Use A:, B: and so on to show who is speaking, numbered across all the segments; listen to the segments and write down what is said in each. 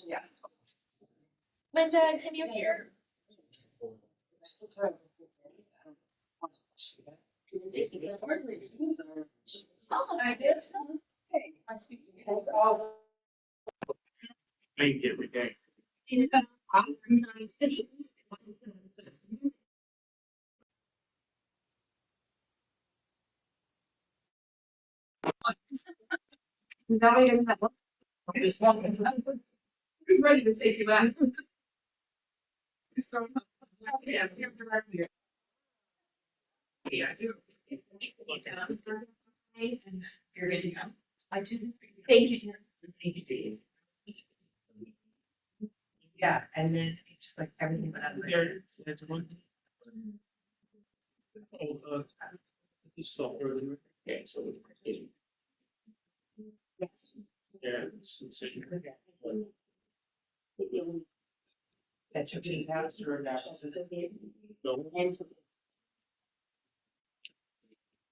A: Yeah.
B: Linda, can you hear?
A: I did. Hey, I see. Oh.
C: Thank you every day.
A: Now we have. Who's ready to take you back? Yeah, I do. You're good to go.
B: I do. Thank you, Jen.
A: Thank you, Dave. Yeah, and then it's just like everything went out of there.
C: It's one. The software. Yeah, so it's. Yeah.
A: That took me out or that.
C: No.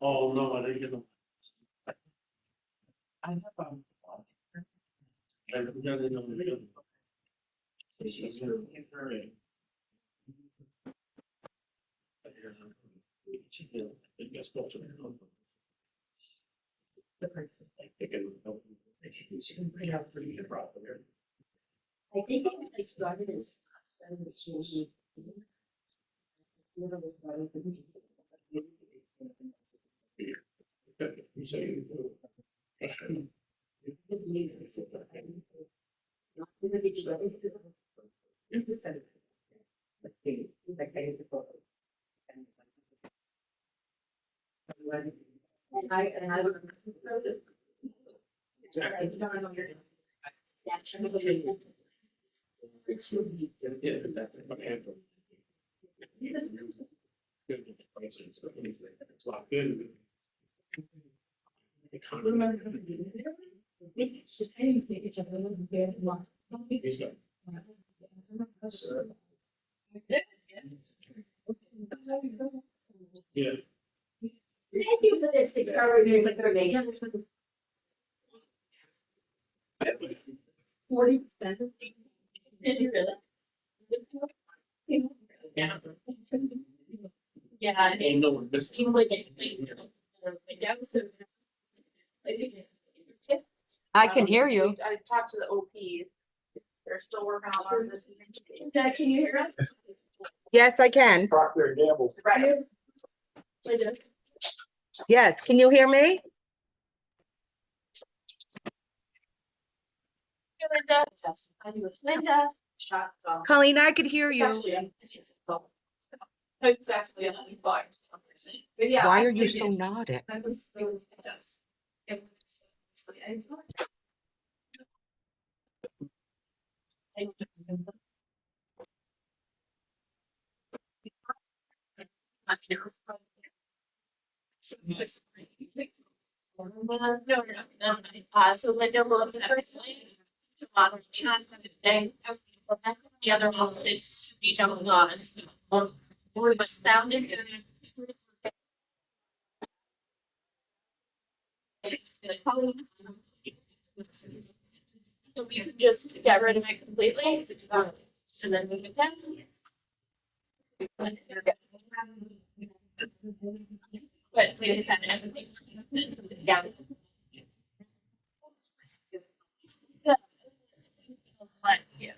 C: Oh, no, I didn't get them.
A: I have
C: You guys didn't know the video.
A: She's really great. The person. She can bring out pretty good problem here.
B: I think I started as.
C: You say. Yeah, that's my handle. It's not good. He's got. Yeah.
B: Thank you for this encouraging information. 40%. Did you really?
C: Yeah.
B: Yeah, I
C: Oh, no, we're missing.
B: think like
D: I can hear you.
E: I talked to the OPs. They're still working on this.
B: Dad, can you hear us?
D: Yes, I can.
C: Procter and Gamble.
E: Right.
B: Linda?
D: Yes, can you hear me?
B: Linda? Yes, I knew it's Linda. Shot.
D: Colleen, I could hear you.
A: It's actually on these bars. But yeah.
D: Why
A: I
D: are you
A: did
D: so
A: it.
D: nodded?
A: It was it does. It was it's not.
B: So Linda will have the first one. Chat thing. The other one is be jumping on. We're astounded. So we can just get rid of it completely. So then we can. But we just have everything. Yeah. Yeah.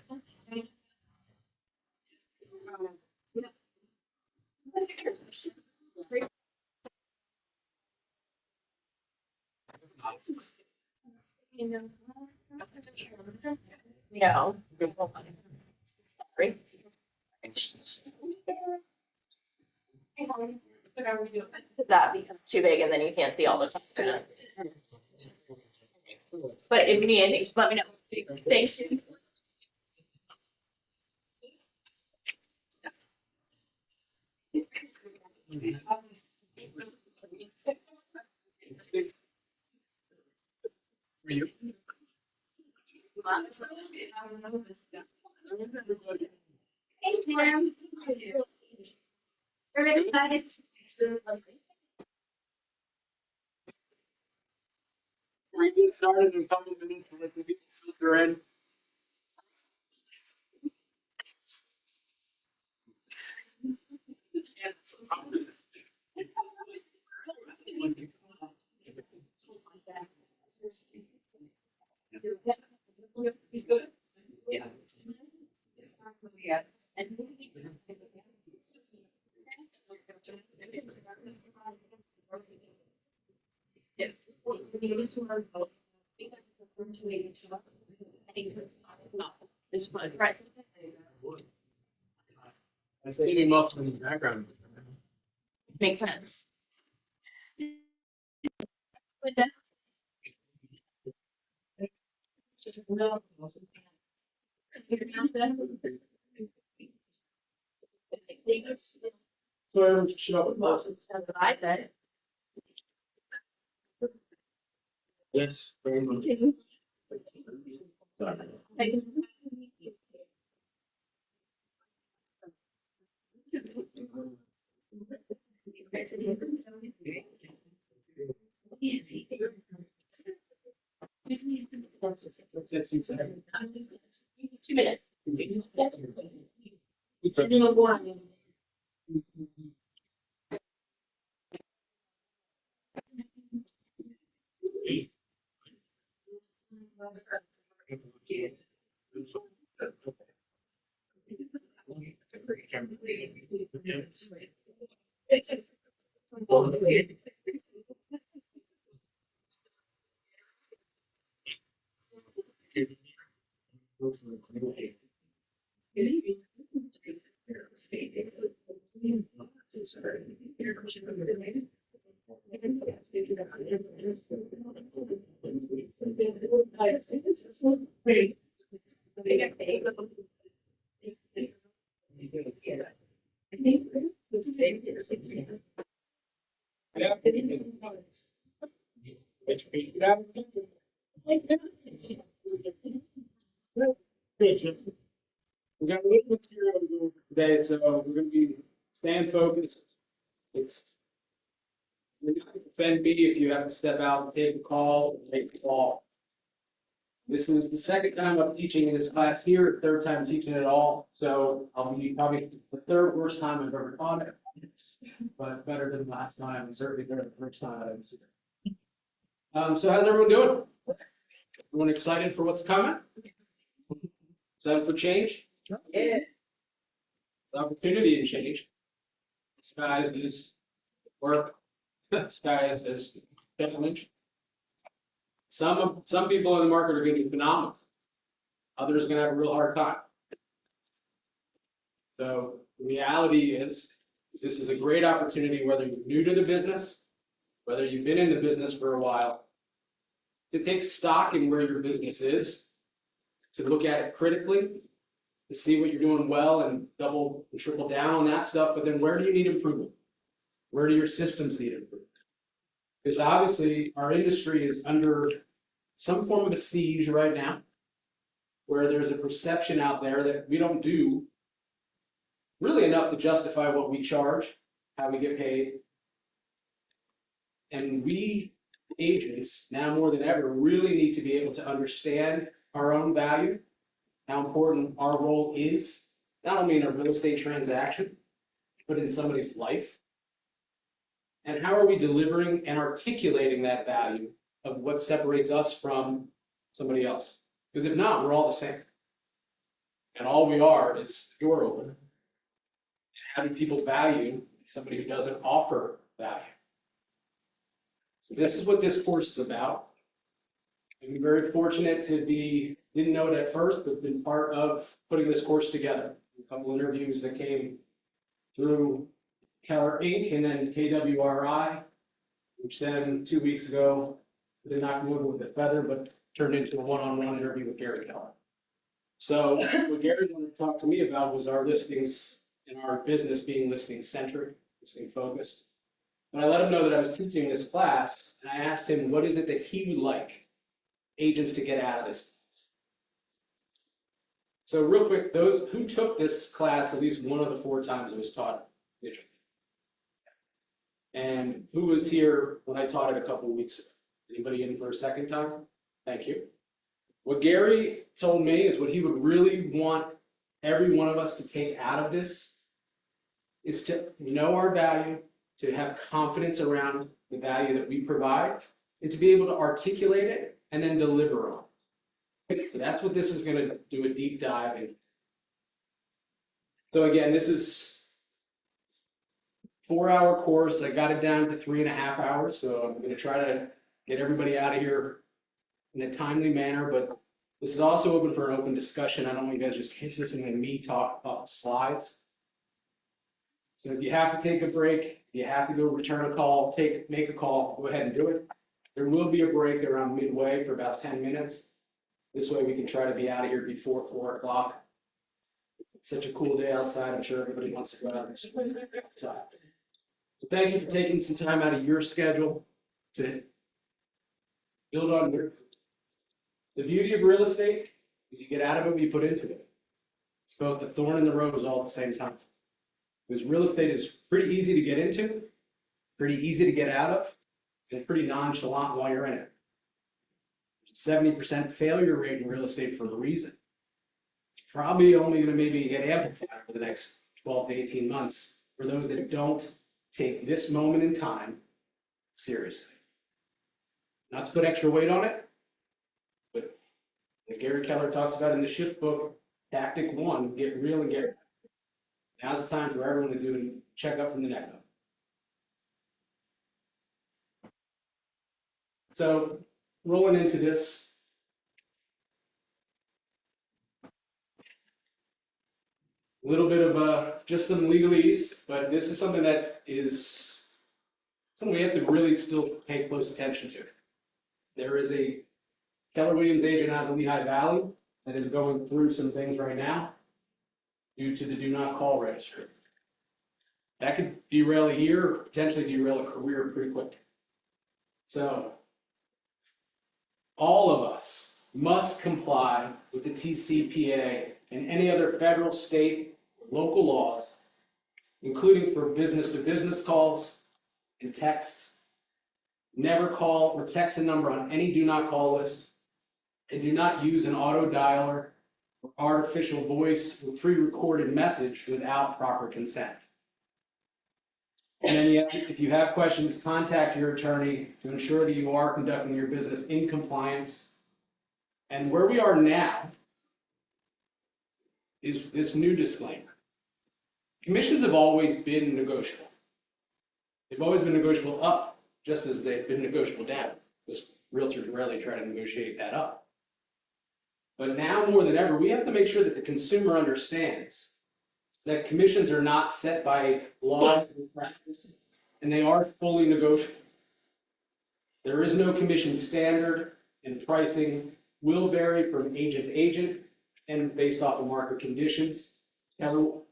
B: No. Sorry. That becomes too big and then you can't see all this. But if you need anything, let me know. Thanks.
C: You.
B: Hey, Tim. You're excited.
C: We get started and come to the filter in.
B: He's good.
C: Yeah.
B: Yeah. Yeah. Right.
C: I see him up in the background.
B: Makes sense.
C: So everyone should show up.
B: I said.
C: Yes, very much. Sorry. Since you said.
B: 2 minutes.
C: We got a little material to go over today, so we're gonna be staying focused. It's. You're not gonna offend me if you have to step out and take a call, take the call. This is the second time I'm teaching in this class here, third time teaching it all, so I'll be probably the third worst time I've ever taught it. But better than last time, and certainly better than the first time I was here. So how's everyone doing? Everyone excited for what's coming? Excited for change?
B: Yeah.
C: The opportunity to change. Skies is work. Skies is challenge. Some people in the market are going to be phenomenal. Others are going to have a real hard time. So the reality is this is a great opportunity, whether you're new to the business, whether you've been in the business for a while, to take stock in where your business is, to look at it critically, to see what you're doing well and double and triple down on that stuff. But then where do you need improvement? Where do your systems need improvement? Because obviously our industry is under some form of a siege right now, where there's a perception out there that we don't do really enough to justify what we charge, how we get paid. And we agents, now more than ever, really need to be able to understand our own value, how important our role is, not only in a real estate transaction, but in somebody's life. And how are we delivering and articulating that value of what separates us from somebody else? Because if not, we're all the same. And all we are is the door opener. How do people value somebody who doesn't offer value? So this is what this course is about. I'm very fortunate to be, didn't know it at first, but been part of putting this course together. A couple interviews that came through Keller Inc. and then KWRI, which then 2 weeks ago, did not move with a feather, but turned into a one-on-one interview with Gary Keller. So what Gary wanted to talk to me about was our listings and our business being listing centric, listing focused. And I let him know that I was teaching this class, and I asked him, what is it that he would like agents to get out of this? So real quick, those who took this class at least one of the 4 times it was taught digitally. And who was here when I taught it a couple of weeks ago? Anybody in for a second time? Thank you. What Gary told me is what he would really want every one of us to take out of this is to know our value, to have confidence around the value that we provide, and to be able to articulate it and then deliver on it. So that's what this is going to do a deep dive in. So again, this is 4-hour course. I got it down to 3.5 hours. So I'm going to try to get everybody out of here in a timely manner, but this is also open for an open discussion. I don't want you guys just listening to me talk about slides. So if you have to take a break, you have to go return a call, make a call, go ahead and do it. There will be a break around midway for about 10 minutes. This way we can try to be out of here before 4 o'clock. It's such a cool day outside. I'm sure everybody wants to go out and outside. So thank you for taking some time out of your schedule to build on your. The beauty of real estate is you get out of it what you put into it. It's both the thorn and the rose all at the same time. Because real estate is pretty easy to get into, pretty easy to get out of, and pretty nonchalant while you're in it. 70% failure rate in real estate for a reason. It's probably only going to maybe get amplified for the next 12 to 18 months for those that don't take this moment in time seriously. Not to put extra weight on it, but like Gary Keller talks about in the Shift book, Tactic 1, get real and get. Now's the time for everyone to do a checkup from the neck up. So rolling into this, a little bit of just some legalese, but this is something that is something we have to really still pay close attention to. There is a Keller Williams agent out of the Lehigh Valley that is going through some things right now due to the do not call registry. That could derail a year or potentially derail a career pretty quick. So all of us must comply with the TCPA and any other federal, state, or local laws, including for business-to-business calls and texts. Never call or text a number on any do not call list, and do not use an auto dialer or artificial voice or pre-recorded message without proper consent. And then if you have questions, contact your attorney to ensure that you are conducting your business in compliance. And where we are now is this new disclaimer. Commissions have always been negotiable. They've always been negotiable up, just as they've been negotiable down, because realtors rarely try to negotiate that up. But now more than ever, we have to make sure that the consumer understands that commissions are not set by law and practice, and they are fully negotiable. There is no commission standard, and pricing will vary from agent to agent and based off of market conditions. Now,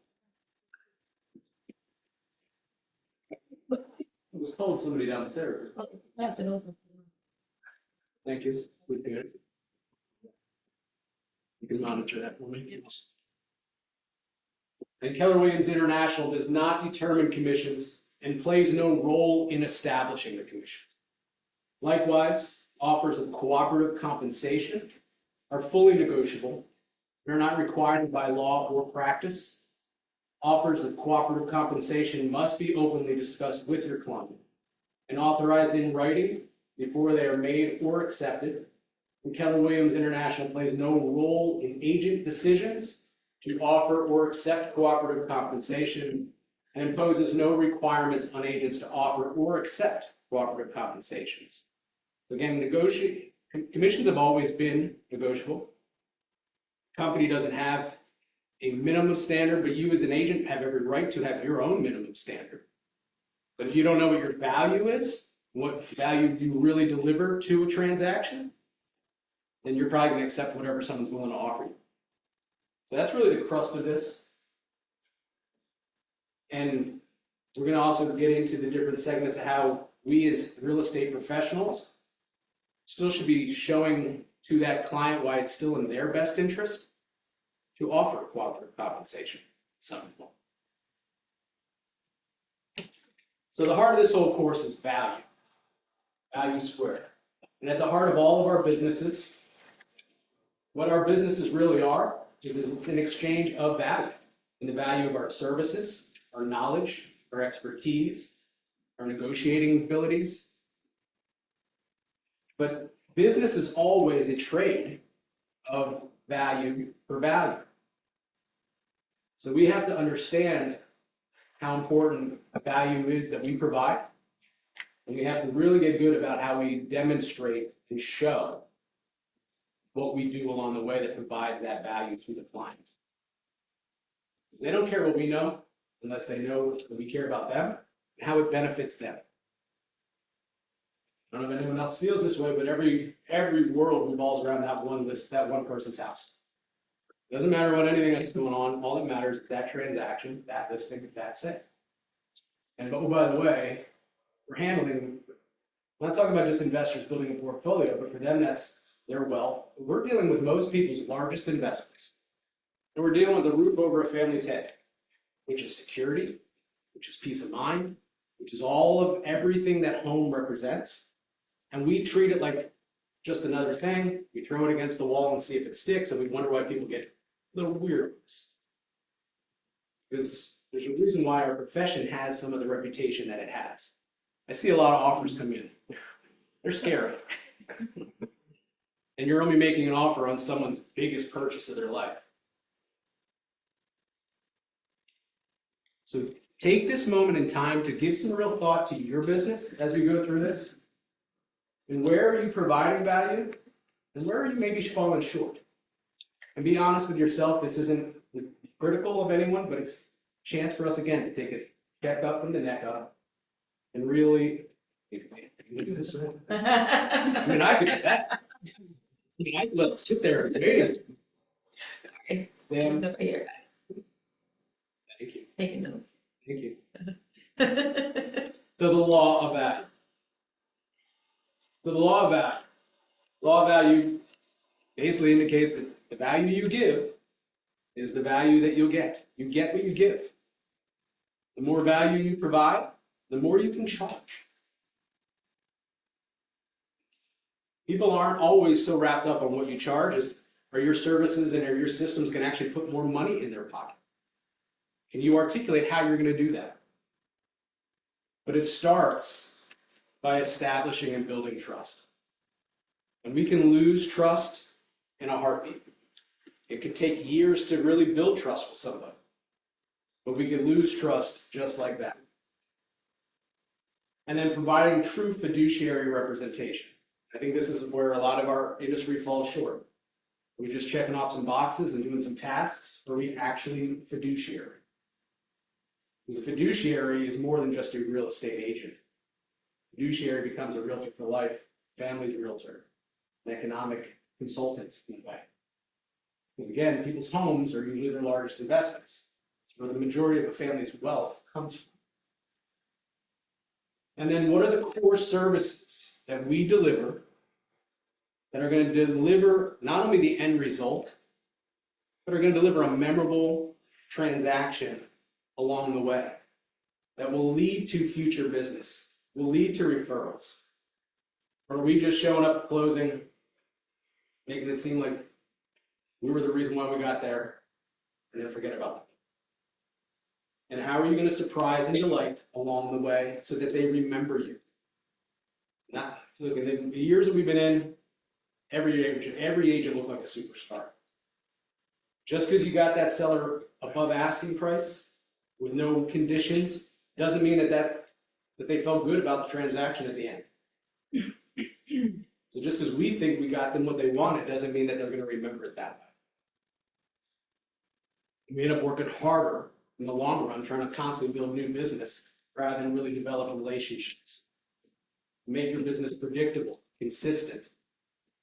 C: I was told somebody downstairs.
B: Pass it over.
C: Thank you. You can monitor that for me. And Keller Williams International does not determine commissions and plays no role in establishing the commissions. Likewise, offers of cooperative compensation are fully negotiable and are not required by law or practice. Offers of cooperative compensation must be openly discussed with your client and authorized in writing before they are made or accepted. And Keller Williams International plays no role in agent decisions to offer or accept cooperative compensation and imposes no requirements on agents to offer or accept cooperative compensations. Again, commissions have always been negotiable. Company doesn't have a minimum standard, but you as an agent have every right to have your own minimum standard. But if you don't know what your value is, what value you really deliver to a transaction, then you're probably going to accept whatever someone's willing to offer you. So that's really the crust of this. And we're going to also get into the different segments of how we as real estate professionals still should be showing to that client why it's still in their best interest to offer cooperative compensation at some point. So the heart of this whole course is value, value squared. And at the heart of all of our businesses, what our businesses really are is it's an exchange of value, and the value of our services, our knowledge, our expertise, our negotiating abilities. But business is always a trade of value for value. So we have to understand how important value is that we provide. And we have to really get good about how we demonstrate and show what we do along the way that provides that value to the client. Because they don't care what we know unless they know that we care about them and how it benefits them. I don't know if anyone else feels this way, but every world revolves around that one person's house. Doesn't matter what anything else is going on. All that matters is that transaction, that listing, that sale. And oh, by the way, we're handling. I'm not talking about just investors building a portfolio, but for them, that's their wealth. We're dealing with most people's largest investments. And we're dealing with the roof over a family's head, which is security, which is peace of mind, which is all of everything that home represents. And we treat it like just another thing. We throw it against the wall and see if it sticks, and we wonder why people get a little weird with this. Because there's a reason why our profession has some of the reputation that it has. I see a lot of offers come in. They're scary. And you're only making an offer on someone's biggest purchase of their life. So take this moment in time to give some real thought to your business as we go through this. And where are you providing value? And where are you maybe falling short? And be honest with yourself. This isn't critical of anyone, but it's a chance for us again to take a check up from the neck up and really. I mean, I could do that. I mean, I could let them sit there and wait.
B: Sorry.
C: Sam,
B: Over here,
C: thank you.
B: taking notes.
C: Thank you. To the law of value. The law of value. Law of value basically indicates that the value you give is the value that you'll get. You get what you give. The more value you provide, the more you can charge. People aren't always so wrapped up on what you charge as are your services and are your systems can actually put more money in their pocket. Can you articulate how you're going to do that? But it starts by establishing and building trust. And we can lose trust in a heartbeat. It could take years to really build trust with somebody. But we can lose trust just like that. And then providing true fiduciary representation. I think this is where a lot of our industry falls short. Are we just checking off some boxes and doing some tasks, or are we actually fiduciary? Because a fiduciary is more than just a real estate agent. Fiduciary becomes a realtor for life, family's realtor, an economic consultant in a way. Because again, people's homes are usually their largest investments. It's where the majority of a family's wealth comes from. And then what are the core services that we deliver that are going to deliver not only the end result, but are going to deliver a memorable transaction along the way that will lead to future business, will lead to referrals? Or are we just showing up at closing, making it seem like we were the reason why we got there, and then forget about them? And how are you going to surprise and delight along the way so that they remember you? Not look, in the years that we've been in, every agent looked like a superstar. Just because you got that seller above asking price with no conditions doesn't mean that they felt good about the transaction at the end. So just because we think we got them what they wanted doesn't mean that they're going to remember it that way. We end up working harder in the long run, trying to constantly build new business rather than really develop relationships. Make your business predictable, consistent,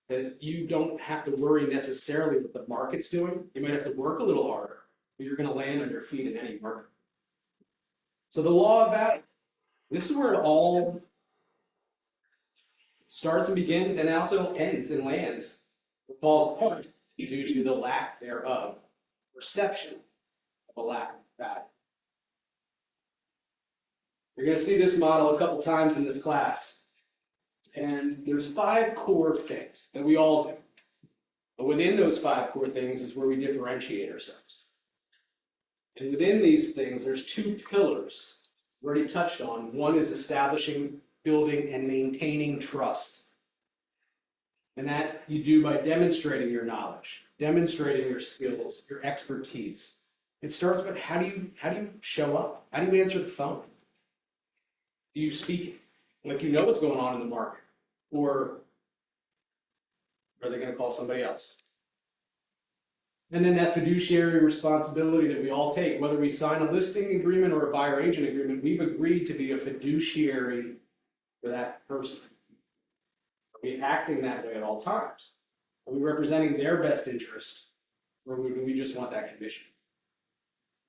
C: that you don't have to worry necessarily what the market's doing. You might have to work a little harder, but you're going to land on your feet in any market. So the law of value, this is where it all starts and begins and also ends and lands or falls apart due to the lack thereof, perception of a lack of value. You're going to see this model a couple times in this class. And there's 5 core things that we all do. But within those 5 core things is where we differentiate ourselves. And within these things, there's two pillars we already touched on. One is establishing, building, and maintaining trust. And that you do by demonstrating your knowledge, demonstrating your skills, your expertise. It starts with how do you show up? How do you answer the phone? Do you speak like you know what's going on in the market? Or are they going to call somebody else? And then that fiduciary responsibility that we all take, whether we sign a listing agreement or a buyer agent agreement, we've agreed to be a fiduciary for that person. Are we acting that way at all times? Are we representing their best interest, or do we just want that commission?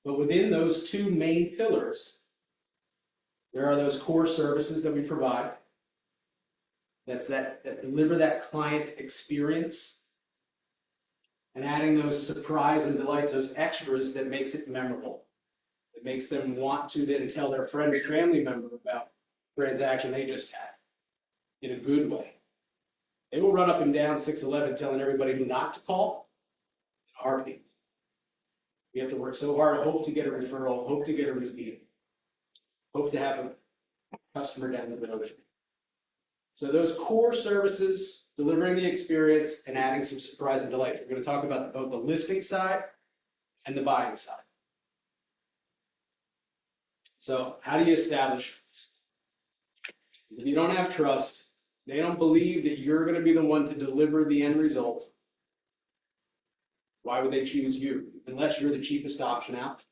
C: But within those two main pillars, there are those core services that we provide. That deliver that client experience, and adding those surprise and delights, those extras that makes it memorable. It makes them want to then tell their friend or family member about the transaction they just had in a good way. They will run up and down 611 telling everybody who not to call in a heartbeat. We have to work so hard, hope to get a referral, hope to get a repeat, hope to have a customer down the road. So those core services, delivering the experience and adding some surprise and delight. We're going to talk about both the listing side and the buying side. So how do you establish trust? If you don't have trust, they don't believe that you're going to be the one to deliver the end result. Why would they choose you? Unless you're the cheapest option out.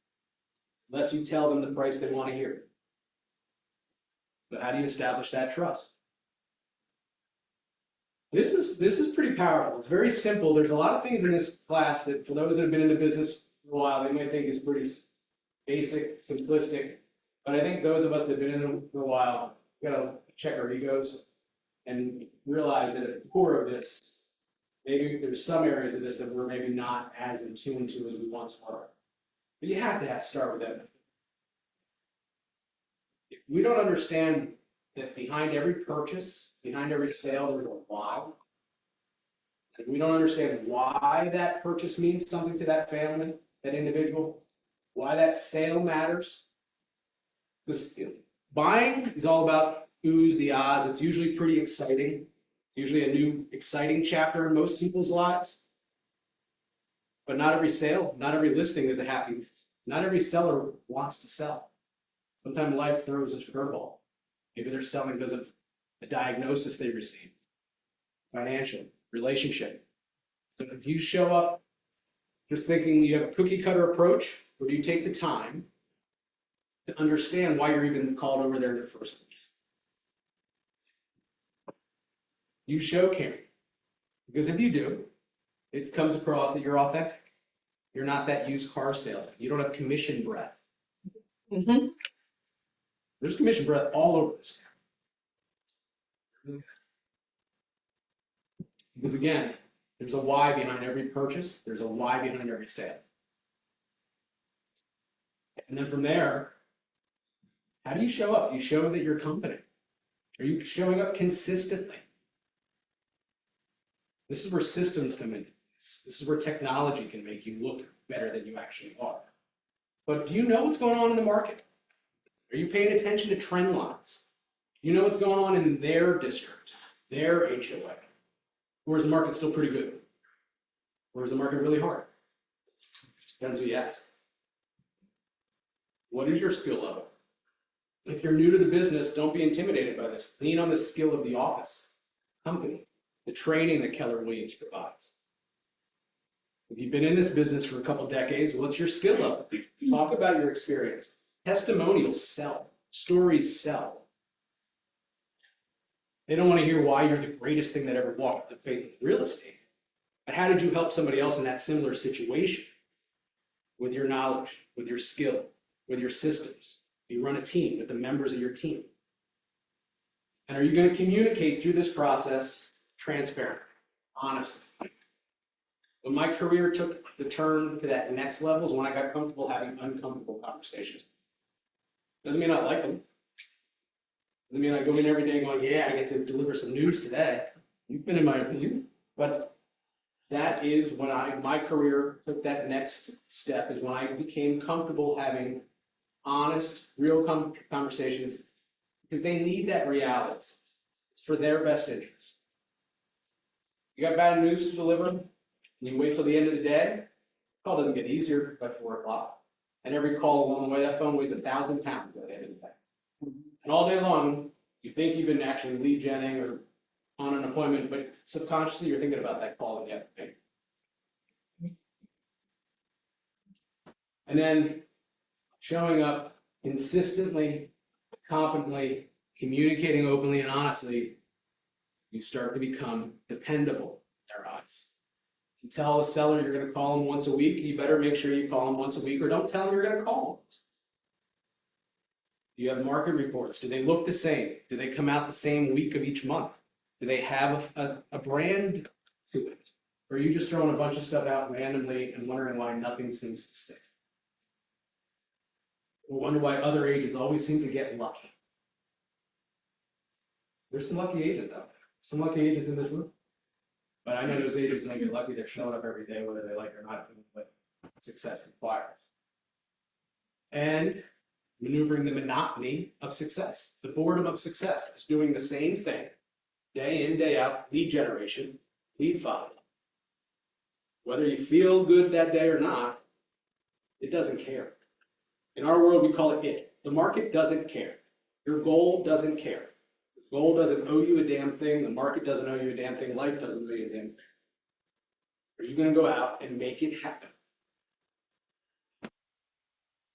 C: Unless you tell them the price they want to hear. But how do you establish that trust? This is pretty powerful. It's very simple. There's a lot of things in this class that for those that have been in the business for a while, they might think is pretty basic, simplistic. But I think those of us that have been in it for a while, we gotta check our egos and realize that at the core of this, maybe there's some areas of this that we're maybe not as in tune to as we once were. But you have to start with that method. If we don't understand that behind every purchase, behind every sale, there's a why. If we don't understand why that purchase means something to that family, that individual, why that sale matters. Because buying is all about oohs, the ahs. It's usually pretty exciting. It's usually a new, exciting chapter in most people's lives. But not every sale, not every listing is a happy. Not every seller wants to sell. Sometimes life throws a curveball. Maybe they're selling because of a diagnosis they received, financial, relationship. So if you show up just thinking you have a cookie cutter approach, or do you take the time to understand why you're even called over there in the first place? You show caring. Because if you do, it comes across that you're authentic. You're not that used car salesman. You don't have commission breath.
D: Mm-hmm.
C: There's commission breath all over this town. Because again, there's a why behind every purchase. There's a why behind every sale. And then from there, how do you show up? Do you show that you're competent? Are you showing up consistently? This is where systems come in. This is where technology can make you look better than you actually are. But do you know what's going on in the market? Are you paying attention to trend lines? Do you know what's going on in their district, their HOA? Or is the market still pretty good? Or is the market really hard? Just depends who you ask. What is your skill level? If you're new to the business, don't be intimidated by this. Lean on the skill of the office, company, the training that Keller Williams provides. If you've been in this business for a couple decades, what's your skill level? Talk about your experience. Testimonials sell. Stories sell. They don't want to hear why you're the greatest thing that ever walked the faith of real estate. But how did you help somebody else in that similar situation? With your knowledge, with your skill, with your systems. You run a team with the members of your team. And are you going to communicate through this process transparent, honest? When my career took the turn to that next level is when I got comfortable having uncomfortable conversations. Doesn't mean I like them. Doesn't mean I go in every day going, yeah, I get to deliver some news today. You've been in my opinion, but that is when my career took that next step, is when I became comfortable having honest, real conversations, because they need that reality. It's for their best interest. You got bad news to deliver, and you wait till the end of the day, call doesn't get easier by 4 o'clock. And every call along the way, that phone weighs 1,000 pounds at the end of the day. And all day long, you think you've been actually lead genning or on an appointment, but subconsciously you're thinking about that call that you have to make. And then showing up consistently, competently, communicating openly and honestly, you start to become dependable in their eyes. You tell a seller you're going to call them once a week, you better make sure you call them once a week, or don't tell them you're going to call them. Do you have market reports? Do they look the same? Do they come out the same week of each month? Do they have a brand to it? Or are you just throwing a bunch of stuff out randomly and wondering why nothing seems to stick? Or wonder why other agents always seem to get lucky. There's some lucky agents out there. Some lucky agents in this room. But I know those agents that get lucky, they're showing up every day, whether they like it or not, doing what success requires. And maneuvering the monotony of success. The boredom of success is doing the same thing, day in, day out, lead generation, lead following. Whether you feel good that day or not, it doesn't care. In our world, we call it it. The market doesn't care. Your goal doesn't care. The goal doesn't owe you a damn thing. The market doesn't owe you a damn thing. Life doesn't owe you a damn thing. Are you going to go out and make it happen?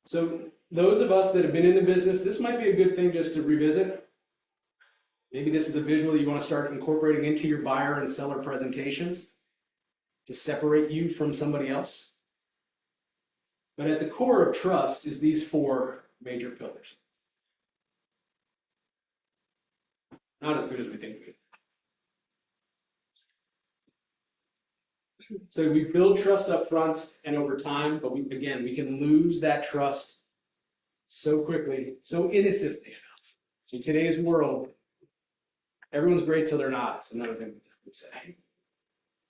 C: So those of us that have been in the business, this might be a good thing just to revisit. Maybe this is a visual you want to start incorporating into your buyer and seller presentations to separate you from somebody else. But at the core of trust is these 4 major pillars. Not as good as we think we are. So we build trust up front and over time, but we can lose that trust so quickly, so innocently enough. In today's world, everyone's great till they're not. It's another thing we say.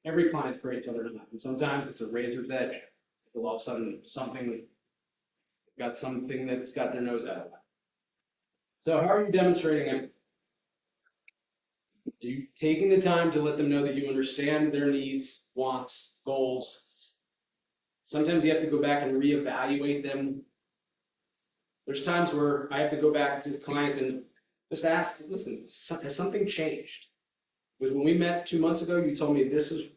C: Every client's great till they're not. And sometimes it's a razor's edge. All of a sudden, got something that's got their nose out of it. So how are you demonstrating it? Are you taking the time to let them know that you understand their needs, wants, goals? Sometimes you have to go back and reevaluate them. There's times where I have to go back to clients and just ask, listen, has something changed? Because when we met 2 months ago, you told me this is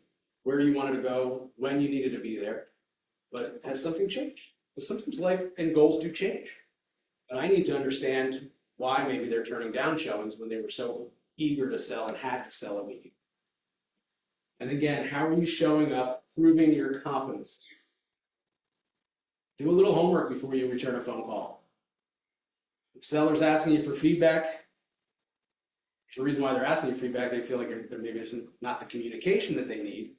C: where you wanted to go, when you needed to be there. But has something changed? Because sometimes life and goals do change. And I need to understand why maybe they're turning down showings when they were so eager to sell and had to sell immediately. And again, how are you showing up, proving your competence? Do a little homework before you return a phone call. If seller's asking you for feedback, there's a reason why they're asking you for feedback. They feel like maybe there's not the communication that they need.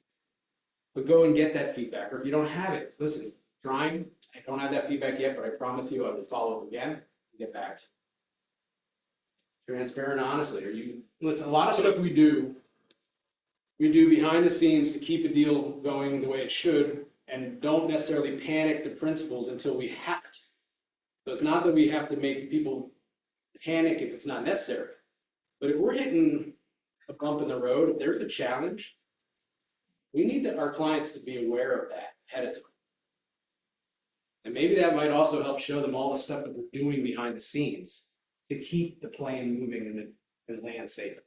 C: But go and get that feedback. Or if you don't have it, listen, I don't have that feedback yet, but I promise you I will follow up again and get back to you. Transparent, honestly. Listen, a lot of stuff we do behind the scenes to keep a deal going the way it should, and don't necessarily panic the principals until we have to. So it's not that we have to make people panic if it's not necessary. But if we're hitting a bump in the road, if there's a challenge, we need our clients to be aware of that ahead of time. And maybe that might also help show them all the stuff that we're doing behind the scenes to keep the plane moving and land safely.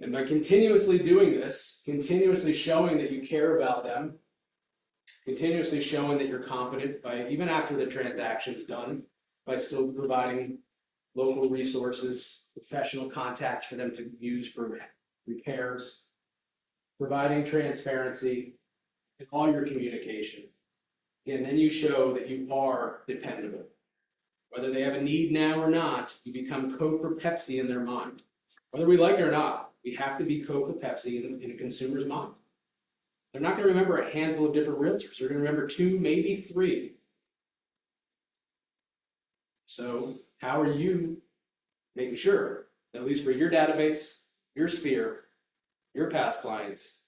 C: And by continuously doing this, continuously showing that you care about them, continuously showing that you're competent, by even after the transaction's done, by still providing local resources, professional contacts for them to use for repairs, providing transparency in all your communication. And then you show that you are dependable. Whether they have a need now or not, you become Coke or Pepsi in their mind. Whether we like it or not, we have to be Coke or Pepsi in a consumer's mind. They're not going to remember a handful of different realtors. They're going to remember 2, maybe 3. So how are you making sure, at least for your database, your sphere, your past clients,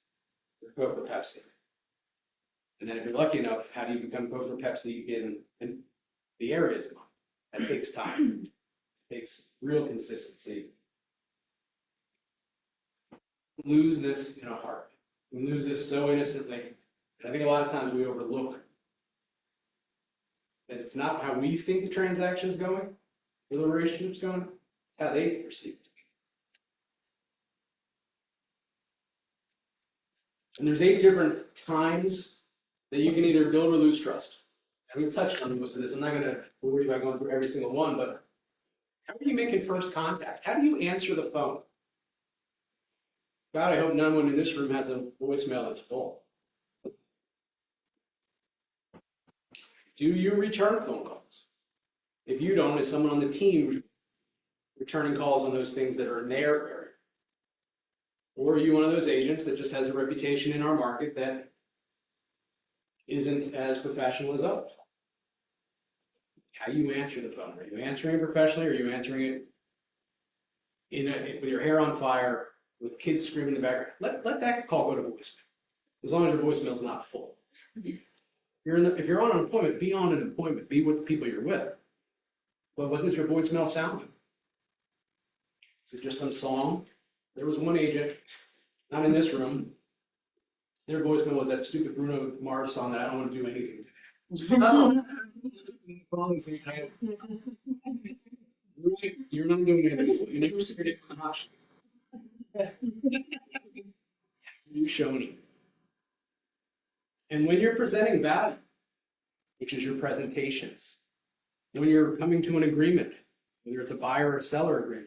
C: or Coke or Pepsi? And then if you're lucky enough, how do you become Coke or Pepsi in the areas of mind? That takes time. It takes real consistency. We lose this in a heart. We lose this so innocently. And I think a lot of times we overlook that it's not how we think the transaction's going, or the relationship's going, it's how they perceive it. And there's 8 different times that you can either build or lose trust. And we touched on most of this. I'm not going to worry about going through every single one, but how are you making first contact? How do you answer the phone? God, I hope no one in this room has a voicemail that's full. Do you return phone calls? If you don't, is someone on the team returning calls on those things that are in their area? Or are you one of those agents that just has a reputation in our market that isn't as professional as others? How do you answer the phone? Are you answering it professionally, or are you answering it with your hair on fire, with kids screaming in the background? Let that call go to voicemail, as long as your voicemail is not full. If you're on an appointment, be on an appointment. Be with the people you're with. But what does your voicemail sound like? Is it just some song? There was one agent, not in this room. Their voicemail was that stupid Bruno Mars song that I don't want to do anything to. You're not doing anything. You never said it. You showing it. And when you're presenting value, which is your presentations, when you're coming to an agreement, whether it's a buyer or a seller agreement,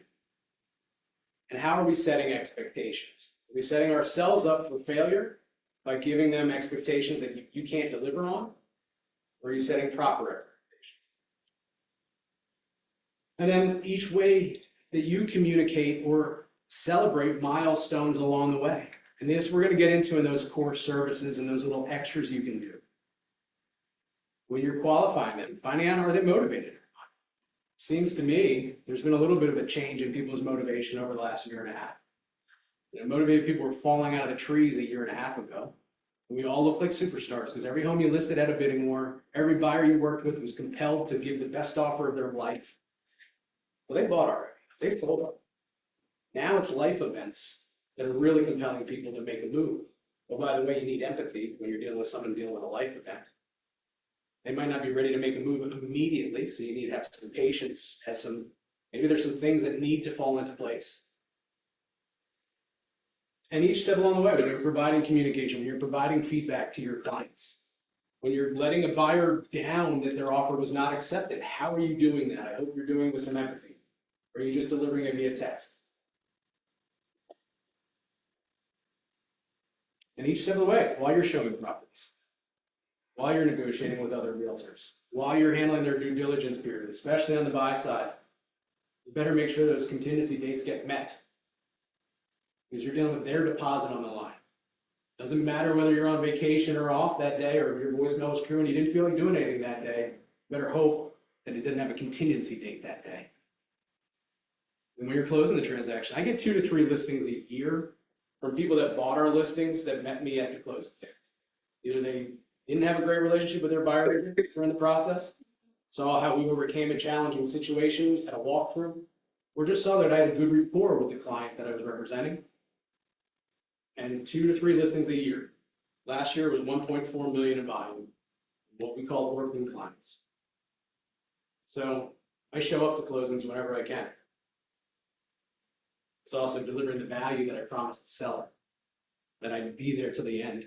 C: and how are we setting expectations? Are we setting ourselves up for failure by giving them expectations that you can't deliver on? Or are you setting proper expectations? And then each way that you communicate or celebrate milestones along the way. And this we're going to get into in those core services and those little extras you can do. When you're qualifying them, finding out, are they motivated or not? Seems to me there's been a little bit of a change in people's motivation over the last year and a half. Motivated people were falling out of the trees a year and a half ago. And we all look like superstars because every home you listed had a bidding war. Every buyer you worked with was compelled to give the best offer of their life. Well, they bought already. They sold up. Now it's life events that are really compelling people to make a move. Well, by the way, you need empathy when you're dealing with someone dealing with a life event. They might not be ready to make a move immediately, so you need to have some patience, maybe there's some things that need to fall into place. And each step along the way, when you're providing communication, when you're providing feedback to your clients, when you're letting a buyer down that their offer was not accepted, how are you doing that? I hope you're doing it with some empathy. Or are you just delivering it via text? And each step of the way, while you're showing properties, while you're negotiating with other realtors, while you're handling their due diligence period, especially on the buy side, you better make sure those contingency dates get met. Because you're dealing with their deposit on the line. Doesn't matter whether you're on vacation or off that day, or if your voicemail was true and you didn't feel like doing anything that day, you better hope that it didn't have a contingency date that day. And when you're closing the transaction, I get 2 to 3 listings a year from people that bought our listings that met me at the closing table. Either they didn't have a great relationship with their buyer agent during the process, saw how we overcame a challenging situation at a walkthrough, or just saw that I had a good rapport with the client that I was representing. And 2 to 3 listings a year. Last year was 1.4 million in volume, what we call working clients. So I show up to closings whenever I can. It's also delivering the value that I promised the seller, that I'd be there to the end.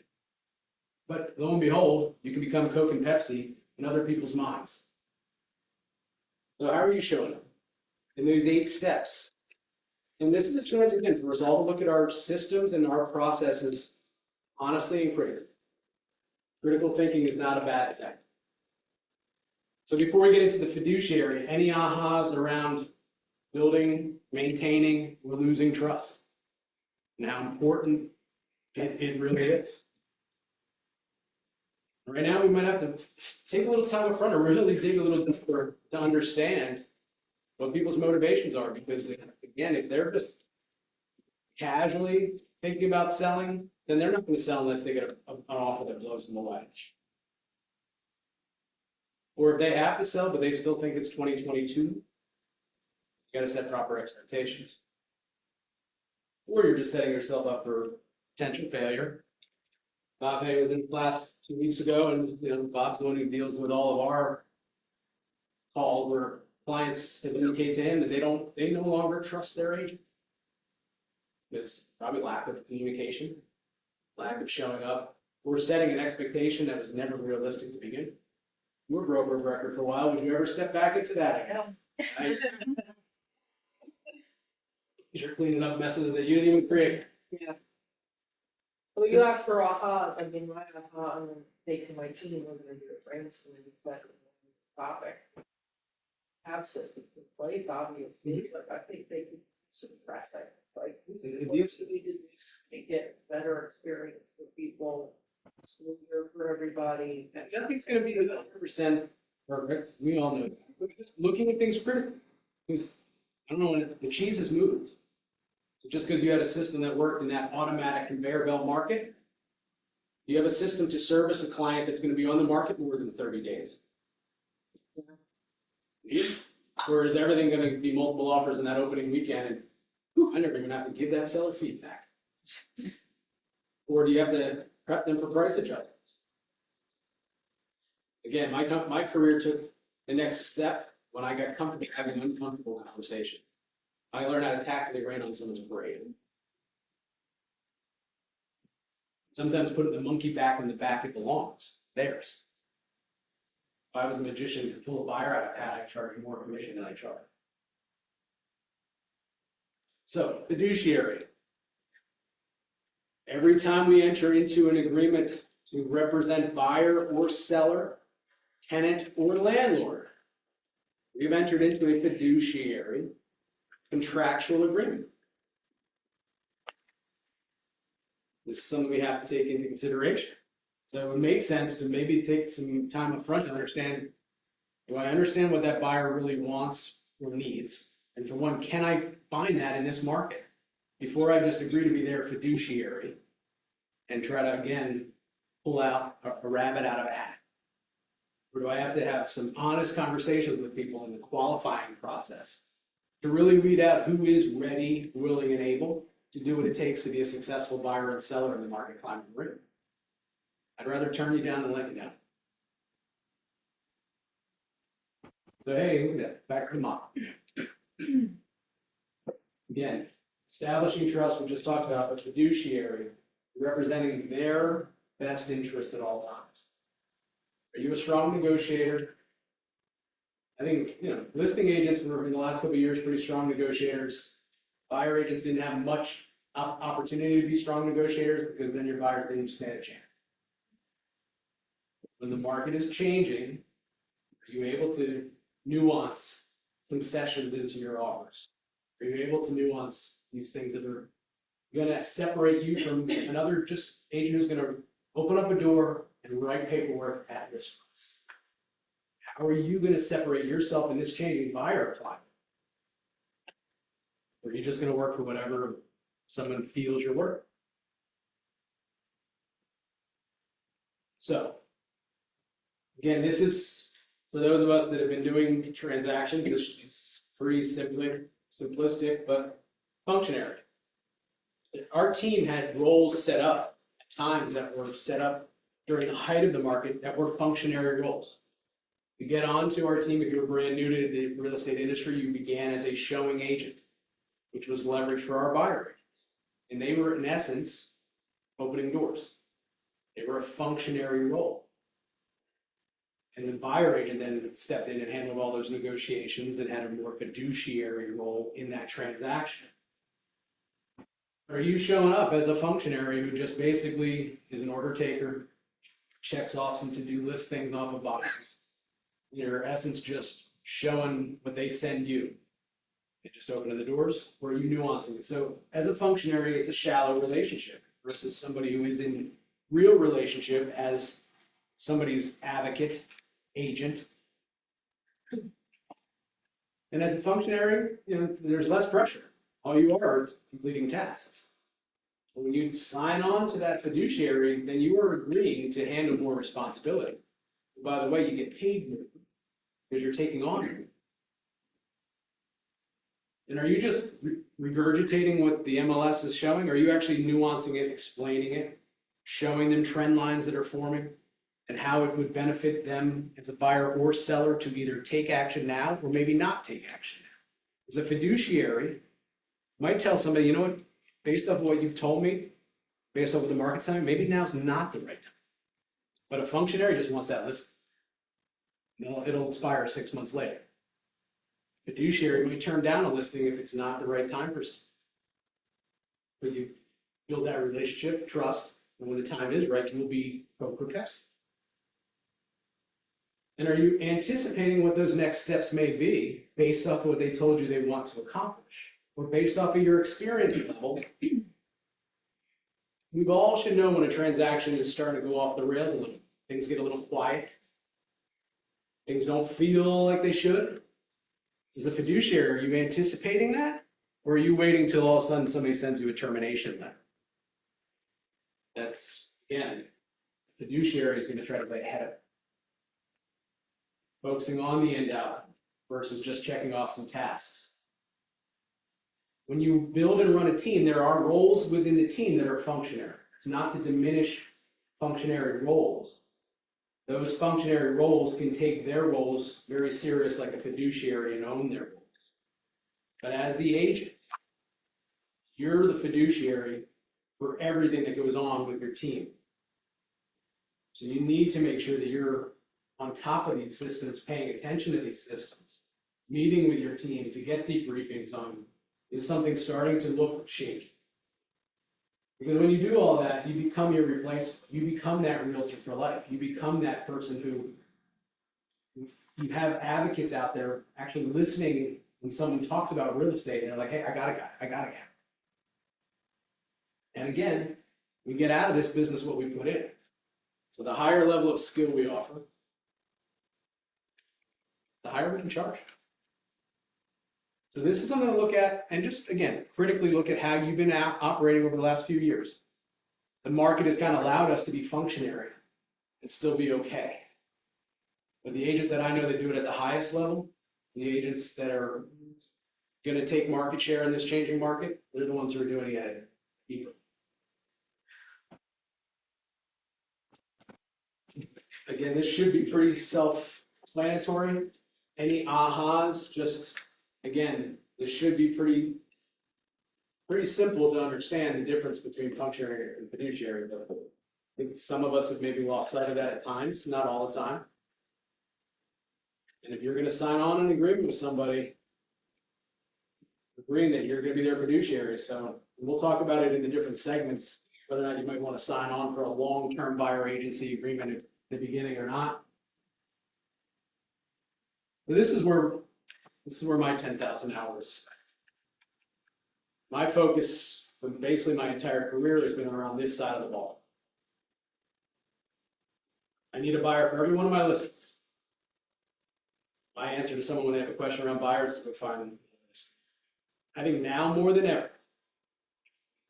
C: But lo and behold, you can become Coke and Pepsi in other people's minds. So how are you showing up? In these 8 steps. And this is a chance again for us all to look at our systems and our processes honestly and critically. Critical thinking is not a bad thing. So before we get into the fiduciary, any ahas around building, maintaining, or losing trust? And how important it really is. Right now, we might have to take a little time up front or really dig a little deeper to understand what people's motivations are, because again, if they're just casually thinking about selling, then they're not gonna sell unless they get an offer that blows them away. Or if they have to sell, but they still think it's 2022, you gotta set proper expectations. Or you're just setting yourself up for potential failure. Bob Hay was in class 2 weeks ago, and Bob's the one who deals with all of our calls where clients have indicated to him that they no longer trust their agent. There's probably lack of communication, lack of showing up. We're setting an expectation that was never realistic to begin. You were broker of record for a while. Would you ever step back into that again? Right? You're cleaning up messes that you didn't even create.
F: Yeah. Well, you asked for ahas, I mean, my aha, I'm gonna take to my team, we're gonna do a brainstorming session on this topic. Have systems in place, obviously, but I think they can suppress it, like,
C: Listen,
F: what else do we do to get better experience for people? Smoother for everybody.
C: Nothing's gonna be 100% perfect. We all know that. But just looking at things critically. Because I don't know, the cheese has moved. So just because you had a system that worked in that automatic conveyor belt market, you have a system to service a client that's going to be on the market more than 30 days. Or is everything going to be multiple offers in that opening weekend? And I never even have to give that seller feedback. Or do you have to prep them for price adjustments? Again, my career took the next step when I got comfortable having an uncomfortable conversation. I learned how to tactfully rain on someone's parade. Sometimes putting the monkey back in the back it belongs, theirs. If I was a magician to pull a buyer out of a hat, I'd charge more commission than I charge. So, fiduciary. Every time we enter into an agreement to represent buyer or seller, tenant or landlord, we've entered into a fiduciary contractual agreement. This is something we have to take into consideration. So it would make sense to maybe take some time up front to understand, do I understand what that buyer really wants or needs? And for one, can I find that in this market? Before I just agree to be their fiduciary and try to, again, pull out a rabbit out of a hat. Or do I have to have some honest conversations with people in the qualifying process to really weed out who is ready, willing, and able to do what it takes to be a successful buyer and seller in the market climate we're in? I'd rather turn you down than let you down. So hey, look at that, back to the model. Again, establishing trust, we just talked about, but fiduciary, representing their best interest at all times. Are you a strong negotiator? I think, listing agents were in the last couple of years pretty strong negotiators. Buyer agents didn't have much opportunity to be strong negotiators because then your buyer didn't stand a chance. When the market is changing, are you able to nuance concessions into your offers? Are you able to nuance these things that are going to separate you from another just agent who's going to open up a door and write paperwork at your price? How are you going to separate yourself in this changing buyer climate? Or are you just going to work for whatever someone feels you're worth? So, again, this is for those of us that have been doing transactions. This is pretty simplistic, but functionary. Our team had roles set up at times that were set up during the height of the market that were functionary roles. To get onto our team, if you were brand new to the real estate industry, you began as a showing agent, which was leverage for our buyer agents. And they were, in essence, opening doors. They were a functionary role. And the buyer agent then stepped in and handled all those negotiations and had a more fiduciary role in that transaction. Are you showing up as a functionary who just basically is an order taker, checks off some to-do list things off of boxes? You're, in essence, just showing what they send you. They just opening the doors, or are you nuancing it? So as a functionary, it's a shallow relationship versus somebody who is in real relationship as somebody's advocate, agent. And as a functionary, there's less pressure All you are is completing tasks. When you sign on to that fiduciary, then you are agreeing to handle more responsibility. By the way, you get paid more because you're taking on more. And are you just regurgitating what the MLS is showing? Are you actually nuancing it, explaining it, showing them trend lines that are forming and how it would benefit them as a buyer or seller to either take action now or maybe not take action now? As a fiduciary, might tell somebody, you know what, based off what you've told me, based off of the market sentiment, maybe now's not the right time. But a functionary just wants that list. It'll expire 6 months later. Fiduciary might turn down a listing if it's not the right time for some. But you build that relationship, trust, and when the time is right, you will be Coke or Pepsi. And are you anticipating what those next steps may be based off of what they told you they want to accomplish? Or based off of your experience level? We all should know when a transaction is starting to go off the rails a little. Things get a little quiet. Things don't feel like they should. As a fiduciary, are you anticipating that? Or are you waiting till all of a sudden somebody sends you a termination letter? That's, again, fiduciary is going to try to play ahead of it. Focusing on the end out versus just checking off some tasks. When you build and run a team, there are roles within the team that are functionary. It's not to diminish functionary roles. Those functionary roles can take their roles very serious like a fiduciary and own their roles. But as the agent, you're the fiduciary for everything that goes on with your team. So you need to make sure that you're on top of these systems, paying attention to these systems, meeting with your team to get debriefings on, is something starting to look shaky? Because when you do all that, you become your replacement. You become that realtor for life. You become that person who you have advocates out there actually listening when someone talks about real estate and they're like, hey, I got a guy, I got a guy. And again, we get out of this business what we put in. So the higher level of skill we offer, the higher we can charge. So this is something to look at and just, again, critically look at how you've been operating over the last few years. The market has kind of allowed us to be functionary and still be okay. But the agents that I know that do it at the highest level, the agents that are going to take market share in this changing market, they're the ones who are doing it deeper. Again, this should be pretty self-explanatory. Any ahas, just, again, this should be pretty simple to understand the difference between functionary and fiduciary. But I think some of us have maybe lost sight of that at times, not all the time. And if you're going to sign on an agreement with somebody, agreeing that you're going to be their fiduciary. So we'll talk about it in the different segments, whether or not you might want to sign on for a long-term buyer agency agreement at the beginning or not. So this is where my 10,000 hours is spent. My focus for basically my entire career has been around this side of the ball. I need a buyer for every one of my listings. My answer to someone when they have a question around buyers is go find them. I think now more than ever,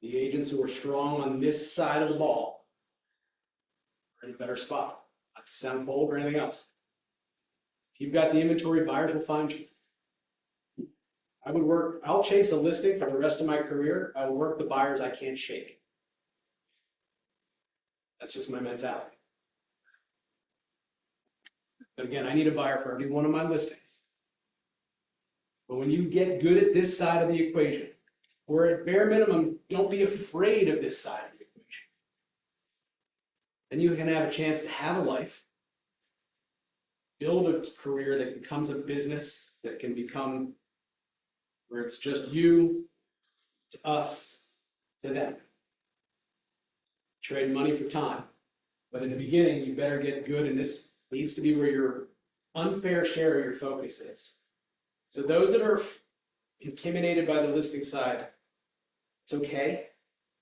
C: the agents who are strong on this side of the ball are in a better spot. Not to sound bold or anything else. If you've got the inventory, buyers will find you. I'll chase a listing for the rest of my career. I will work the buyers I can't shake. That's just my mentality. But again, I need a buyer for every one of my listings. But when you get good at this side of the equation, or at bare minimum, don't be afraid of this side of the equation. Then you can have a chance to have a life, build a career that becomes a business, that can become where it's just you, to us, to them. Trade money for time. But in the beginning, you better get good, and this needs to be where your unfair share of your focus is. So those that are intimidated by the listing side, it's okay,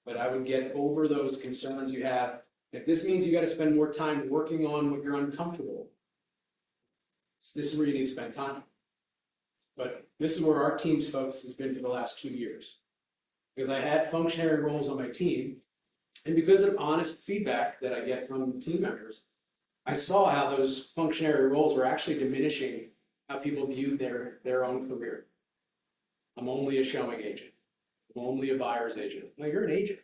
C: but I would get over those concerns you have. If this means you got to spend more time working on what you're uncomfortable, this is where you need to spend time. But this is where our team's focus has been for the last 2 years. because I had functionary roles on my team. And because of honest feedback that I get from team members, I saw how those functionary roles were actually diminishing how people viewed their own career. I'm only a showing agent. I'm only a buyer's agent. No, you're an agent.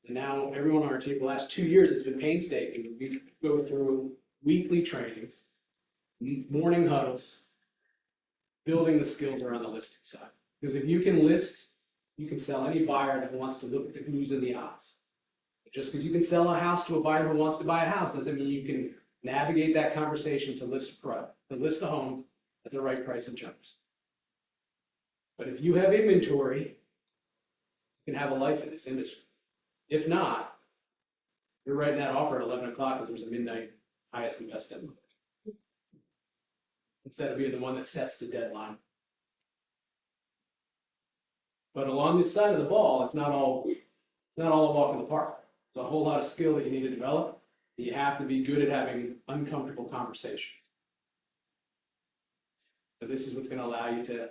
C: And now everyone on our team, the last 2 years, has been painstaking. We go through weekly trainings, morning huddles, building the skills around the listing side. Because if you can list, you can sell any buyer that wants to look at the who's and the odds. Just because you can sell a house to a buyer who wants to buy a house doesn't mean you can navigate that conversation to list a home at the right price and terms. But if you have inventory, you can have a life in this industry. If not, you're writing that offer at 11 o'clock because there's a midnight highest and best deadline. Instead of being the one that sets the deadline. But along this side of the ball, it's not all a walk in the park. There's a whole lot of skill that you need to develop. You have to be good at having uncomfortable conversations. But this is what's going to allow you to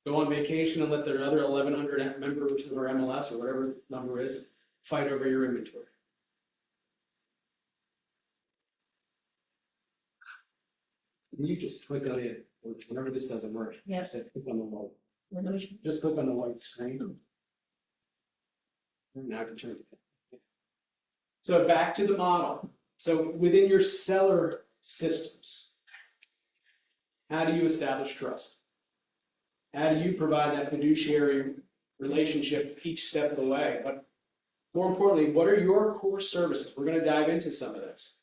C: go on vacation and let the other 1,100 members of our MLS or whatever number is fight over your inventory. You just click on it whenever this doesn't work.
B: Yeah.
C: Say, click on the white. Just click on the white screen. Now I can turn it. So back to the model. So within your seller systems, how do you establish trust? How do you provide that fiduciary relationship each step of the way? But more importantly, what are your core services? We're going to dive into some of this.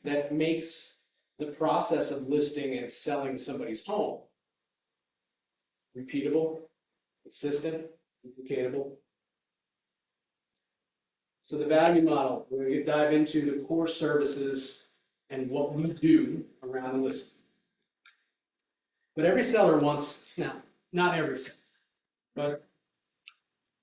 C: That makes the process of listing and selling somebody's home repeatable, consistent, duplicatable. So the value model, we're going to dive into the core services and what we do around the listing. But every seller wants, now, not every seller, but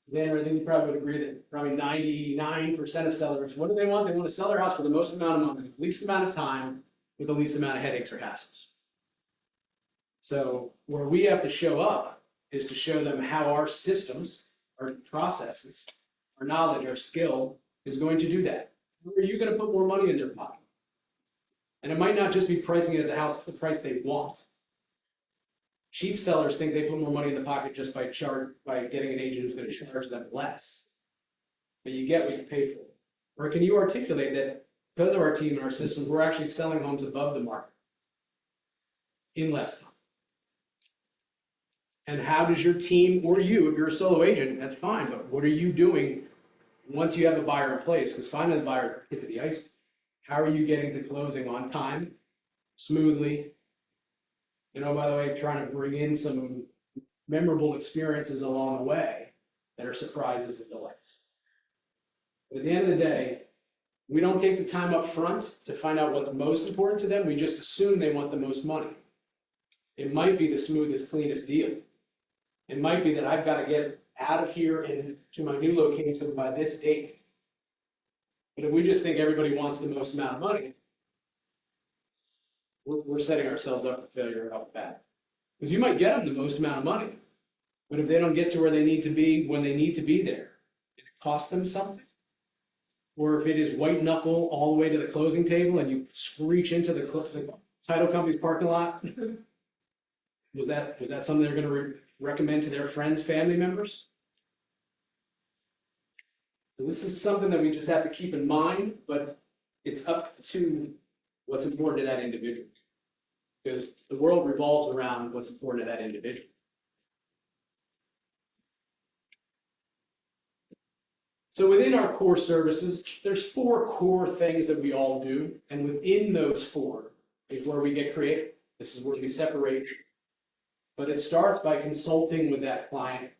C: then I think you probably would agree that probably 99% of sellers, what do they want? They want to sell their house for the most amount of money, the least amount of time, with the least amount of headaches or hassles. So where we have to show up is to show them how our systems, our processes, our knowledge, our skill is going to do that. Where are you going to put more money in their pocket? And it might not just be pricing it at the house at the price they want. Cheap sellers think they put more money in the pocket just by getting an agent who's going to charge them less. But you get what you pay for. Or can you articulate that because of our team and our systems, we're actually selling homes above the market in less time? And how does your team, or you, if you're a solo agent, that's fine, but what are you doing once you have a buyer in place? Because finding the buyer is the tip of the iceberg. How are you getting to closing on time, smoothly? You know, by the way, trying to bring in some memorable experiences along the way that are surprises and delights. But at the end of the day, we don't take the time up front to find out what's most important to them. We just assume they want the most money. It might be the smoothest, cleanest deal. It might be that I've got to get out of here and to my new location by this date. But if we just think everybody wants the most amount of money, we're setting ourselves up for failure off the bat. Because you might get them the most amount of money, but if they don't get to where they need to be when they need to be there, it costs them something. Or if it is white knuckle all the way to the closing table and you screech into the title company's parking lot, was that something they're going to recommend to their friends, family members? So this is something that we just have to keep in mind, but it's up to what's important to that individual. Because the world revolves around what's important to that individual. So within our core services, there's 4 core things that we all do, and within those 4 is where we get creative. This is where we separate. But it starts by consulting with that client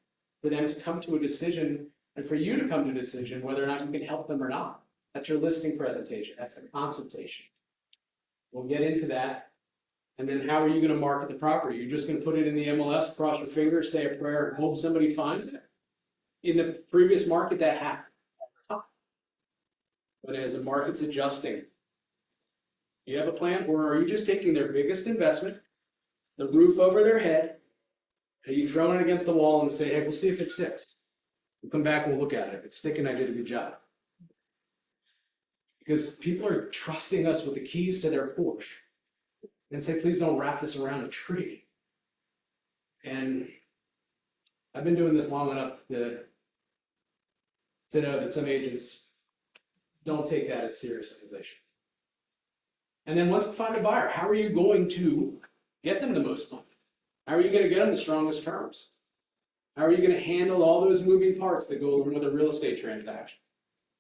C: for them to come to a decision, and for you to come to a decision whether or not you can help them or not. That's your listing presentation. That's the consultation. We'll get into that. And then how are you going to market the property? You're just going to put it in the MLS, cross your fingers, say a prayer, and hope somebody finds it? In the previous market, that happened all the time. But as the market's adjusting, you have a plan, or are you just taking their biggest investment, the roof over their head, Are you throwing it against the wall and say, hey, we'll see if it sticks? We'll come back and we'll look at it. If it's sticking, I did a good job. Because people are trusting us with the keys to their Porsche and say, please don't wrap this around a tree. And I've been doing this long enough to know that some agents don't take that as seriously as they should. And then once you find a buyer, how are you going to get them the most money? How are you going to get them the strongest terms? How are you going to handle all those moving parts that go along with a real estate transaction?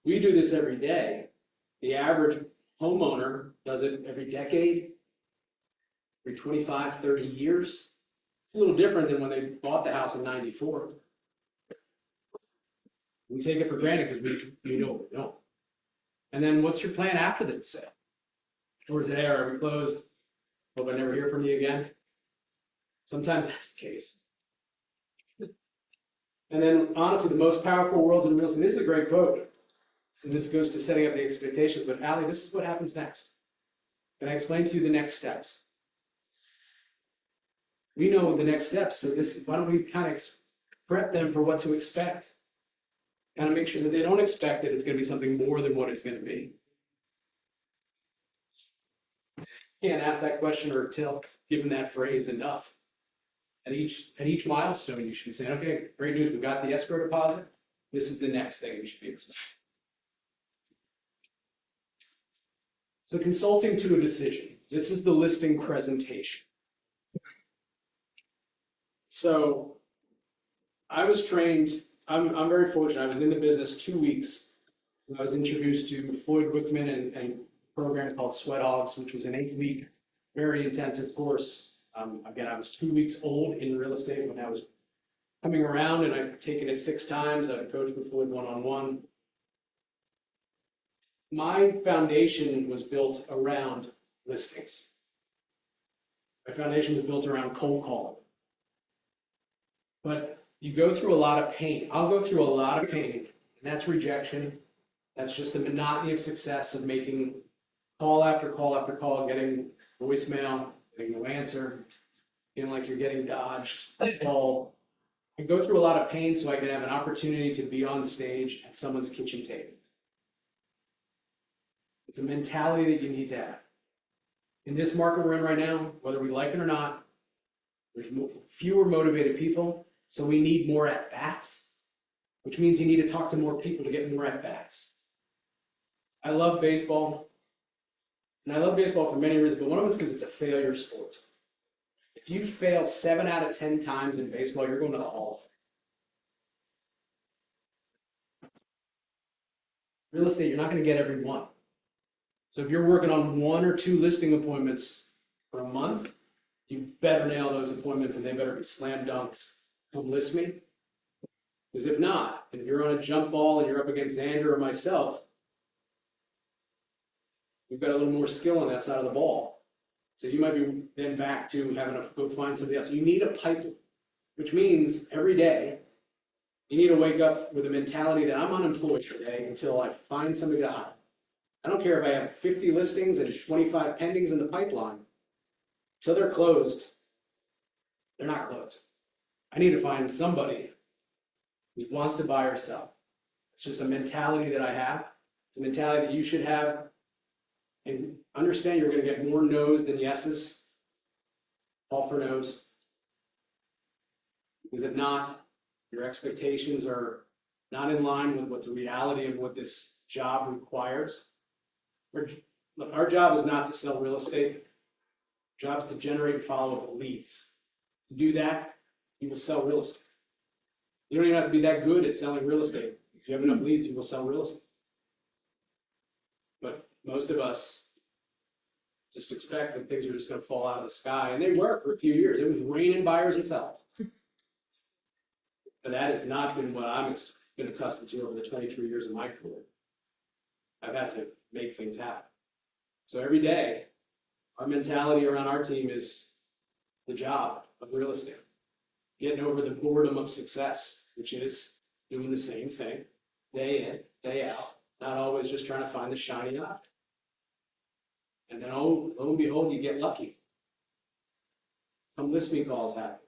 C: We do this every day. The average homeowner does it every decade, every 25, 30 years. It's a little different than when they bought the house in 94. We take it for granted because we know what we don't. And then what's your plan after the sale? Or is it, hey, are we closed? Hope I never hear from you again. Sometimes that's the case. And then honestly, the most powerful worlds in real estate, this is a great quote. And this goes to setting up the expectations, but Allie, this is what happens next. Can I explain to you the next steps? We know the next steps, so why don't we kind of prep them for what to expect? Kind of make sure that they don't expect that it's going to be something more than what it's going to be. Can't ask that question or given that phrase enough. At each milestone, you should be saying, okay, great news, we got the escrow deposit. This is the next thing we should be expecting. So consulting to a decision. This is the listing presentation. So I was trained, I'm very fortunate. I was in the business 2 weeks. I was introduced to Floyd Wickman and a program called Sweat Hogs, which was an 8-week, very intensive course. Again, I was 2 weeks old in real estate when I was coming around, and I've taken it 6 times. I've coached with Floyd one-on-one. My foundation was built around listings. My foundation was built around cold calling. But you go through a lot of pain. I'll go through a lot of pain, and that's rejection. That's just the monotony of success of making call after call after call, getting voicemail, getting no answer, feeling like you're getting dodged. All. I go through a lot of pain so I can have an opportunity to be on stage at someone's kitchen table. It's a mentality that you need to have. In this market we're in right now, whether we like it or not, there's fewer motivated people, so we need more at-bats, which means you need to talk to more people to get more at-bats. I love baseball, and I love baseball for many reasons, but one of them is because it's a failure sport. If you fail 7 out of 10 times in baseball, you're going to the Hall of Fame. Real estate, you're not going to get every one. So if you're working on 1 or 2 listing appointments for a month, you better nail those appointments and they better be slam dunks. Come list me. Because if not, if you're on a jump ball and you're up against Andrew or myself, we've got a little more skill on that side of the ball. So you might be then back to having to go find somebody else. You need a pipeline, which means every day you need to wake up with a mentality that I'm unemployed today until I find somebody to hire. I don't care if I have 50 listings and 25 pendings in the pipeline. Until they're closed, they're not closed. I need to find somebody who wants to buy or sell. It's just a mentality that I have. It's a mentality that you should have. And understand you're going to get more no's than yeses. All for no's. Because if not, your expectations are not in line with what the reality of what this job requires. Look, our job is not to sell real estate. Our job is to generate and follow up leads. To do that, you will sell real estate. You don't even have to be that good at selling real estate. If you have enough leads, you will sell real estate. But most of us just expect that things are just going to fall out of the sky, and they were for a few years. It was raining buyers and sellers. But that has not been what I've been accustomed to over the 23 years of my career. I've had to make things happen. So every day, our mentality around our team is the job of real estate. Getting over the boredom of success, which is doing the same thing day in, day out, not always just trying to find the shiny object. And then, lo and behold, you get lucky. Come list me calls happen.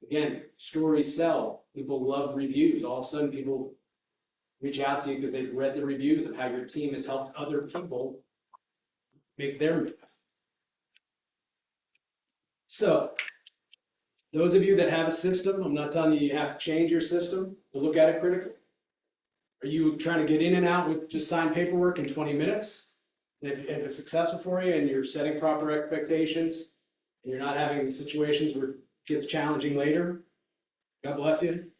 C: Again, stories sell. People love reviews. All of a sudden, people reach out to you because they've read the reviews of how your team has helped other people make their move. So, those of you that have a system, I'm not telling you you have to change your system, but look at it critically. Are you trying to get in and out with just sign paperwork in 20 minutes? And if it's successful for you and you're setting proper expectations and you're not having situations where it gets challenging later, God bless you.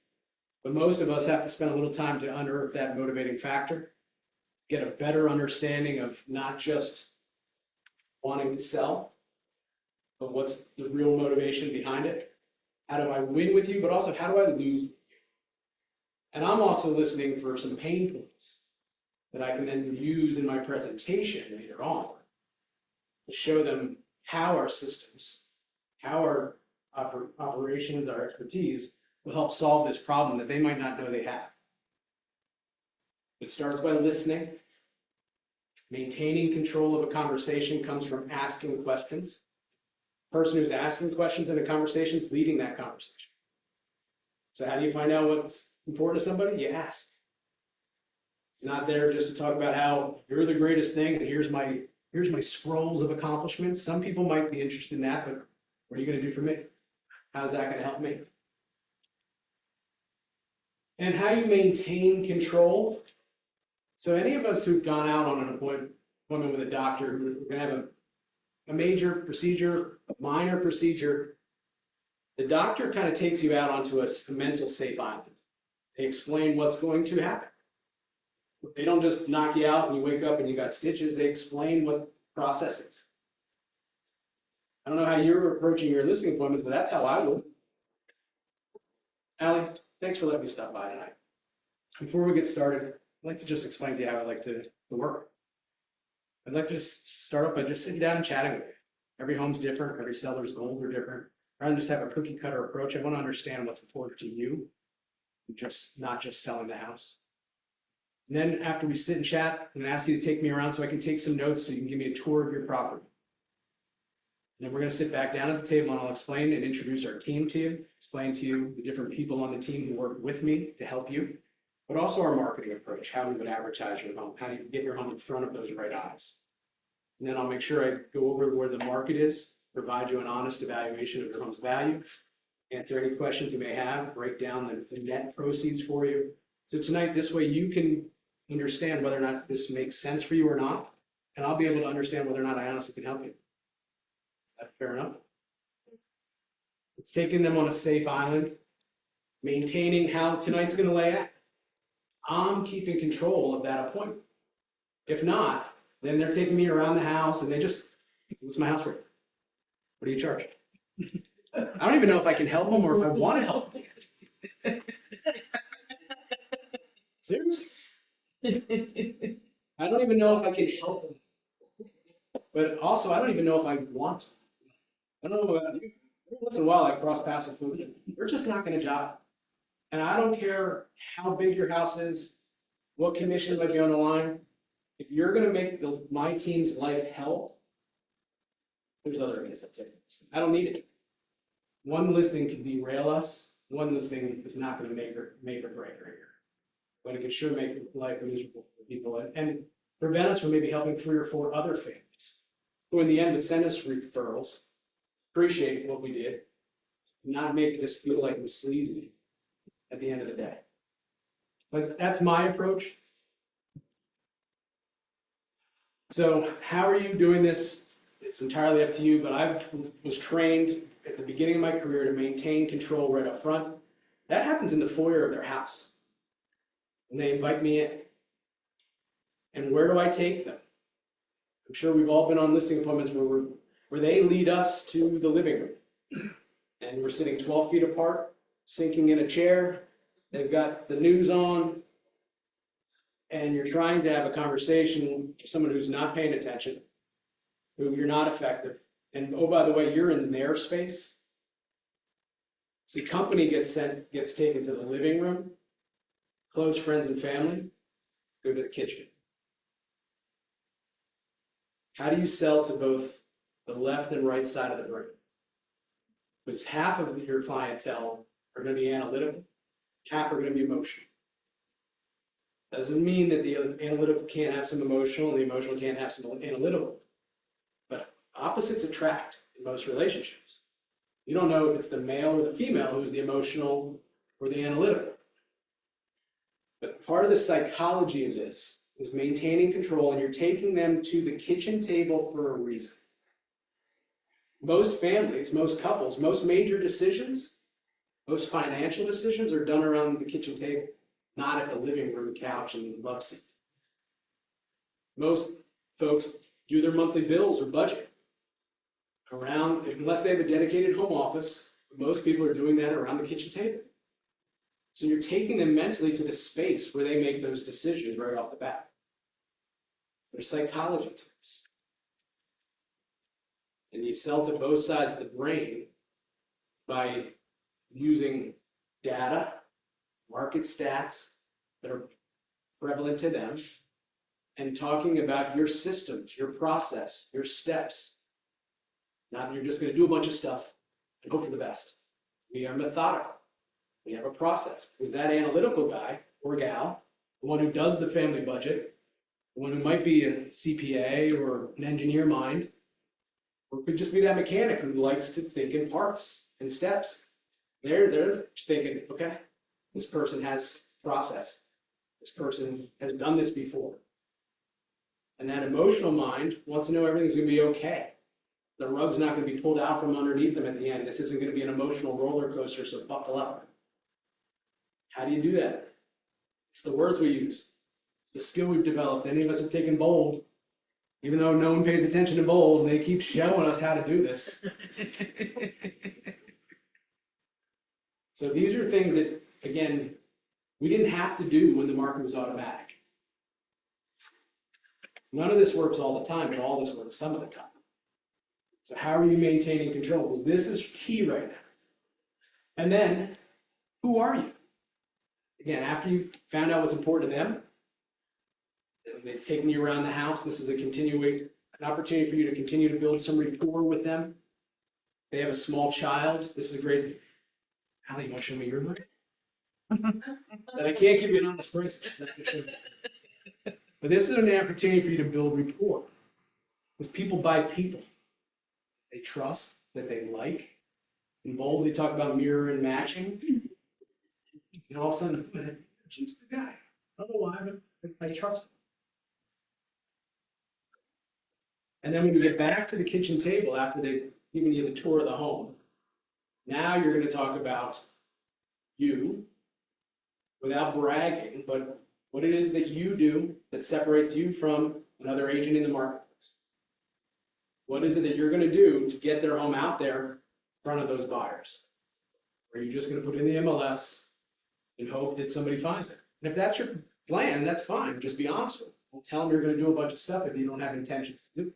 C: But most of us have to spend a little time to unearth that motivating factor, get a better understanding of not just wanting to sell, but what's the real motivation behind it. How do I win with you, but also how do I lose with you? And I'm also listening for some pain points that I can then use in my presentation later on to show them how our systems, how our operations, our expertise will help solve this problem that they might not know they have. It starts by listening. Maintaining control of a conversation comes from asking questions. The person who's asking questions in a conversation is leading that conversation. So how do you find out what's important to somebody? You ask. It's not there just to talk about how you're the greatest thing and here's my scrolls of accomplishments. Some people might be interested in that, but what are you going to do for me? How's that going to help me? And how you maintain control. So any of us who've gone out on an appointment with a doctor who are going to have a major procedure, a minor procedure, the doctor kind of takes you out onto a mental safe island. They explain what's going to happen. They don't just knock you out and you wake up and you got stitches. They explain what the process is. I don't know how you're approaching your listing appointments, but that's how I would. Allie, thanks for letting me stop by tonight. Before we get started, I'd like to just explain to you how I like to work. I'd like to just start off by just sitting down and chatting with you. Every home's different. Every seller's goals are different. Rather than just have a cookie cutter approach, I want to understand what's important to you, not just selling the house. And then after we sit and chat, I'm going to ask you to take me around so I can take some notes so you can give me a tour of your property. And then we're going to sit back down at the table and I'll explain and introduce our team to you, explain to you the different people on the team who work with me to help you, but also our marketing approach, how we would advertise your home, how you get your home in front of those right eyes. And then I'll make sure I go over where the market is, provide you an honest evaluation of your home's value, answer any questions you may have, break down the net proceeds for you. So tonight, this way you can understand whether or not this makes sense for you or not, and I'll be able to understand whether or not I honestly can help you. Is that fair enough? It's taking them on a safe island, maintaining how tonight's going to lay out. I'm keeping control of that appointment. If not, then they're taking me around the house and they just, what's my house worth? What do you charge? I don't even know if I can help them or if I want to help them. Seriously? I don't even know if I can help them. But also, I don't even know if I want to. I don't know about you. Every once in a while, I cross paths with folks that they're just not going to job. And I don't care how big your house is, what commission might be on the line. If you're going to make my team's life hell, there's other ways to take it. I don't need it. One listing can derail us. One listing is not going to make or break right here. But it can sure make life miserable for people and prevent us from maybe helping 3 or 4 other families who in the end would send us referrals, appreciate what we did, not make us feel like we're sleazy at the end of the day. But that's my approach. So how are you doing this? It's entirely up to you, but I was trained at the beginning of my career to maintain control right up front. That happens in the foyer of their house. And they invite me in. And where do I take them? I'm sure we've all been on listing appointments where they lead us to the living room. And we're sitting 12 feet apart, sinking in a chair. They've got the news on. And you're trying to have a conversation with someone who's not paying attention, who you're not effective. And oh, by the way, you're in their space. See, company gets taken to the living room, close friends and family, go to the kitchen. How do you sell to both the left and right side of the brain? Because half of your clientele are going to be analytical, half are going to be emotional. Doesn't mean that the analytical can't have some emotional and the emotional can't have some analytical. But opposites attract in most relationships. You don't know if it's the male or the female who's the emotional or the analytical. But part of the psychology of this is maintaining control, and you're taking them to the kitchen table for a reason. Most families, most couples, most major decisions, most financial decisions are done around the kitchen table, not at the living room couch and love seat. Most folks do their monthly bills or budget around, unless they have a dedicated home office, most people are doing that around the kitchen table. So you're taking them mentally to the space where they make those decisions right off the bat. There's psychology to this. And you sell to both sides of the brain by using data, market stats that are prevalent to them, and talking about your systems, your process, your steps. Not that you're just going to do a bunch of stuff and hope for the best. We are methodical. We have a process. Because that analytical guy or gal, the one who does the family budget, the one who might be a CPA or an engineer mind, or could just be that mechanic who likes to think in parts and steps. They're thinking, okay, this person has process. This person has done this before. And that emotional mind wants to know everything's going to be okay. The rug's not going to be pulled out from underneath them at the end. This isn't going to be an emotional roller coaster, so buckle up. How do you do that? It's the words we use. It's the skill we've developed. Any of us have taken bold, even though no one pays attention to bold, and they keep showing us how to do this. So these are things that, again, we didn't have to do when the market was automatic. None of this works all the time, but all this works some of the time. So how are you maintaining control? Because this is key right now. And then, who are you? Again, after you've found out what's important to them, they've taken you around the house, this is an opportunity for you to continue to build some rapport with them. They have a small child, this is a great, Allie, you want to show me your room? That I can't give you an honest price. But this is an opportunity for you to build rapport. Because people buy people. They trust, that they like. In bold, they talk about mirror and matching. And all of a sudden, she's the guy. I don't know why, but I trust him. And then when you get back to the kitchen table after they've given you the tour of the home, now you're going to talk about you without bragging, but what it is that you do that separates you from another agent in the marketplace. What is it that you're going to do to get their home out there in front of those buyers? Or are you just going to put it in the MLS and hope that somebody finds it? And if that's your plan, that's fine. Just be honest with them. Don't tell them you're going to do a bunch of stuff if you don't have intentions to do it.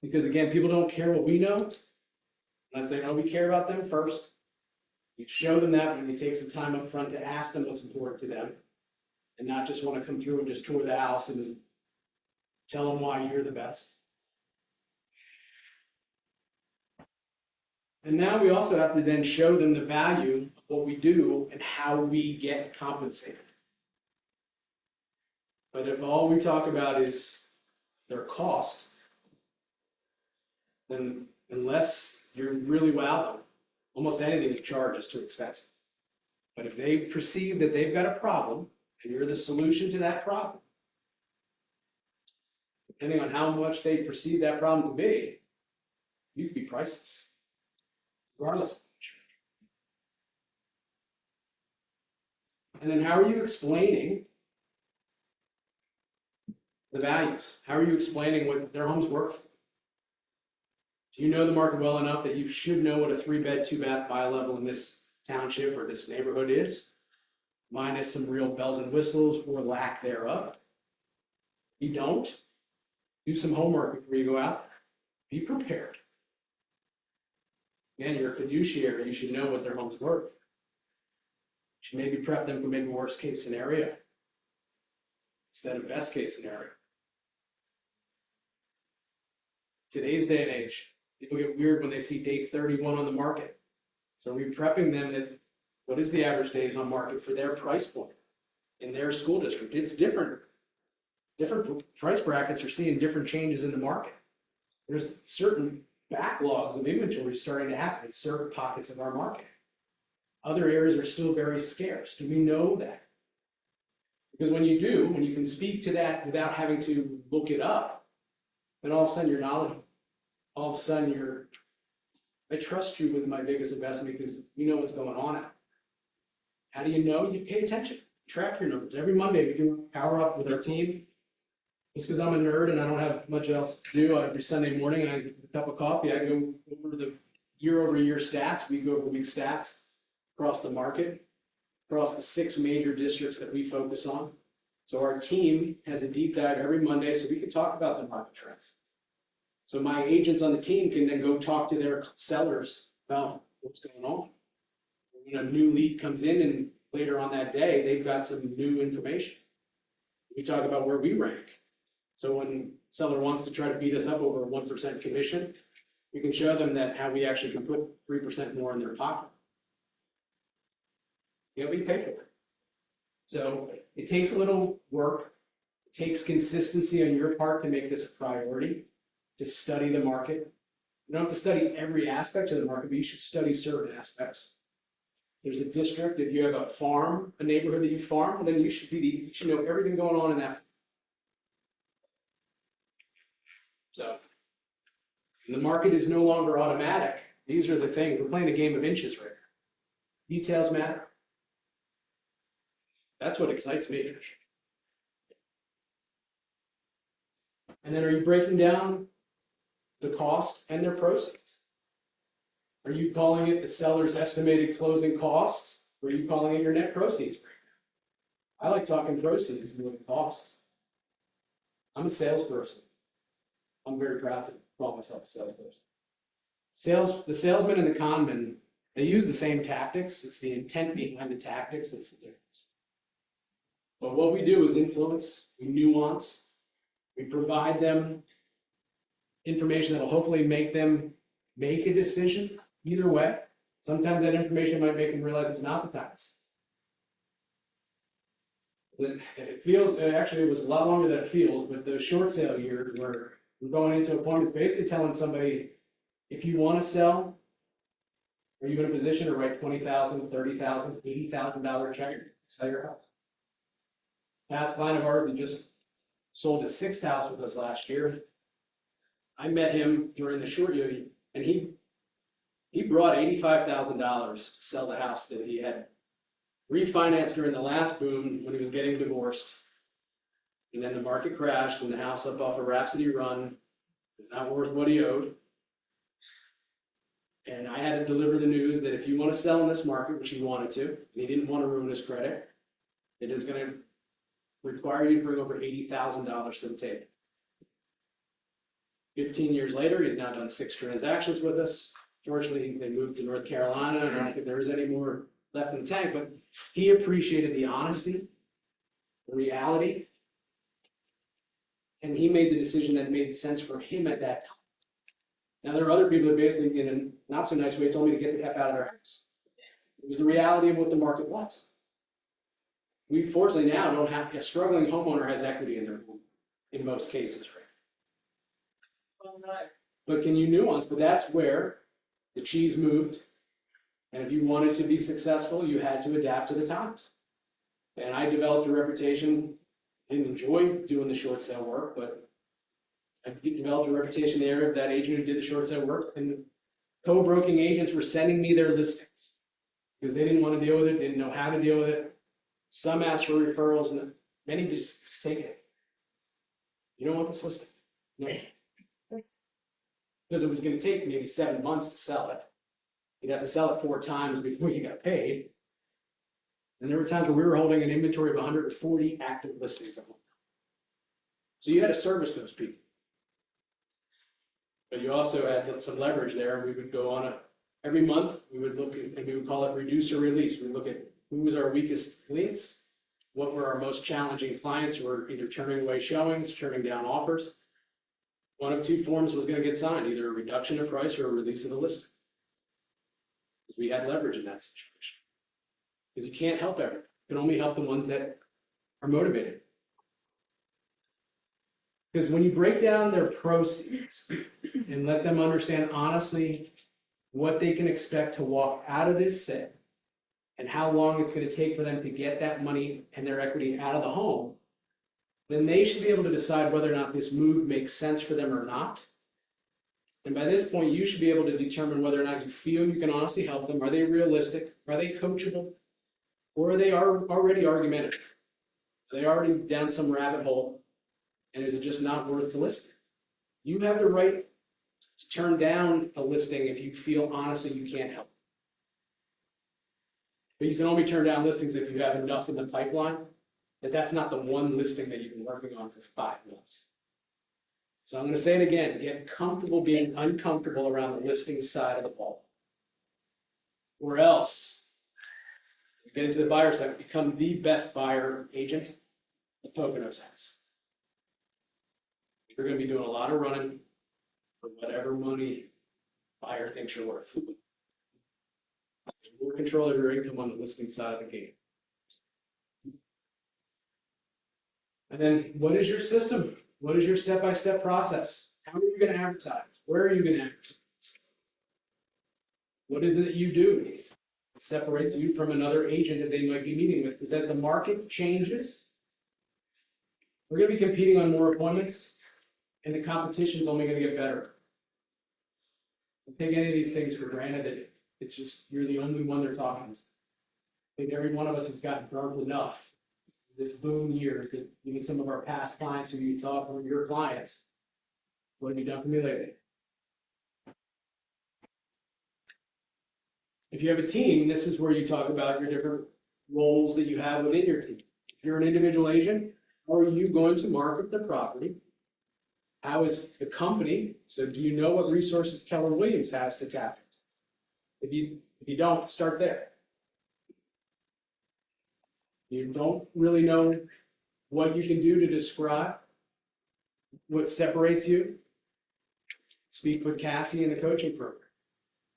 C: Because again, people don't care what we know unless they know we care about them first. You show them that when you take some time up front to ask them what's important to them and not just want to come through and just tour the house and tell them why you're the best. And now we also have to then show them the value of what we do and how we get compensated. But if all we talk about is their cost, then unless you really wow them, almost anything you charge is too expensive. But if they perceive that they've got a problem and you're the solution to that problem, depending on how much they perceive that problem to be, you could be priceless, regardless of what you charge. And then how are you explaining the values? How are you explaining what their home's worth? Do you know the market well enough that you should know what a 3-bed, 2-bath buy level in this township or this neighborhood is? Minus some real bells and whistles or lack thereof. If you don't, do some homework before you go out there. Be prepared. Again, you're a fiduciary, you should know what their home's worth. You should maybe prep them for maybe worst case scenario instead of best case scenario. Today's day and age, People get weird when they see day 31 on the market. So we're prepping them that what is the average days on market for their price point in their school district? It's different. Different price brackets are seeing different changes in the market. There's certain backlogs of inventory starting to happen in certain pockets of our market. Other areas are still very scarce. Do we know that? Because when you do, when you can speak to that without having to look it up, then all of a sudden you're knowledgeable. All of a sudden I trust you with my biggest investment because you know what's going on out. How do you know? You pay attention, track your numbers. Every Monday we do power up with our team. Just because I'm a nerd and I don't have much else to do, every Sunday morning I get a cup of coffee, I go over the year-over-year stats, week-over-week stats across the market, across the 6 major districts that we focus on. So our team has a deep dive every Monday so we can talk about the market trends. So my agents on the team can then go talk to their sellers about what's going on. When a new lead comes in and later on that day, they've got some new information. We talk about where we rank. So when seller wants to try to beat us up over a 1% commission, we can show them that how we actually can put 3% more in their pocket. You know what you pay for it. So it takes a little work. It takes consistency on your part to make this a priority, to study the market. You don't have to study every aspect of the market, but you should study certain aspects. There's a district, if you have a farm, a neighborhood that you farm, then you should know everything going on in that. So, and the market is no longer automatic. These are the things. We're playing a game of inches right now. Details matter. That's what excites me. And then are you breaking down the cost and their proceeds? Are you calling it the seller's estimated closing costs? Or are you calling it your net proceeds? I like talking proceeds more than costs. I'm a salesperson. I'm very proud to call myself a salesperson. The salesman and the conman, they use the same tactics. It's the intent behind the tactics that's the difference. But what we do is influence, we nuance, we provide them information that will hopefully make them make a decision either way. Sometimes that information might make them realize it's not the time. It feels, actually it was a lot longer than it feels, but those short sale years where we're going into appointments basically telling somebody, if you want to sell, are you in a position to write $20,000, $30,000, $80,000 check to sell your house? Past client of ours, he just sold his 6th house with us last year. I met him during the short year, and he brought $85,000 to sell the house that he had refinanced during the last boom when he was getting divorced. And then the market crashed and the house up off a Rhapsody Run, not worth what he owed. And I had to deliver the news that if you want to sell in this market, which he wanted to, and he didn't want to ruin his credit, it is going to require you to bring over $80,000 to the table. 15 years later, he's now done 6 transactions with us. Fortunately, they moved to North Carolina, and I don't think there is any more left in the tank, but he appreciated the honesty, the reality, and he made the decision that made sense for him at that time. Now, there are other people that basically, in a not so nice way, told me to get the F out of their house. It was the reality of what the market was. We fortunately now don't have, a struggling homeowner has equity in their home, in most cases, right?
F: Well, no.
C: But can you nuance? But that's where the cheese moved. And if you wanted to be successful, you had to adapt to the times. And I developed a reputation and enjoyed doing the short sale work, but I developed a reputation in the area of that agent who did the short sale work. And co-broking agents were sending me their listings because they didn't want to deal with it, didn't know how to deal with it. Some asked for referrals, and many just take it. You don't want this listing. No. Because it was going to take maybe 7 months to sell it. You'd have to sell it 4 times before you got paid. And there were times where we were holding an inventory of 140 active listings at one time. So you had to service those people. But you also had some leverage there, and we would go on every month, we would look at, and we would call it reduce or release. We would look at who was our weakest links, what were our most challenging clients who were either turning away showings, turning down offers. one of two forms was gonna get signed, either a reduction of price or a release of the listing. We had leverage in that situation. Because you can't help everyone. You can only help the ones that are motivated. Because when you break down their proceeds and let them understand honestly what they can expect to walk out of this sale and how long it's going to take for them to get that money and their equity out of the home, then they should be able to decide whether or not this move makes sense for them or not. And by this point, you should be able to determine whether or not you feel you can honestly help them. Are they realistic? Are they coachable? Or are they already argumentative? Are they already down some rabbit hole? And is it just not worth the listing? You have the right to turn down a listing if you feel honestly you can't help. But you can only turn down listings if you have enough in the pipeline, that that's not the one listing that you've been working on for 5 months. So I'm going to say it again, get comfortable being uncomfortable around the listing side of the ball. Or else, you get into the buyer side, become the best buyer agent that Poconos has. You're going to be doing a lot of running for whatever money buyer thinks you're worth. More control of your income on the listing side of the game. And then what is your system? What is your step-by-step process? How are you going to advertise? Where are you going to advertise? What is it that you do? It separates you from another agent that they might be meeting with. Because as the market changes, we're going to be competing on more appointments, and the competition is only going to get better. Don't take any of these things for granted that it's just you're the only one they're talking to. I think every one of us has gotten burnt enough this boom years that even some of our past clients who you thought were your clients, what have you done for me lately? If you have a team, this is where you talk about your different roles that you have within your team. If you're an individual agent, how are you going to market the property? How is the company? So do you know what resources Keller Williams has to tap into? If you don't, start there. You don't really know what you can do to describe what separates you. Speak with Cassie in the coaching program.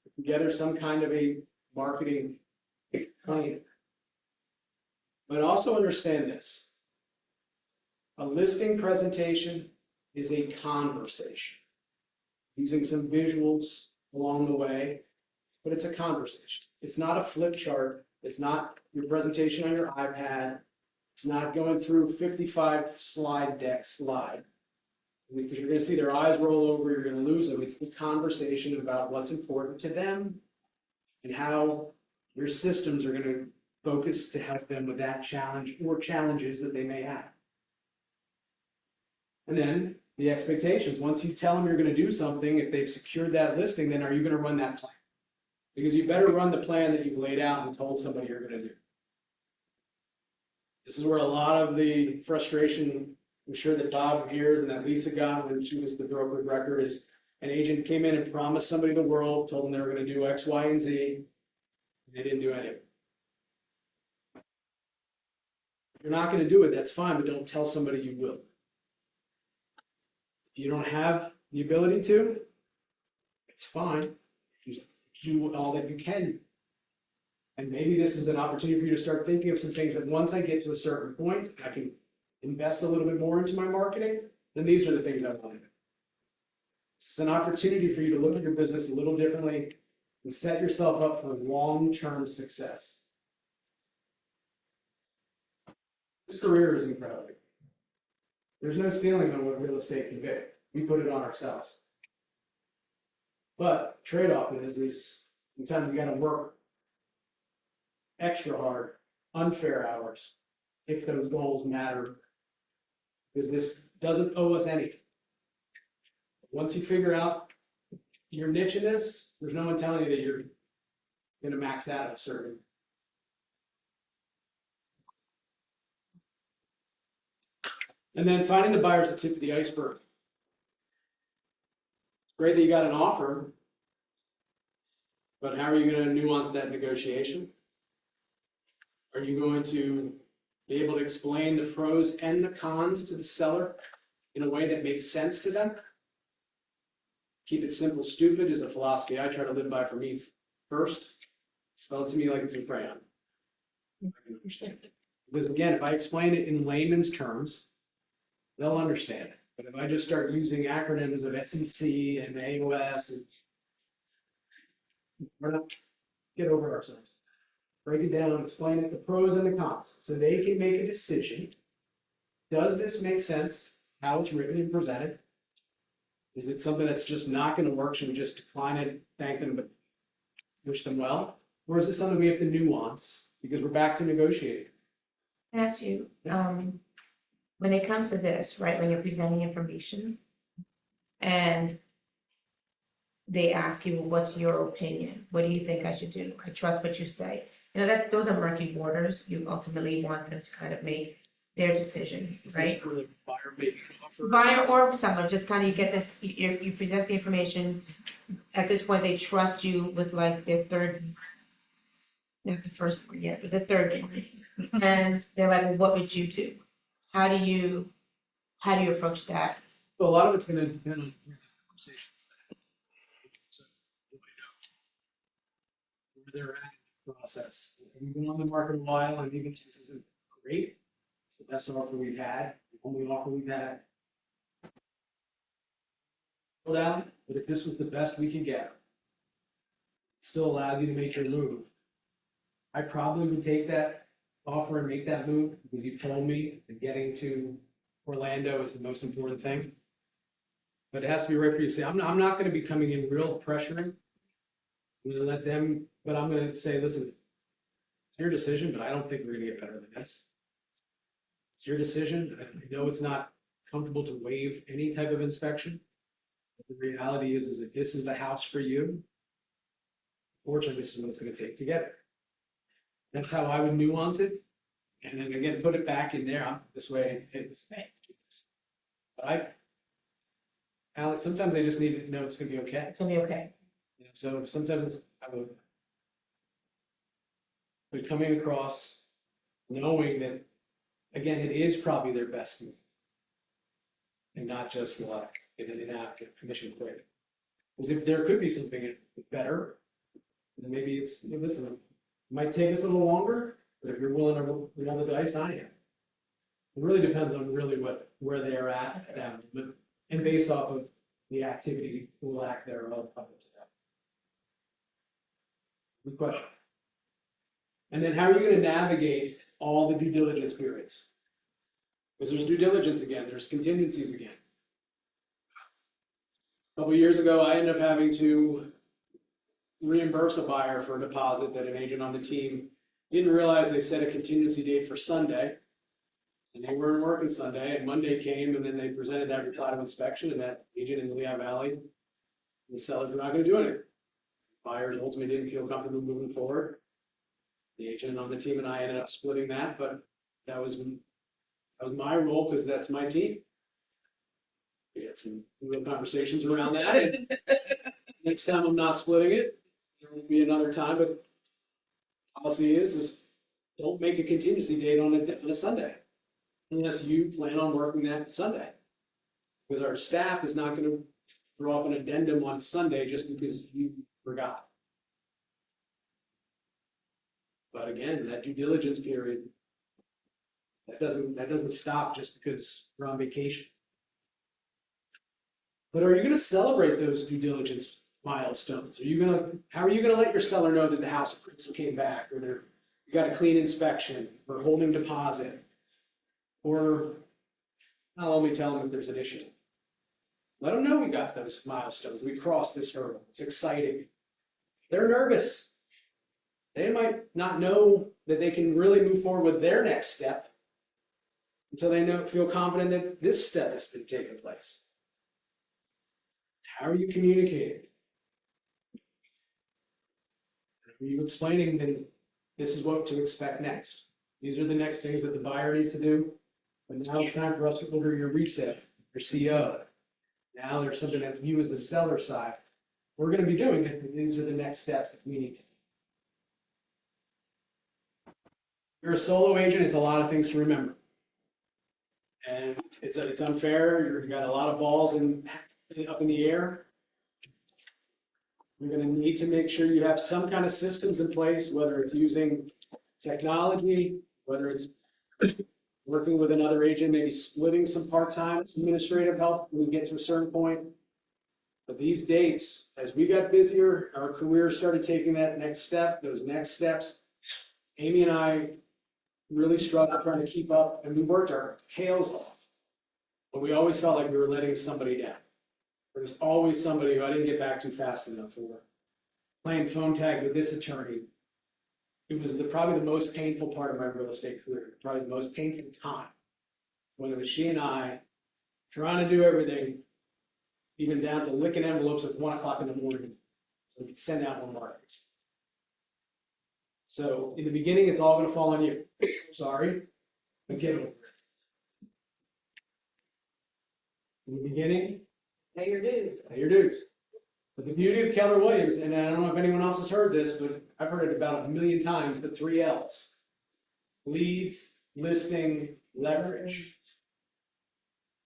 C: Put together some kind of a marketing plan. But also understand this. A listing presentation is a conversation. Using some visuals along the way, but it's a conversation. It's not a flip chart. It's not your presentation on your iPad. It's not going through 55 slide deck slide. Because you're going to see their eyes roll over, you're going to lose them. It's the conversation about what's important to them and how your systems are going to focus to help them with that challenge or challenges that they may have. And then the expectations. Once you tell them you're going to do something, if they've secured that listing, then are you going to run that plan? Because you better run the plan that you've laid out and told somebody you're going to do. This is where a lot of the frustration, I'm sure that Bob hears and that Lisa got when she was the broker of record, is an agent came in and promised somebody the world, told them they were going to do X, Y, and Z, and they didn't do any of it. If you're not going to do it, that's fine, but don't tell somebody you will. If you don't have the ability to, it's fine. Just do all that you can. And maybe this is an opportunity for you to start thinking of some things that once I get to a certain point, I can invest a little bit more into my marketing, then these are the things I want to do. This is an opportunity for you to look at your business a little differently and set yourself up for long-term success. This career is incredible. There's no ceiling on what real estate can be. We put it on ourselves. But trade-off is sometimes you got to work extra hard, unfair hours, if those goals matter, because this doesn't owe us anything. Once you figure out your niche in this, there's no one telling you that you're going to max out at a certain. And then finding the buyer's the tip of the iceberg. It's great that you got an offer, but how are you going to nuance that negotiation? Are you going to be able to explain the pros and the cons to the seller in a way that makes sense to them? keep it simple, stupid is a philosophy I try to live by for me first. Spell it to me like it's in crayon. I can understand it. Because again, if I explain it in layman's terms, they'll understand it. But if I just start using acronyms of SEC and AOS, and we're not, get over ourselves. Break it down, explain it, the pros and the cons, so they can make a decision. Does this make sense, how it's written and presented? Is it something that's just not gonna work, should we just decline it, thank them, but wish them well? Or is it something we have to nuance, because we're back to negotiating?
G: I ask you, when it comes to this, right, when you're presenting information and they ask you, what's your opinion? What do you think I should do? I trust what you say. You know, that, those are murky waters. You ultimately want them to kind of make their decision,
C: Is this
G: right?
C: for the buyer making an offer?
G: Buyer or seller, just kind of you get this, you present the information. At this point, they trust you with like their third, not the first one yet, but the third one. And they're like, well, what would you do? How do you approach that?
C: So a lot of it's gonna depend on where this conversation. So, where they're at in the process. We've been on the market a while, and even if this isn't great, it's the best offer we've had, the only offer we've had. Go down, but if this was the best we could get, it still allows you to make your move. I probably would take that offer and make that move, because you've told me that getting to Orlando is the most important thing. But it has to be right for you. See, I'm not gonna be coming in real pressuring. I'm gonna let them, but I'm gonna say, listen, it's your decision, but I don't think we're gonna get better than this. It's your decision. I know it's not comfortable to waive any type of inspection. But the reality is if this is the house for you, fortunately, this is what it's gonna take to get it. That's how I would nuance it. And then again, put it back in there. This way, it's, but Alex, sometimes they just need to know it's gonna be okay.
G: It's gonna be okay.
C: You know, so sometimes but coming across, knowing that, again, it is probably their best move. And not just like, get it in after commission quick. Because if there could be something better, then maybe it's, listen, it might take us a little longer, but if you're willing to roll the dice, I am. It really depends on really where they are at, and based off of the activity or lack thereof up to that. Good question. And then how are you going to navigate all the due diligence periods? Because there's due diligence again, there's contingencies again. A couple of years ago, I ended up having to reimburse a buyer for a deposit that an agent on the team didn't realize they set a contingency date for Sunday. And they weren't working Sunday, and Monday came, and then they presented that reply to inspection, and that agent in the Lehigh Valley, the sellers were not gonna do anything. Buyers ultimately didn't feel comfortable moving forward. The agent on the team and I ended up splitting that, but that was my role, because that's my team. We had some real conversations around that, and next time I'm not splitting it, there will be another time, but policy is don't make a contingency date on a Sunday. Unless you plan on working that Sunday. Because our staff is not gonna draw up an addendum on Sunday just because you forgot. But again, that due diligence period, that doesn't stop just because we're on vacation. But are you gonna celebrate those due diligence milestones? How are you gonna let your seller know that the house appraisal came back, or you got a clean inspection, or holding deposit? Or I'll only tell them if there's an issue. Let them know we got those milestones. We crossed this hurdle. It's exciting. They're nervous. They might not know that they can really move forward with their next step until they feel confident that this step has been taking place. How are you communicating? Are you explaining that this is what to expect next? These are the next things that the buyer needs to do. But now it's time for us to order your reset, your CO. Now there's something that you as the seller side, we're going to be doing it, but these are the next steps that we need to take. You're a solo agent, it's a lot of things to remember. And it's unfair, you've got a lot of balls up in the air. You're gonna need to make sure you have some kind of systems in place, whether it's using technology, whether it's working with another agent, maybe splitting some part-time administrative help when we get to a certain point. But these dates, as we got busier, our careers started taking that next step, those next steps. Amy and I really struggled trying to keep up, and we worked our tails off. But we always felt like we were letting somebody down. There was always somebody who I didn't get back to fast enough for. Playing phone tag with this attorney. It was probably the most painful part of my real estate career, probably the most painful time. When it was she and I trying to do everything, even down to licking envelopes at 1 o'clock in the morning, so we could send out more markets. So in the beginning, it's all gonna fall on you. Sorry, but get over it. In the beginning,
F: Pay your dues.
C: pay your dues. But the beauty of Keller Williams, and I don't know if anyone else has heard this, but I've heard it about 1,000,000 times, the 3 L's. Leads, listing, leverage.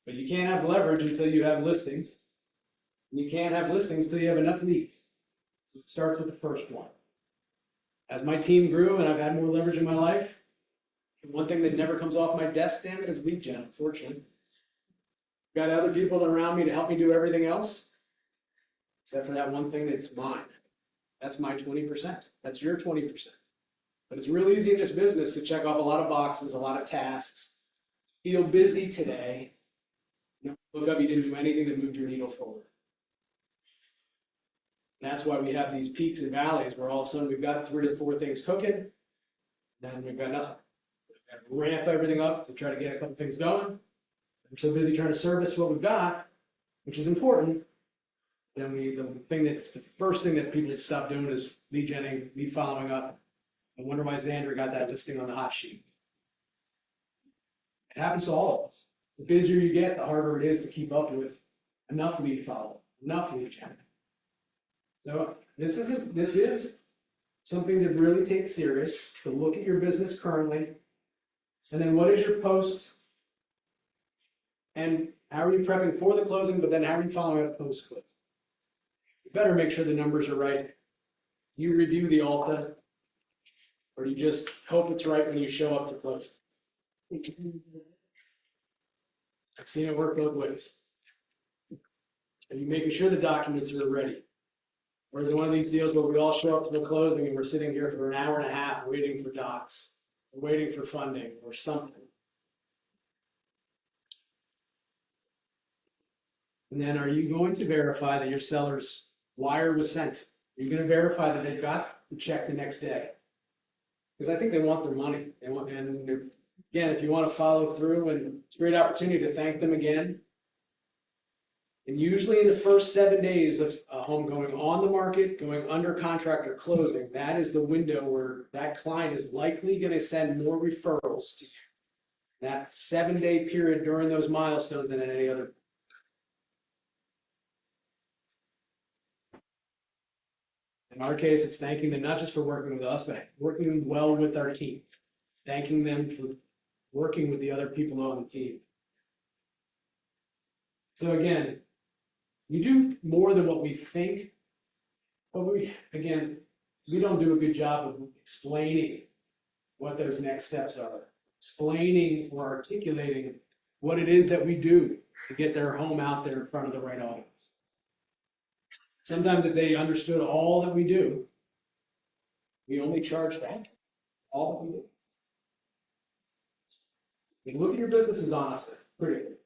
C: But you can't have leverage until you have listings. And you can't have listings until you have enough leads. So it starts with the first one. As my team grew and I've had more leverage in my life, one thing that never comes off my desk, damn it, is lead gen, unfortunately. Got other people around me to help me do everything else, except for that one thing that's mine. That's my 20%. That's your 20%. But it's real easy in this business to check off a lot of boxes, a lot of tasks, feel busy today. Look up, you didn't do anything that moved your needle forward. And that's why we have these peaks and valleys where all of a sudden we've got 3 or 4 things cooking, then we've got nothing. We've got to ramp everything up to try to get a couple things going. We're so busy trying to service what we've got, which is important. Then the first thing that people stop doing is lead genning, lead following up. I wonder why Xander got that listing on the hot sheet. It happens to all of us. The busier you get, the harder it is to keep up with enough lead follow, enough lead gen. So this is something to really take serious, to look at your business currently. And then what is your post? And how are you prepping for the closing, but then how are you following up post-close? You better make sure the numbers are right. You review the Alta, or you just hope it's right when you show up to close. I've seen it work both ways. Are you making sure the documents are ready? Or is it one of these deals where we all show up to the closing and we're sitting here for an hour and a half waiting for docs, or waiting for funding or something? And then are you going to verify that your seller's wire was sent? Are you going to verify that they've got the check the next day? Because I think they want their money. And again, if you want to follow through, and it's a great opportunity to thank them again. And usually in the first 7 days of a home going on the market, going under contract or closing, that is the window where that client is likely going to send more referrals to you. That 7-day period during those milestones than at any other. In our case, it's thanking them not just for working with us, but working well with our team. Thanking them for working with the other people on the team. So again, we do more than what we think, but we don't do a good job of explaining what those next steps are, explaining or articulating what it is that we do to get their home out there in front of the right audience. Sometimes if they understood all that we do, we only charge that, all that we do. So look at your businesses honestly, critically.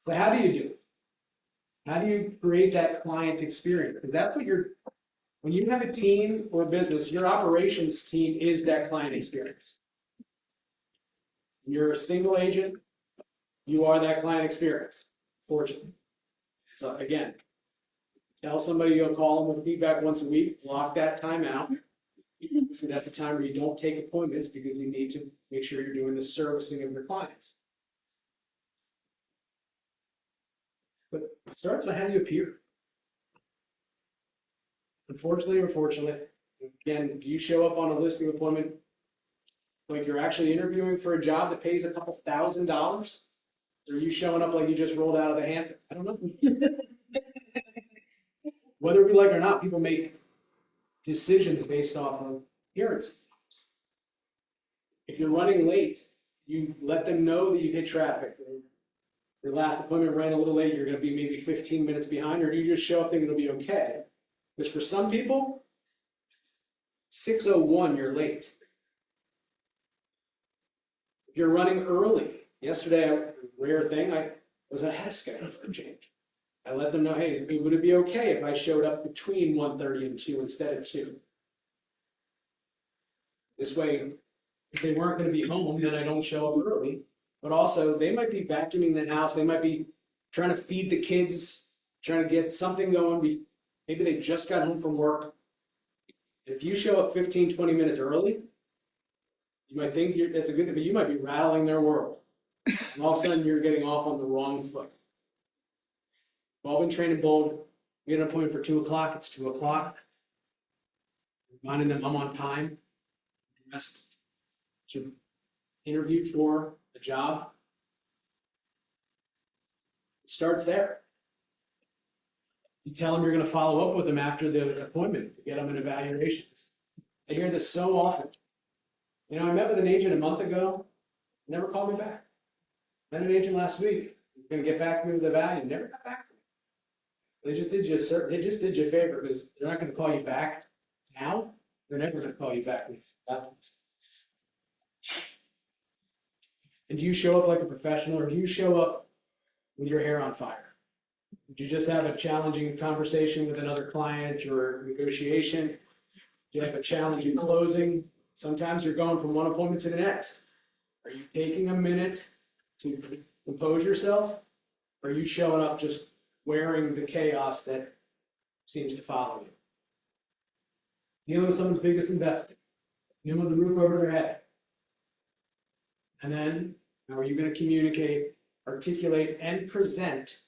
C: So how do you do it? How do you create that client experience? Because that's what when you have a team or a business, your operations team is that client experience. You're a single agent, you are that client experience, fortunately. So again, tell somebody you'll call them with feedback once a week, block that time out. So that's a time where you don't take appointments because you need to make sure you're doing the servicing of your clients. But it starts by how you appear. Unfortunately or fortunately, again, do you show up on a listing appointment like you're actually interviewing for a job that pays a couple $1,000s? Or are you showing up like you just rolled out of the hamper? I don't know. we like it or not, people make decisions based off of appearance. If you're running late, you let them know that you hit traffic. Or your last appointment ran a little late, you're gonna be maybe 15 minutes behind, or you just show up thinking it'll be okay. Because for some people, 6:01, you're late. If you're running early, yesterday, a rare thing, I was ahead of schedule for a change. I let them know, hey, would it be okay if I showed up between 1:30 and 2 instead of 2? This way, if they weren't gonna be home, then I don't show up early. But also, they might be vacuuming the house, they might be trying to feed the kids, trying to get something going. Maybe they just got home from work. If you show up 15, 20 minutes early, you might think that's a good thing, but you might be rattling their world. And all of a sudden, you're getting off on the wrong foot. We've all been trained and bold. We get an appointment for 2 o'clock, it's 2 o'clock. Reminding them I'm on time. Dressed to interview for a job. It starts there. You tell them you're going to follow up with them after the appointment to get them an evaluation. I hear this so often. You know, I met with an agent a month ago, never called me back. Met an agent last week, going to get back to me with a value, never got back to me. They just did you a favor because they're not going to call you back now. They're never going to call you back. And do you show up like a professional, or do you show up with your hair on fire? Did you just have a challenging conversation with another client or negotiation? Do you have a challenging closing? Sometimes you're going from one appointment to the next. Are you taking a minute to compose yourself? Or are you showing up just wearing the chaos that seems to follow you? Dealing with someone's biggest investment, dealing with the roof over their head. And then, how are you going to communicate, articulate, and present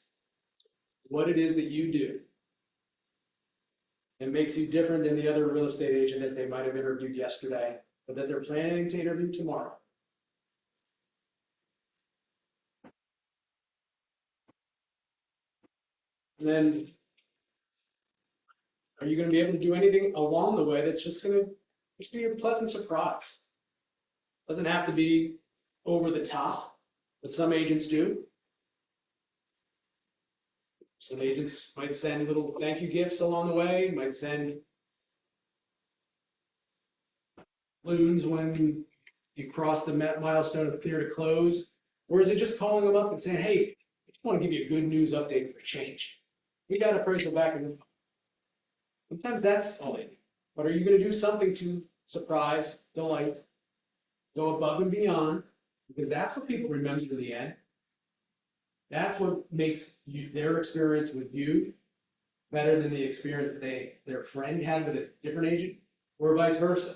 C: what it is that you do? It makes you different than the other real estate agent that they might have interviewed yesterday, but that they're planning to interview tomorrow. And then, are you going to be able to do anything along the way that's just going to be a pleasant surprise? Doesn't have to be over the top, but some agents do. Some agents might send little thank you gifts along the way, might send balloons when you cross the milestone of clear to close. Or is it just calling them up and saying, hey, I just want to give you a good news update for a change. We got appraisal back in the phone. Sometimes that's all they need. But are you going to do something to surprise, delight, go above and beyond? Because that's what people remember in the end. That's what makes their experience with you better than the experience that their friend had with a different agent, or vice versa.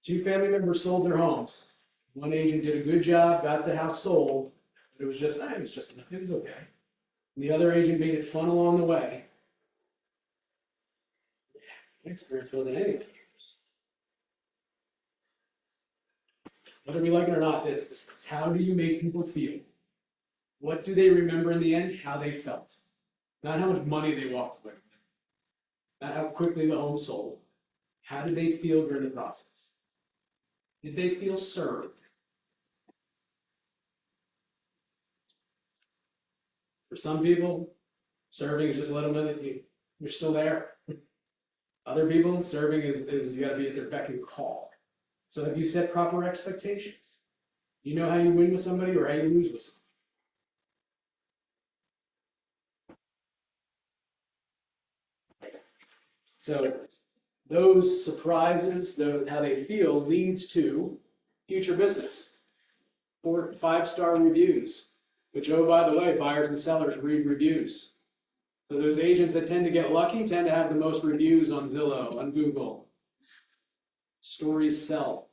C: 2 family members sold their homes. One agent did a good job, got the house sold, but it was just okay. And the other agent made it fun along the way. My experience wasn't anything. Whether we like it or not, it's how do you make people feel? What do they remember in the end? How they felt. Not how much money they walked away with. Not how quickly the home sold. How did they feel during the process? Did they feel served? For some people, serving is just let them know that you're still there. Other people, serving is you got to be at their beck and call. So have you set proper expectations? You know how you win with somebody or how you lose with somebody? So those surprises, how they feel, leads to future business. 4 5-star reviews, which, oh, by the way, buyers and sellers read reviews. So those agents that tend to get lucky tend to have the most reviews on Zillow, on Google. Stories sell.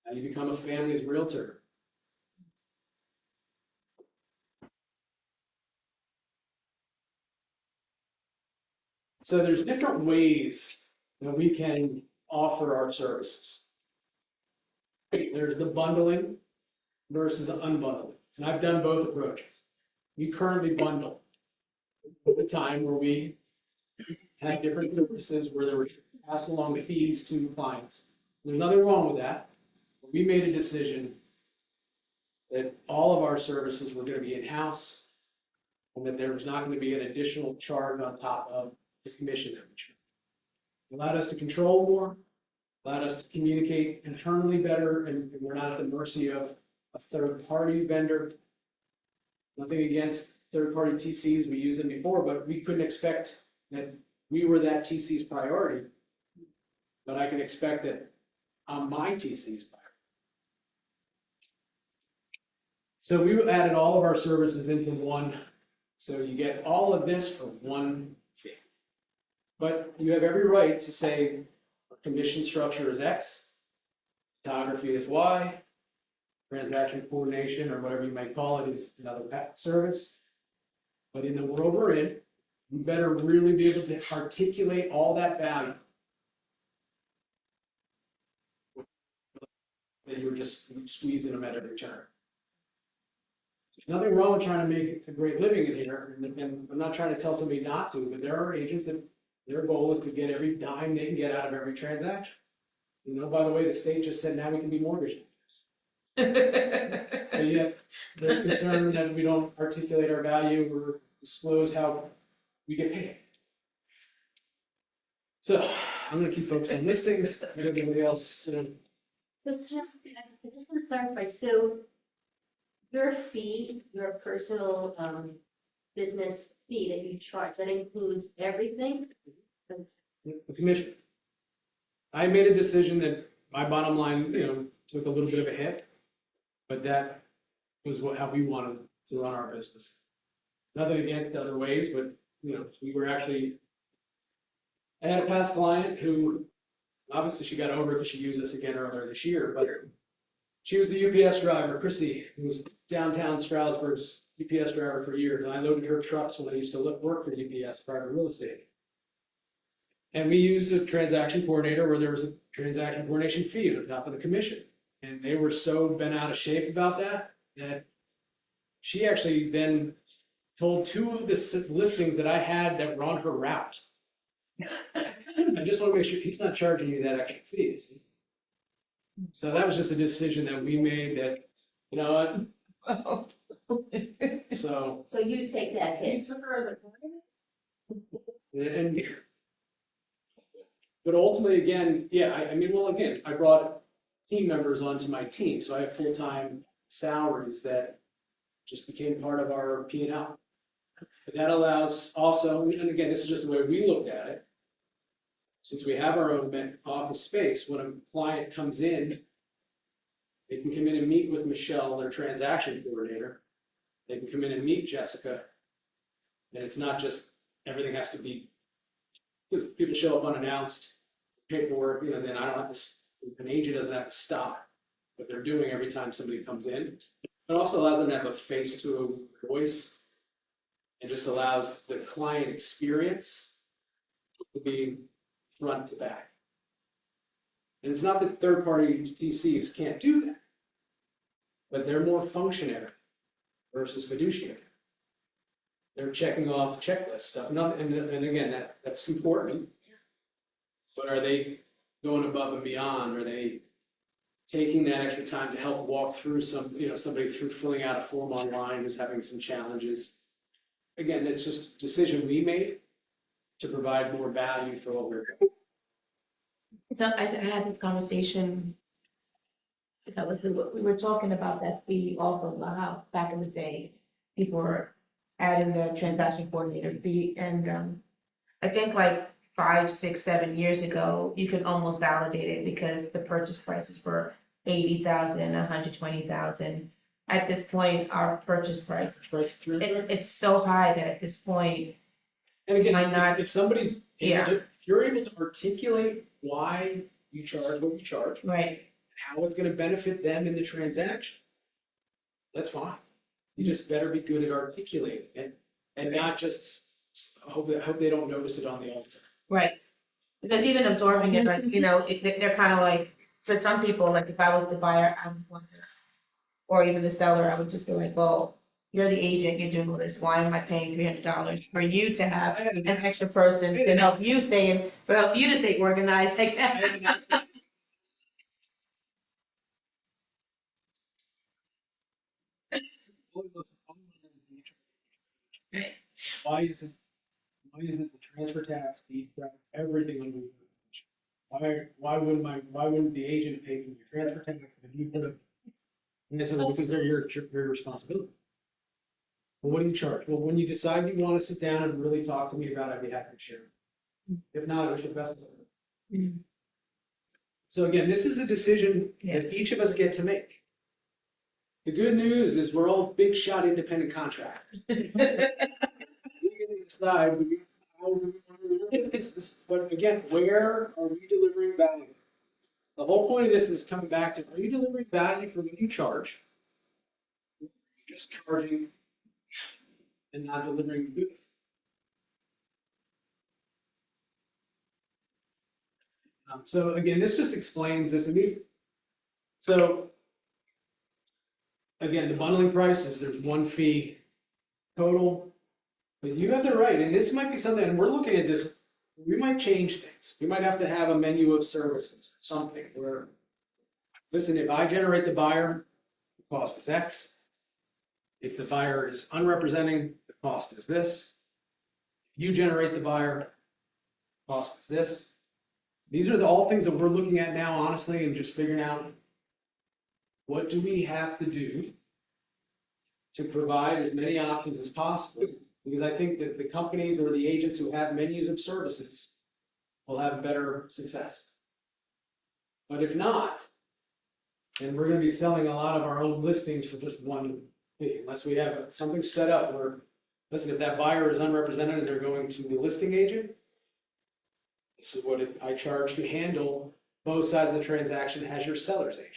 C: How you become a family's realtor. So there's different ways that we can offer our services. There's the bundling versus unbundling. And I've done both approaches. We currently bundle. at a time where we had different services where there were passed along the fees to clients. There's nothing wrong with that. We made a decision that all of our services were gonna be in-house, and that there was not gonna be an additional charge on top of the commission that we charge. It allowed us to control more, allowed us to communicate internally better, and we're not at the mercy of a third-party vendor. Nothing against third-party TCs, we used them before, but we couldn't expect that we were that TC's priority. But I can expect that I'm my TC's priority. So we added all of our services into one, so you get all of this for one fee. But you have every right to say, our commission structure is X, photography is Y, transaction coordination, or whatever you might call it, is another service. But in the world we're in, you better really be able to articulate all that value. That you're just squeezing them at every turn. There's nothing wrong with trying to make a great living in here, and I'm not trying to tell somebody not to, but there are agents that their goal is to get every dime they can get out of every transaction. You know, by the way, the state just said now we can be mortgage. But yet, there's concern that we don't articulate our value or disclose how we get paid. So, I'm gonna keep focusing on listings, everybody else,
H: So Jim, I just want to clarify, so your fee, your personal business fee that you charge, that includes everything?
C: the commission. I made a decision that my bottom line, took a little bit of a hit, but that was how we wanted to run our business. Nothing against other ways, but, we were actually, I had a past client who, obviously she got over it because she used us again earlier this year, but she was the UPS driver, Chrissy, who was downtown Stroudsburg's UPS driver for years, and I loaded her trucks when I used to work for UPS private real estate. And we used a transaction coordinator where there was a transaction coordination fee on top of the commission. And they were so bent out of shape about that, that she actually then told two of the listings that I had that were on her route. I just want to make sure he's not charging you that extra fee, is he? So that was just a decision that we made that, you know what? So,
H: So you take that
F: You
H: hit.
F: took her as a client?
C: and, but ultimately, again, yeah, again, I brought team members onto my team, so I have full-time salaries that just became part of our P&L. But that allows also, and again, this is just the way we looked at it. Since we have our own office space, when a client comes in, they can come in and meet with Michelle, their transaction coordinator. They can come in and meet Jessica. And it's not just, everything has to be, because people show up unannounced, paperwork, then I don't have to, an agent doesn't have to stop what they're doing every time somebody comes in. It also allows them to have a face to a voice. It just allows the client experience to be front to back. And it's not that third-party TCs can't do that, but they're more functionary versus fiduciary. They're checking off checklist stuff, and again, that's important. But are they going above and beyond? Are they taking that extra time to help walk through somebody through filling out a form online who's having some challenges? Again, it's just a decision we made to provide more value for what we're doing.
G: So I had this conversation. We were talking about that fee also, about how back in the day, people were adding the transaction coordinator fee. And I think like 5, 6, 7 years ago, you could almost validate it because the purchase prices were $80,000 and $120,000. At this point, our purchase price,
C: Price is through.
G: it's so high that at this point,
C: And again,
G: Why not?
C: if somebody's
G: Yeah.
C: if you're able to articulate why you charge what you charge,
G: right,
C: how it's going to benefit them in the transaction, that's fine. You just better be good at articulating it and not just hope they don't notice it on the altar.
G: right. Because even absorbing it, like, they're kind of like, for some people, like if I was the buyer, I would wonder, or even the seller, I would just be like, well, You're the agent, you're doing all this, why am I paying $300 for you to have
C: I had
G: an
C: an
G: extra person
C: I had
G: to
C: an-
G: help you stay organized like
C: I had
G: that?
C: an aspect-
G: Right.
C: Why isn't the transfer tax fee for everything under the why wouldn't the agent pay for your transfer tax if you put it? And I said, well, because they're your responsibility. Well, what do you charge? Well, when you decide you want to sit down and really talk to me about it, I'd be happy to share. If not, we should best.
G: Mm.
C: So again, this is a decision that each of us get to make. The good news is we're all big shot independent contractors. We can decide how we want to run the business, but again, where are we delivering value? The whole point of this is coming back to, are you delivering value for what you charge? Or are you just charging and not delivering goods? So again, this just explains this. And these, so again, the bundling prices, there's one fee total. But you have the right, and this might be something, and we're looking at this, we might change things. We might have to have a menu of services, something where, listen, if I generate the buyer, the cost is X. If the buyer is unrepresenting, the cost is this. If you generate the buyer, the cost is this. These are all things that we're looking at now, honestly, and just figuring out what do we have to do to provide as many options as possible. Because I think that the companies or the agents who have menus of services will have better success. But if not, and we're gonna be selling a lot of our own listings for just one fee, unless we have something set up where, listen, if that buyer is unrepresented and they're going to the listing agent, this is what I charge to handle both sides of the transaction as your seller's agent.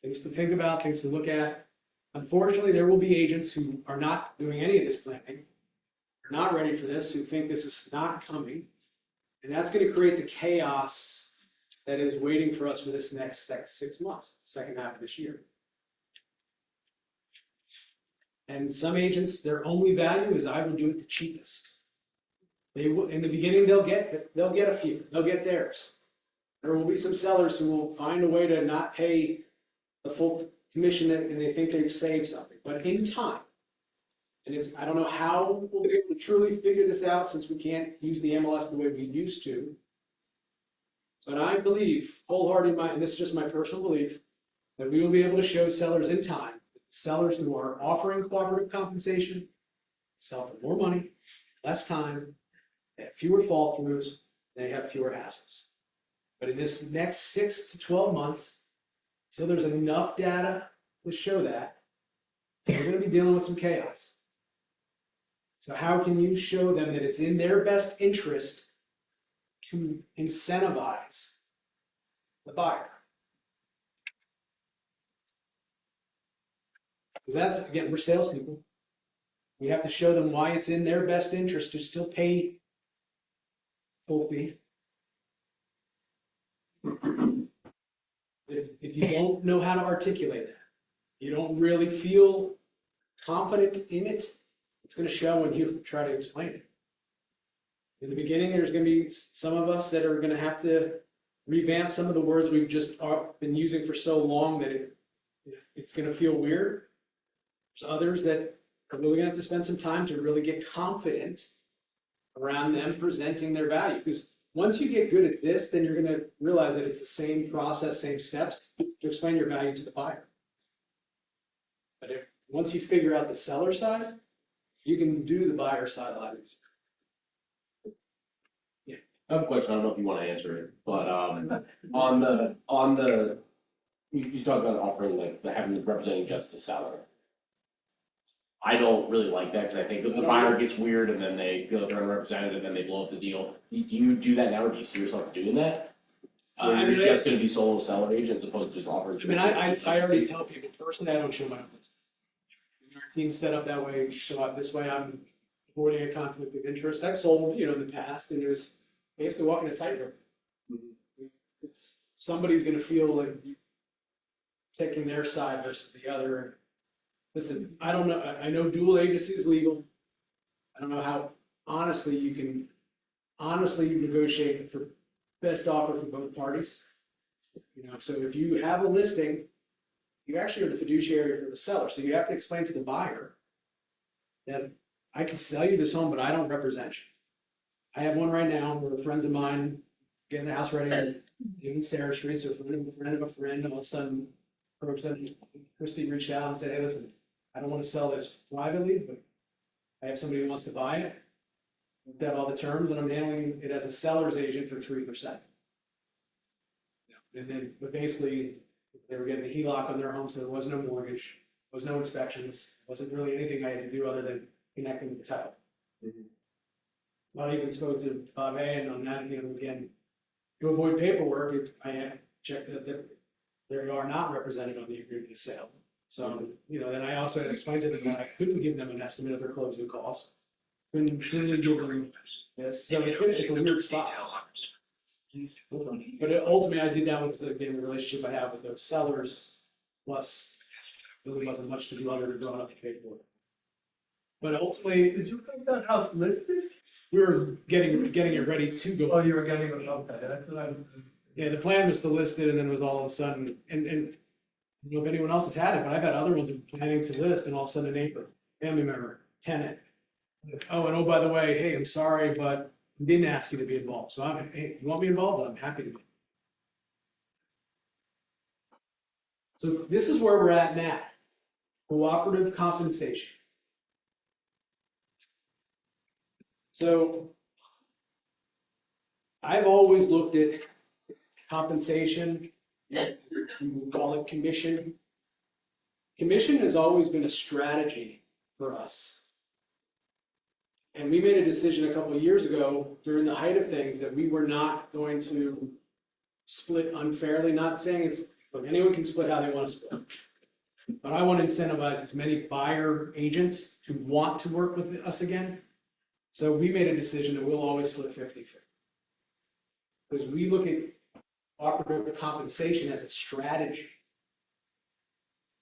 C: Things to think about, things to look at. Unfortunately, there will be agents who are not doing any of this planning, are not ready for this, who think this is not coming. And that's going to create the chaos that is waiting for us for this next 6 months, second half of this year. And some agents, their only value is I will do it the cheapest. They will, in the beginning, they'll get a few, they'll get theirs. There will be some sellers who will find a way to not pay the full commission and they think they've saved something, but in time, and it's, I don't know how we'll be able to truly figure this out since we can't use the MLS the way we used to, but I believe wholeheartedly, and this is just my personal belief, that we will be able to show sellers in time, sellers who are offering cooperative compensation, sell for more money, less time, they have fewer fall throughs, they have fewer hassles. But in this next 6 to 12 months, so there's enough data to show that, we're going to be dealing with some chaos. So how can you show them that it's in their best interest to incentivize the buyer? Because that's, again, we're salespeople. We have to show them why it's in their best interest to still pay full fee. If you don't know how to articulate that, you don't really feel confident in it, it's going to show when you try to explain it. In the beginning, there's going to be some of us that are going to have to revamp some of the words we've just been using for so long that it's going to feel weird. There's others that are really going to have to spend some time to really get confident around them presenting their value. Because once you get good at this, then you're going to realize that it's the same process, same steps to explain your value to the buyer. But once you figure out the seller side, you can do the buyer side a lot easier.
I: I have a question, I don't know if you wanna answer it, but, you talked about offering like, having representing just the seller. I don't really like that, cause I think the buyer gets weird and then they feel like they're unrepresented and then they blow up the deal. Do you do that now, or do you see yourself doing that? Or
C: I
I: you're
C: mean,
I: just gonna be solo seller agent as opposed to just offering?
C: I mean, I already tell people personally, I don't show my own list. Our team's set up that way, so this way I'm avoiding a conflict of interest. I've sold, in the past, and it was basically walking a tightrope. It's somebody's gonna feel like you taking their side versus the other. Listen, I don't know, I know dual agency is legal. I don't know how honestly you can negotiate for best offer for both parties. You know, so if you have a listing, you actually are the fiduciary for the seller, so you have to explain to the buyer that I can sell you this home, but I don't represent you. I have one right now where friends of mine getting the house ready in Sarah Street, so a friend of a friend, all of a sudden, Christy reached out and said, hey, listen, I don't want to sell this privately, but I have somebody who wants to buy it. Looked at all the terms, and I'm handling it as a seller's agent for 3%. And then, but basically, they were getting a HELOC on their home, so there was no mortgage, there was no inspections, wasn't really anything I had to do other than connecting with the title. I even spoke to Bob Hay, and on that, you know, again, to avoid paperwork, I had checked that they are not represented on the agreement of sale. So, you know, then I also had to explain to them that I couldn't give them an estimate of their closing costs. Couldn't truly give them this, so it's a weird spot. But ultimately, I did that because again, the relationship I have with those sellers, plus really wasn't much to do other than drawing up the paperwork. But ultimately,
A: Did you think that house listed?
C: we were getting it ready to go.
A: Oh, you were getting it, okay, that's what I'm.
C: Yeah, the plan was to list it, and then it was all of a sudden, and I don't know if anyone else has had it, but I've had other ones that were planning to list, and all of a sudden a neighbor, family member, tenant. Oh, and oh, by the way, hey, I'm sorry, but I didn't ask you to be involved, so hey, you want me involved? I'm happy to be. So this is where we're at now, cooperative compensation. So I've always looked at compensation, we would call it commission. Commission has always been a strategy for us. And we made a decision a couple of years ago during the height of things that we were not going to split unfairly, not saying it's, look, anyone can split how they want to split. But I want to incentivize as many buyer agents who want to work with us again. So we made a decision that we'll always split 50-50. Because we look at cooperative compensation as a strategy.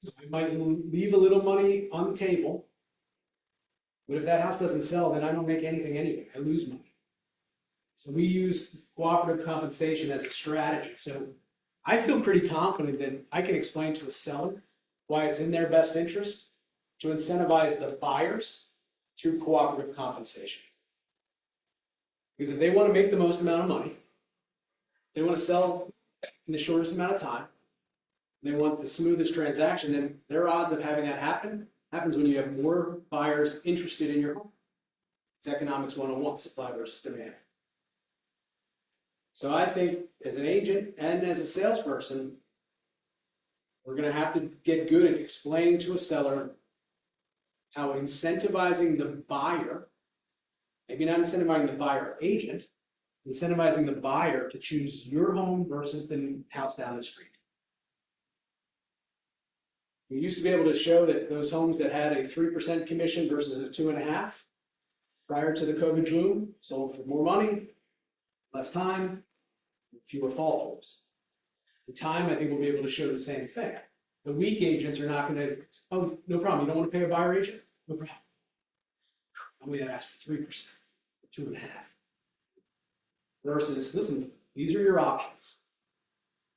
C: So we might leave a little money on the table, but if that house doesn't sell, then I don't make anything anyway, I lose money. So we use cooperative compensation as a strategy. So I feel pretty confident that I can explain to a seller why it's in their best interest to incentivize the buyers through cooperative compensation. Because if they want to make the most amount of money, they want to sell in the shortest amount of time, they want the smoothest transaction, then their odds of having that happens when you have more buyers interested in your home. It's economics 101, supply versus demand. So I think as an agent and as a salesperson, we're going to have to get good at explaining to a seller how incentivizing the buyer, maybe not incentivizing the buyer agent, incentivizing the buyer to choose your home versus the house down the street. We used to be able to show that those homes that had a 3% commission versus a 2.5% prior to the COVID boom sold for more money, less time, fewer fall throughs. In time, I think we'll be able to show the same thing. The weak agents are not going to, oh, no problem, you don't want to pay a buyer agent? No problem. I'm going to ask for 3%, 2.5%. Versus, listen, these are your options.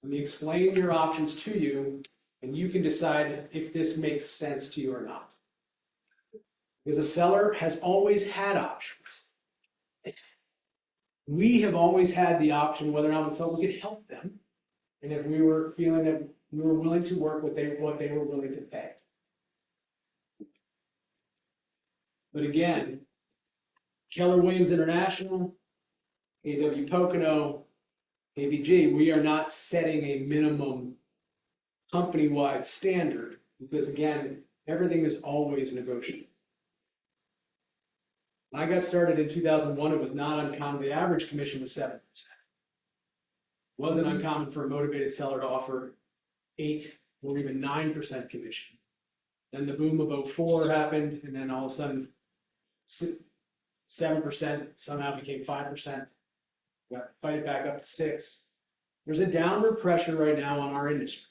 C: Let me explain your options to you, and you can decide if this makes sense to you or not. Because a seller has always had options. We have always had the option whether or not we felt we could help them, and if we were feeling that we were willing to work what they were willing to pay. But again, Keller Williams International, AW Pocono, ABG, we are not setting a minimum company-wide standard because again, everything is always negotiable. When I got started in 2001, it was not uncommon. The average commission was 7%. It wasn't uncommon for a motivated seller to offer 8 or even 9% commission. Then the boom of 04 happened, and then all of a sudden, 7% somehow became 5%. We got to fight it back up to 6%. There's a downward pressure right now on our industry.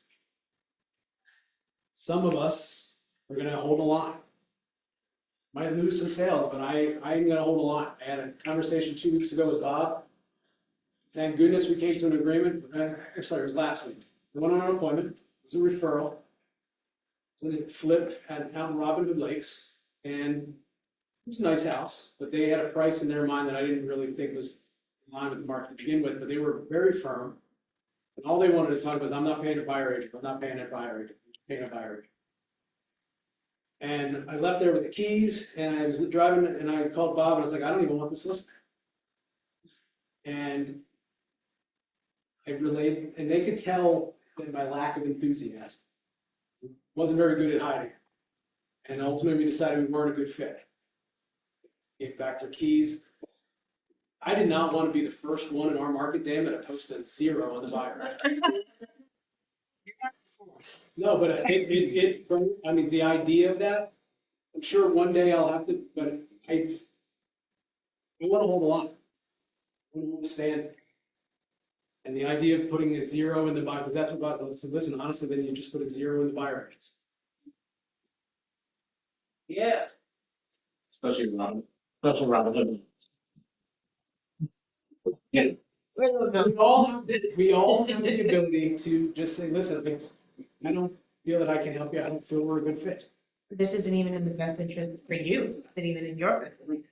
C: Some of us We're gonna hold a line. Might lose some sales, but I'm gonna hold a line. I had a conversation 2 weeks ago with Bob. Thank goodness we came to an agreement. Actually, it was last week. We went on an appointment. It was a referral. So they flipped out in Robin Hood Lakes, and it was a nice house, but they had a price in their mind that I didn't really think was in line with the market to begin with, but they were very firm. And all they wanted to talk was, I'm not paying a buyer agent, I'm not paying a buyer agent, I'm paying a buyer agent. And I left there with the keys, and I was driving, and I called Bob, and I was like, I don't even want this listing. And I relayed, and they could tell that my lack of enthusiasm wasn't very good at hiding. And ultimately, we decided we weren't a good fit. Gave back their keys. I did not want to be the first one in our market, damn it, to post a 0 on the buyer. No, but I mean, the idea of that, I'm sure one day I'll have to, but I want to hold a line. I want to stand. And the idea of putting a 0 in the buyer, because that's what Bob said, listen, honestly, then you just put a 0 in the buyer rates.
F: Yeah.
I: Especially around the.
C: Yeah. We all have the ability to just say, listen, I don't feel that I can help you. I don't feel we're a good fit.
G: This isn't even in the best interest for you, it's not even in your best interest.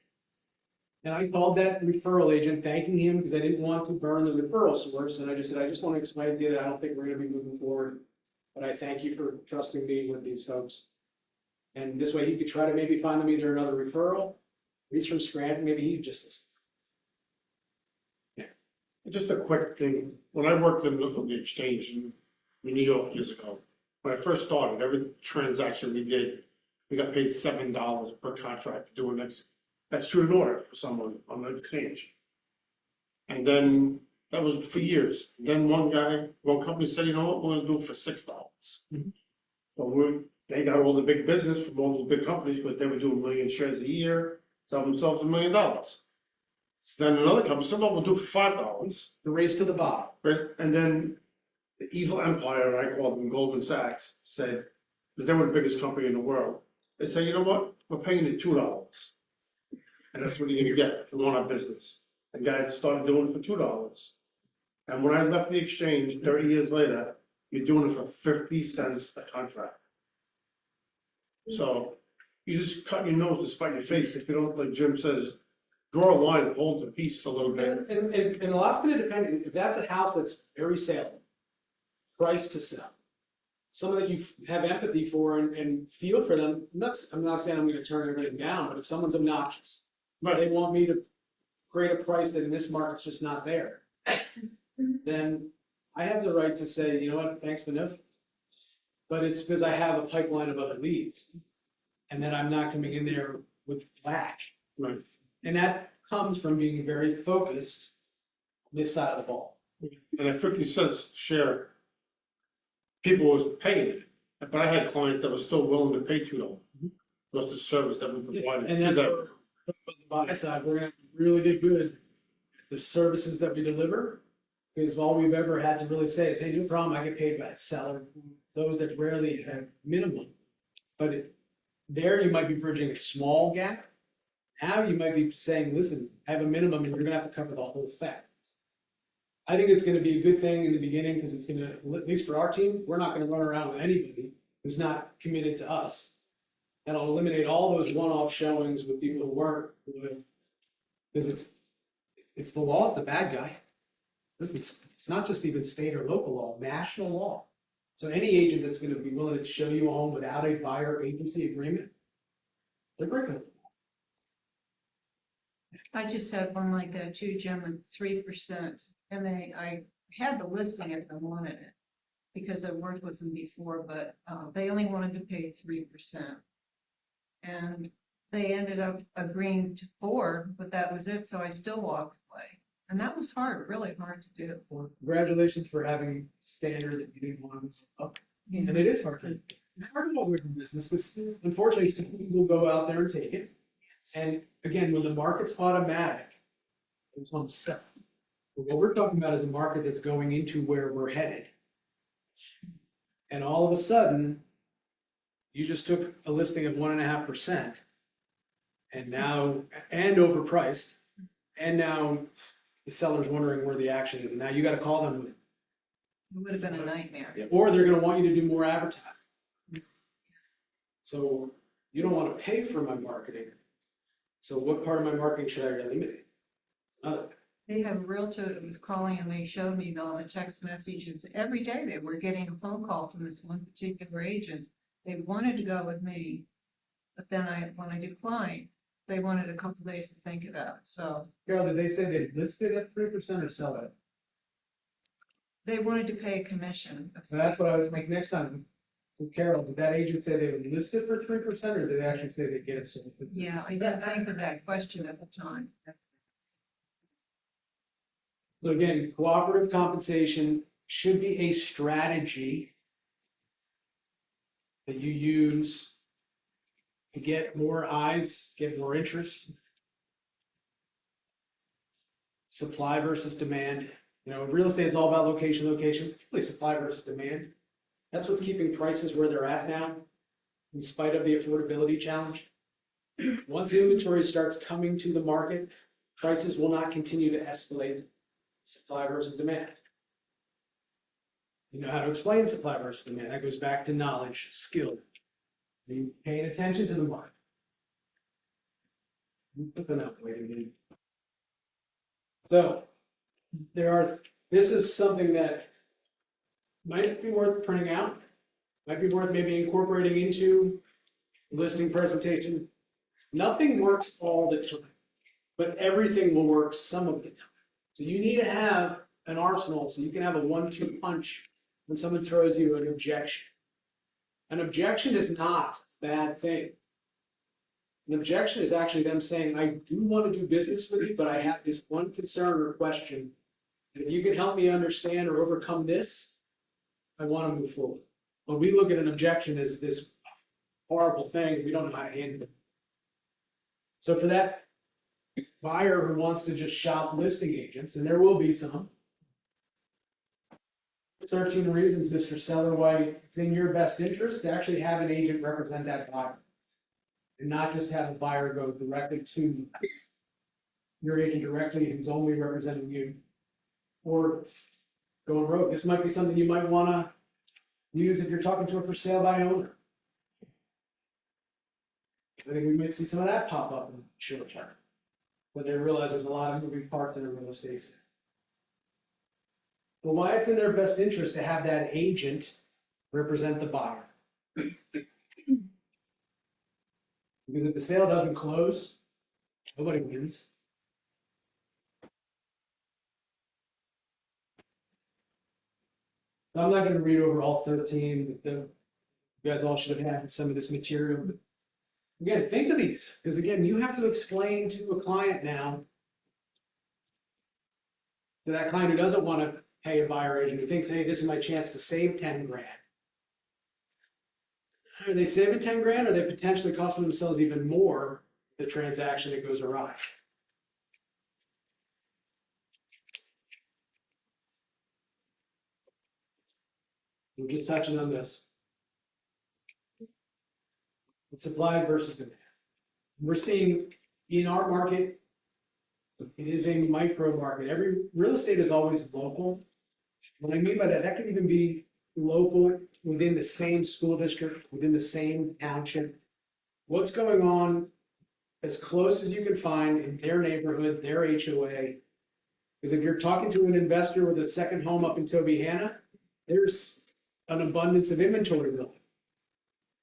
C: And I called that referral agent, thanking him because I didn't want to burn the referral source. And I just said, I just want to explain to you that I don't think we're going to be moving forward. But I thank you for trusting me with these folks. And this way he could try to maybe find them either another referral. He's from Scranton, maybe he just.
J: Just a quick thing, when I worked in the exchange in New York years ago, when I first started, every transaction we did, we got paid $7 per contract to do an executed order for someone on the exchange. And then, that was for years. Then one company said, you know what, we're gonna do it for $6.
C: Mhm.
J: So they got all the big business from all those big companies, because they were doing 1 million shares a year, selling themselves $1 million. Then another company said, well, we'll do it for $5.
C: The race to the bottom.
J: And then the evil empire, I call them Goldman Sachs, said, because they were the biggest company in the world, they said, you know what, we're paying you $2. And that's what you're gonna get if you want our business. And guys started doing it for $2. And when I left the exchange 30 years later, you're doing it for 50 cents a contract. So you just cut your nose to spite your face if you don't, like Jim says, draw a line, hold the piece a little bit.
C: And a lot's gonna depend, if that's a house that's very saleable, price to sell, someone that you have empathy for and feel for them, I'm not saying I'm gonna turn everything down, but if someone's obnoxious, they want me to create a price that in this market's just not there, then I have the right to say, you know what, thanks, but no thanks. But it's because I have a pipeline of other leads, and then I'm not coming in there with whack.
J: Right.
C: And that comes from being very focused on this side of the ball.
J: And at 50 cents share, people was paying it, but I had clients that were still willing to pay $2. That's the service that we provided
C: And
J: to
C: that's
J: them.
C: where, on the buy side, we're gonna really get good at the services that we deliver. Because all we've ever had to really say is, hey, no problem, I get paid by a seller. Those that rarely have minimum. But there you might be bridging a small gap. Now you might be saying, listen, I have a minimum and you're gonna have to cover the whole thing. I think it's gonna be a good thing in the beginning because it's gonna, at least for our team, we're not gonna run around with anybody who's not committed to us. That'll eliminate all those one-off showings with people who weren't loyal. Because it's the law's the bad guy. Listen, it's not just even state or local law, national law. So any agent that's gonna be willing to show you a home without a buyer agency agreement, they're breaking it.
K: I just had one like that too, Jim, at 3%, and I had the listing if I wanted it, because I worked with them before, but they only wanted to pay 3%. And they ended up agreeing to 4%, but that was it, so I still walked away. And that was hard, really hard to do.
C: Well, congratulations for having standard that you didn't want to up.
K: Yeah.
C: And it is hard. It's hard to go away from business, because unfortunately, some people go out there and take it. And again, when the market's automatic, it's on set. But what we're talking about is a market that's going into where we're headed. And all of a sudden, You just took a listing of 1.5%. And now, and overpriced, and now the seller's wondering where the action is, and now you gotta call them.
K: It would have been a nightmare.
C: Or they're gonna want you to do more advertising. So you don't wanna pay for my marketing. So what part of my marketing should I eliminate? It's another.
K: They have a realtor that was calling and they showed me all the text messages. Every day they were getting a phone call from this one particular agent. They wanted to go with me, but then when I declined, they wanted a couple days to think about it. So
C: Carol, did they say they listed at 3% or sell it?
K: they wanted to pay a commission.
C: So that's what I was like next time. So Carol, did that agent say they would list it for 3% or did they actually say they'd get it sold?
K: Yeah, I didn't think of that question at the time.
C: So again, cooperative compensation should be a strategy that you use to get more eyes, get more interest. Supply versus demand. You know, real estate is all about location, location. It's really supply versus demand. That's what's keeping prices where they're at now, in spite of the affordability challenge. Once inventory starts coming to the market, prices will not continue to escalate. Supply versus demand. You know how to explain supply versus demand. That goes back to knowledge, skill. You paying attention to the market. You put them out the way to do. So this is something that might be worth printing out, might be worth maybe incorporating into listing presentation. Nothing works all the time, but everything will work some of the time. So you need to have an arsenal so you can have a 1-2 punch when someone throws you an objection. An objection is not a bad thing. An objection is actually them saying, I do want to do business with you, but I have this one concern or question. And if you can help me understand or overcome this, I want to move forward. When we look at an objection as this horrible thing, we don't know how to handle it. So for that buyer who wants to just shop listing agents, and there will be some, 13 reasons, Mr. Seller, why it's in your best interest to actually have an agent represent that buyer. And not just have a buyer go directly to your agent directly who's only representing you. Or going rogue. This might be something you might want to use if you're talking to a for sale by owner. I think we might see some of that pop up in the short term. But they realize there's a lot of moving parts in the real estate. But why it's in their best interest to have that agent represent the buyer. Because if the sale doesn't close, nobody wins. So I'm not going to read over all 13, but you guys all should have had some of this material. But again, think of these, because again, you have to explain to a client now, to that client who doesn't want to pay a buyer agent, who thinks, hey, this is my chance to save 10 grand. Are they saving 10 grand, or are they potentially costing themselves even more the transaction that goes awry? We're just touching on this. It's supply versus demand. We're seeing in our market, it is a micro market. Every real estate is always local. What I mean by that, that can even be local within the same school district, within the same township. What's going on as close as you can find in their neighborhood, their HOA. Because if you're talking to an investor with a second home up in Tobyhanna, there's an abundance of inventory building.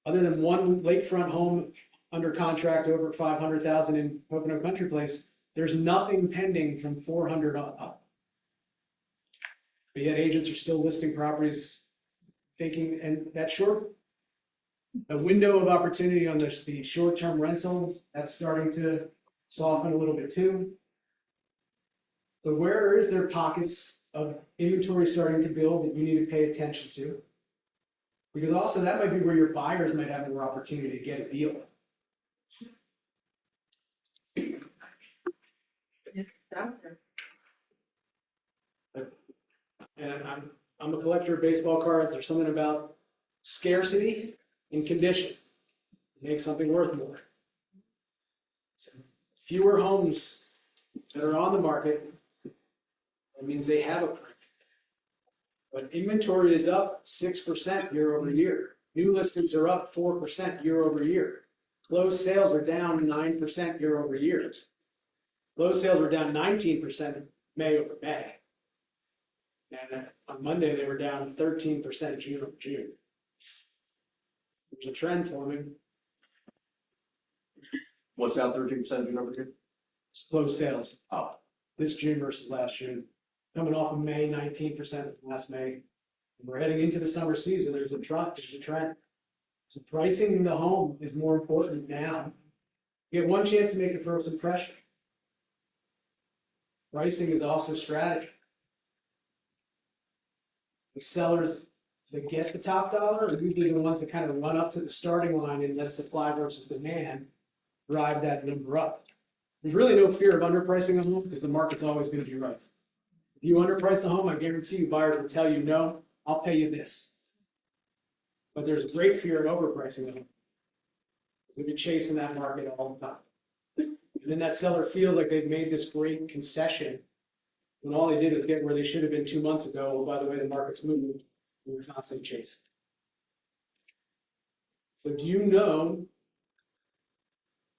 C: Other than one lakefront home under contract over 500,000 in Pocono Country Place, there's nothing pending from 400 up. But yet agents are still listing properties thinking, and that a window of opportunity on the short-term rentals, that's starting to soften a little bit too. So where is there pockets of inventory starting to build that you need to pay attention to? Because also that might be where your buyers might have more opportunity to get a deal. And I'm a collector of baseball cards. There's something about scarcity in condition, make something worth more. So, fewer homes that are on the market, that means they have a price. But inventory is up 6% year over year. New listings are up 4% year over year. Closed sales are down 9% year over year. Closed sales were down 19% May over May. And on Monday, they were down 13% June over June. There's a trend forming.
I: What's down 13% June over June?
C: Closed sales
I: Oh,
C: this June versus last June. Coming off of May, 19% last May. We're heading into the summer season. There's a trend. So pricing the home is more important now. You get one chance to make a first impression. Pricing is also strategy. The sellers that get the top dollar are usually the ones that kind of run up to the starting line and let supply versus demand drive that number up. There's really no fear of underpricing a home because the market's always going to be right. If you underprice the home, I guarantee you buyers will tell you, no, I'll pay you this. But there's a great fear of overpricing them. We've been chasing that market all the time. And then that seller feels like they've made this great concession when all they did is get where they should have been 2 months ago. Oh, by the way, the market's moving. We're constantly chasing. So do you know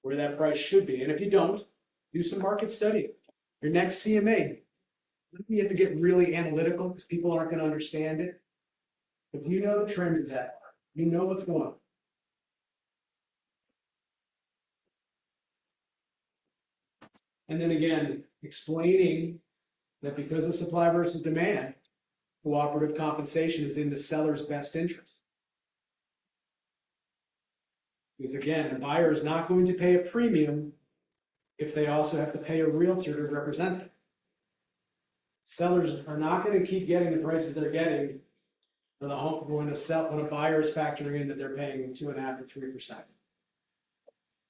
C: where that price should be? And if you don't, do some market study. Your next CMA, you have to get really analytical because people aren't going to understand it. But do you know the trends of that? You know what's going on. And then again, explaining that because of supply versus demand, cooperative compensation is in the seller's best interest. Because again, the buyer is not going to pay a premium if they also have to pay a realtor to represent them. Sellers are not going to keep getting the prices they're getting for the home when a buyer is factoring in that they're paying 2.5% or 3%.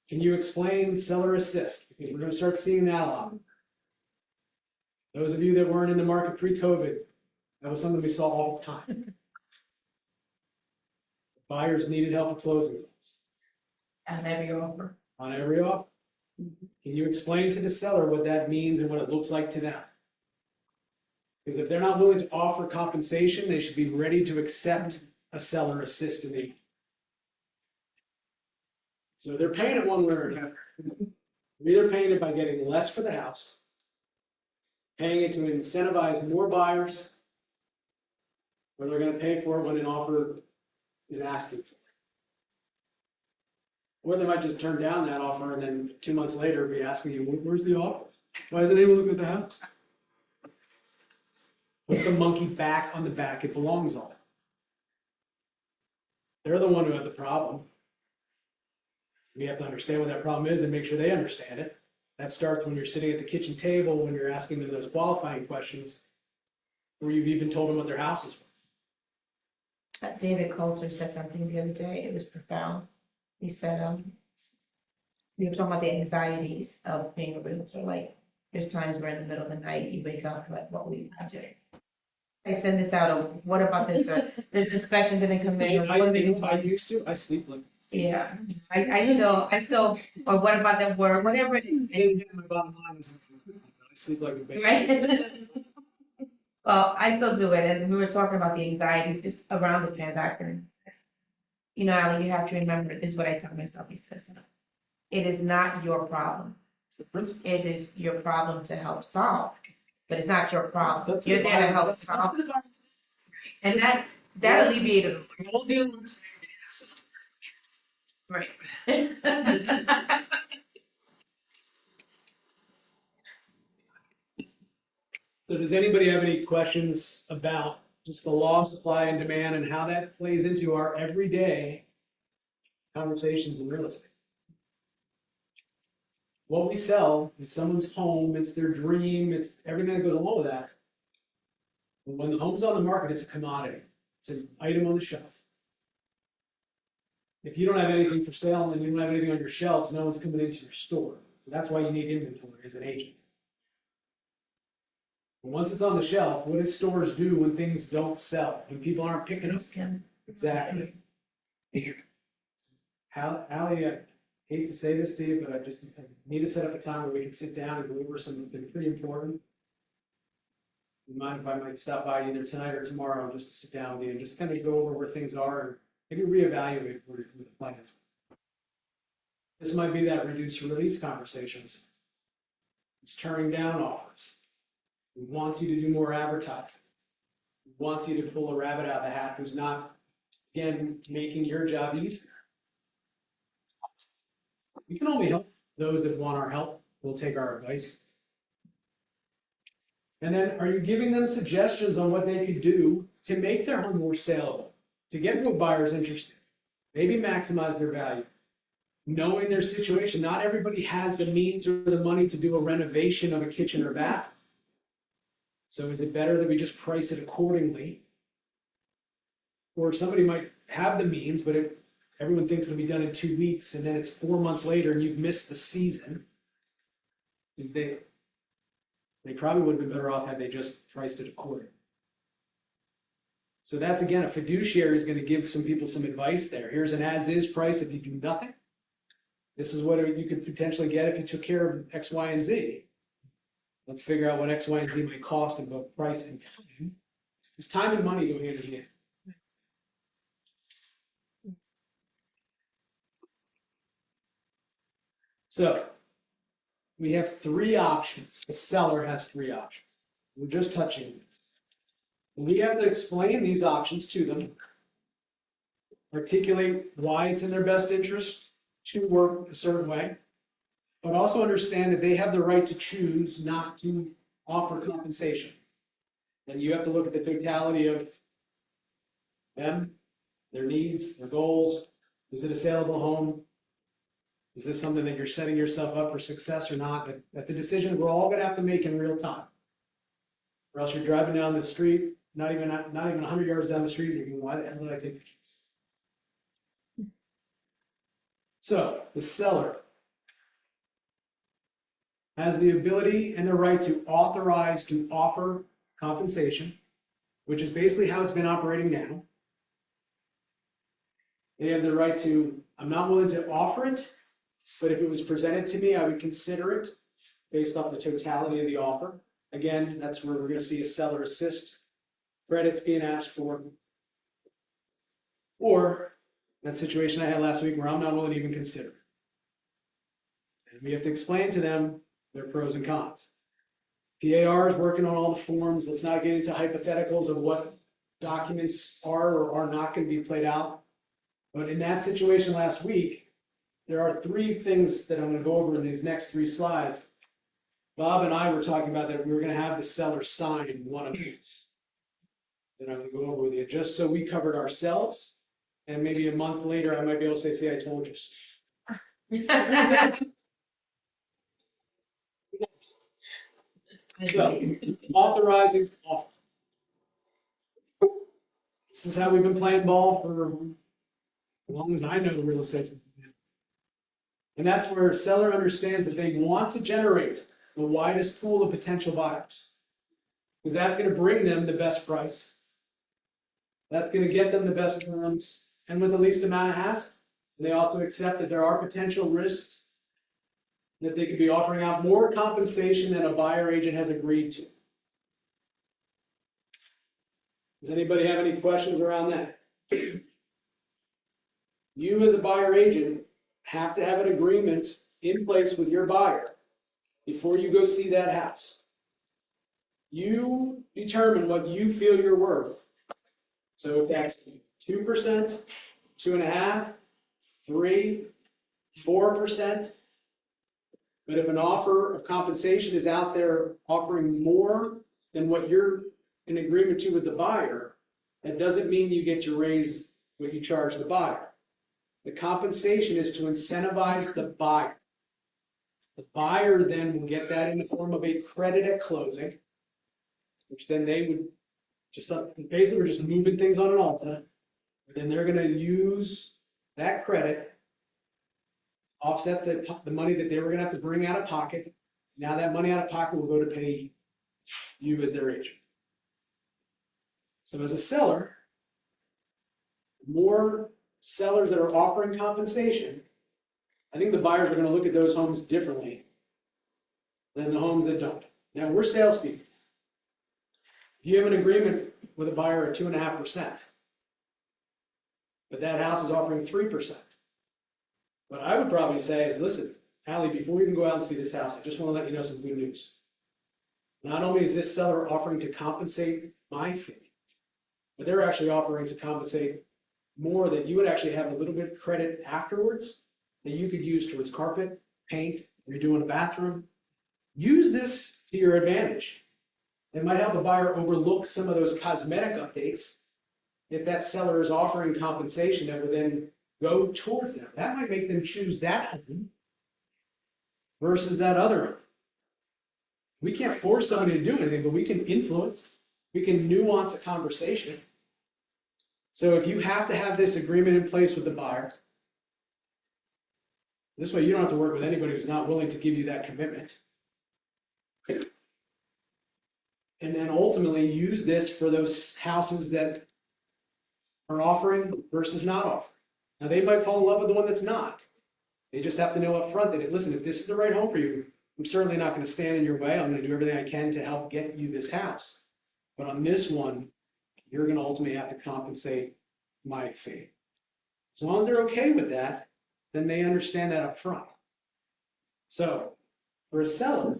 C: Can you explain seller assist? Because we're going to start seeing that a lot. Those of you that weren't in the market pre-COVID, that was something we saw all the time. Buyers needed help with closing costs.
G: On every offer.
C: On every offer. Can you explain to the seller what that means and what it looks like to them? Because if they're not willing to offer compensation, they should be ready to accept a seller assist in the. So they're paying it one way or another. They're either paying it by getting less for the house, paying it to incentivize more buyers, or they're going to pay for it when an offer is asking for it. Or they might just turn down that offer and then 2 months later be asking you, where's the offer? Why isn't anyone looking at the house? Put the monkey back on the back it belongs on. They're the one who had the problem. We have to understand what that problem is and make sure they understand it. That starts when you're sitting at the kitchen table, when you're asking them those qualifying questions, or you've even told them what their house is for.
G: David Coulter said something the other day, it was profound. He said, we were talking about the anxieties of being a realtor, like, there's times where in the middle of the night, you wake up, like, what will you do? I send this out, or what about this, or this inspection didn't come in, or what do we do?
C: I used to, I sleep like.
G: Yeah, I still, or what about that word, whatever it is.
C: My bottom line is, I sleep like a baby.
G: Right? Well, I still do it, and we were talking about the anxieties just around the transaction. You know, Alan, you have to remember, this is what I tell myself, he says, it is not your problem.
C: It's the principle.
G: It is your problem to help solve, but it's not your problem.
C: It's
G: You're there to help solve. And that alleviated.
C: We're all dealing with the same thing.
G: Right.
C: So does anybody have any questions about just the law of supply and demand and how that plays into our everyday conversations in real estate? What we sell is someone's home, it's their dream, it's everything that goes along with that. But when the home's on the market, it's a commodity. It's an item on the shelf. If you don't have anything for sale and you don't have anything on your shelves, no one's coming into your store. That's why you need inventory as an agent. But once it's on the shelf, what do stores do when things don't sell? When people aren't picking up? Exactly. Ally, I hate to say this to you, but I need to set up a time where we can sit down and go over something pretty important. You mind if I might stop by either tonight or tomorrow just to sit down with you and just kind of go over where things are and maybe reevaluate where the plan is. This might be that reduce release conversations. It's turning down offers. He wants you to do more advertising. He wants you to pull a rabbit out of the hat who's not, again, making your job easier. We can only help those that want our help. We'll take our advice. And then, are you giving them suggestions on what they could do to make their home more saleable, to get more buyers interested, maybe maximize their value? Knowing their situation, not everybody has the means or the money to do a renovation of a kitchen or bath. So is it better that we just price it accordingly? Or somebody might have the means, but everyone thinks it'll be done in 2 weeks, and then it's 4 months later and you've missed the season. They probably would have been better off had they just priced it accordingly. So that's, again, a fiduciary is going to give some people some advice there. Here's an as-is price if you do nothing. This is what you could potentially get if you took care of X, Y, and Z. Let's figure out what X, Y, and Z might cost in both price and time. Because time and money go hand in hand. So we have 3 options. The seller has 3 options. We're just touching on this. We have to explain these options to them, articulate why it's in their best interest to work a certain way, but also understand that they have the right to choose not to offer compensation. And you have to look at the totality of them, their needs, their goals. Is it a saleable home? Is this something that you're setting yourself up for success or not? That's a decision we're all going to have to make in real time. Or else you're driving down the street, not even 100 yards down the street, and you're going, why the hell did I take the keys? So the seller has the ability and the right to authorize to offer compensation, which is basically how it's been operating now. They have the right to, I'm not willing to offer it, but if it was presented to me, I would consider it based off the totality of the offer. Again, that's where we're going to see a seller assist credits being asked for. Or that situation I had last week where I'm not willing to even consider it. And we have to explain to them their pros and cons. PAR is working on all the forms. Let's not get into hypotheticals of what documents are or are not going to be played out. But in that situation last week, there are 3 things that I'm going to go over in these next 3 slides. Bob and I were talking about that we were going to have the seller sign one of these. That I'm going to go over with you, just so we covered ourselves. And maybe a month later, I might be able to say, see, I told you. So, authorizing offer. This is how we've been playing ball for as long as I know real estate. And that's where a seller understands that they want to generate the widest pool of potential buyers. Because that's going to bring them the best price. That's going to get them the best terms and with the least amount of hassle. And they also accept that there are potential risks, that they could be offering out more compensation than a buyer agent has agreed to. Does anybody have any questions around that? You as a buyer agent have to have an agreement in place with your buyer before you go see that house. You determine what you feel you're worth. So if that's 2%, 2.5%, 3%, 4%, but if an offer of compensation is out there offering more than what you're in agreement to with the buyer, that doesn't mean you get to raise what you charge the buyer. The compensation is to incentivize the buyer. The buyer then will get that in the form of a credit at closing, which then they would just, basically we're just moving things on an Alta, and then they're going to use that credit, offset the money that they were going to have to bring out of pocket. Now that money out of pocket will go to pay you as their agent. So as a seller, the more sellers that are offering compensation, I think the buyers are gonna look at those homes differently than the homes that don't. Now, we're salespeople. If you have an agreement with a buyer at 2.5%, but that house is offering 3%. What I would probably say is, listen, Ally, before we even go out and see this house, I just want to let you know some good news. Not only is this seller offering to compensate my fee, but they're actually offering to compensate more, that you would actually have a little bit of credit afterwards that you could use towards carpet, paint, redoing a bathroom. Use this to your advantage. It might help a buyer overlook some of those cosmetic updates if that seller is offering compensation that would then go towards them. That might make them choose that home versus that other home. We can't force somebody to do anything, but we can influence, we can nuance a conversation. So if you have to have this agreement in place with the buyer, this way you don't have to work with anybody who's not willing to give you that commitment. And then ultimately use this for those houses that are offering versus not offering. Now, they might fall in love with the one that's not. They just have to know up front that, listen, if this is the right home for you, I'm certainly not going to stand in your way. I'm going to do everything I can to help get you this house. But on this one, you're going to ultimately have to compensate my fee. As long as they're okay with that, then they understand that up front. So for a seller,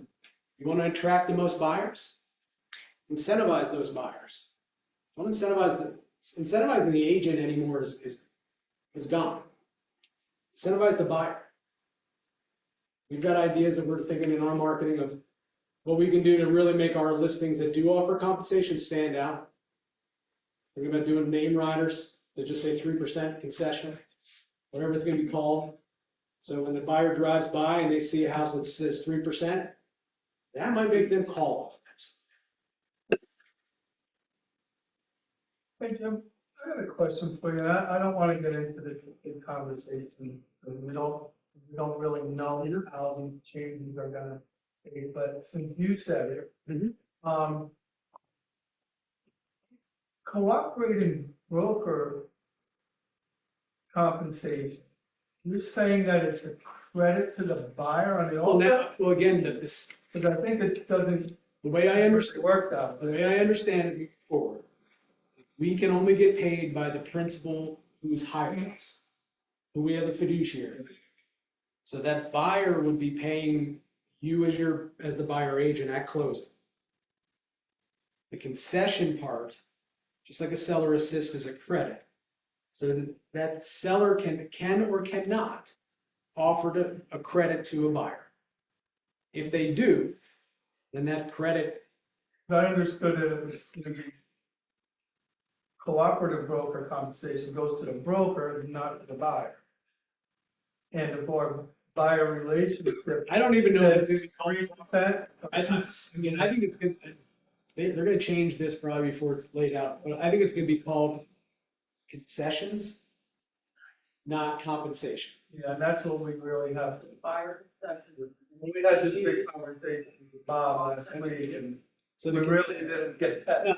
C: you want to attract the most buyers, incentivize those buyers. Don't incentivizing the agent anymore is gone. Incentivize the buyer. We've got ideas that we're thinking in our marketing of what we can do to really make our listings that do offer compensation stand out. Thinking about doing name riders that just say 3% concession, whatever it's going to be called. So when the buyer drives by and they see a house that says 3%, that might make them call off.
L: Hey, Jim, I got a question for you. I don't want to get into this big conversation, because we don't really know how these changes are gonna be, but since you said it, cooperating broker compensation, you're saying that it's a credit to the buyer on the offer?
C: Well, again,
L: Because I think it doesn't
C: the way I understand,
L: work out.
C: the way I understand it moving forward, we can only get paid by the principal who's hired us, who we have the fiduciary. So that buyer would be paying you as the buyer agent at closing. The concession part, just like a seller assist, is a credit. So that seller can or cannot offer a credit to a buyer. If they do, then that credit.
L: I understood that it was gonna be cooperative broker compensation goes to the broker, not to the buyer. And the buyer relationship.
C: I don't even know if
L: That's
C: it's going to be
L: 3%.
C: I think it's good. They're going to change this probably before it's laid out, but I think it's going to be called concessions, not compensation.
L: Yeah, and that's what we really have to.
F: Buyer concession.
L: We had this big conversation with Bob last week, and
C: So
L: we
C: the
L: really didn't get that.
C: I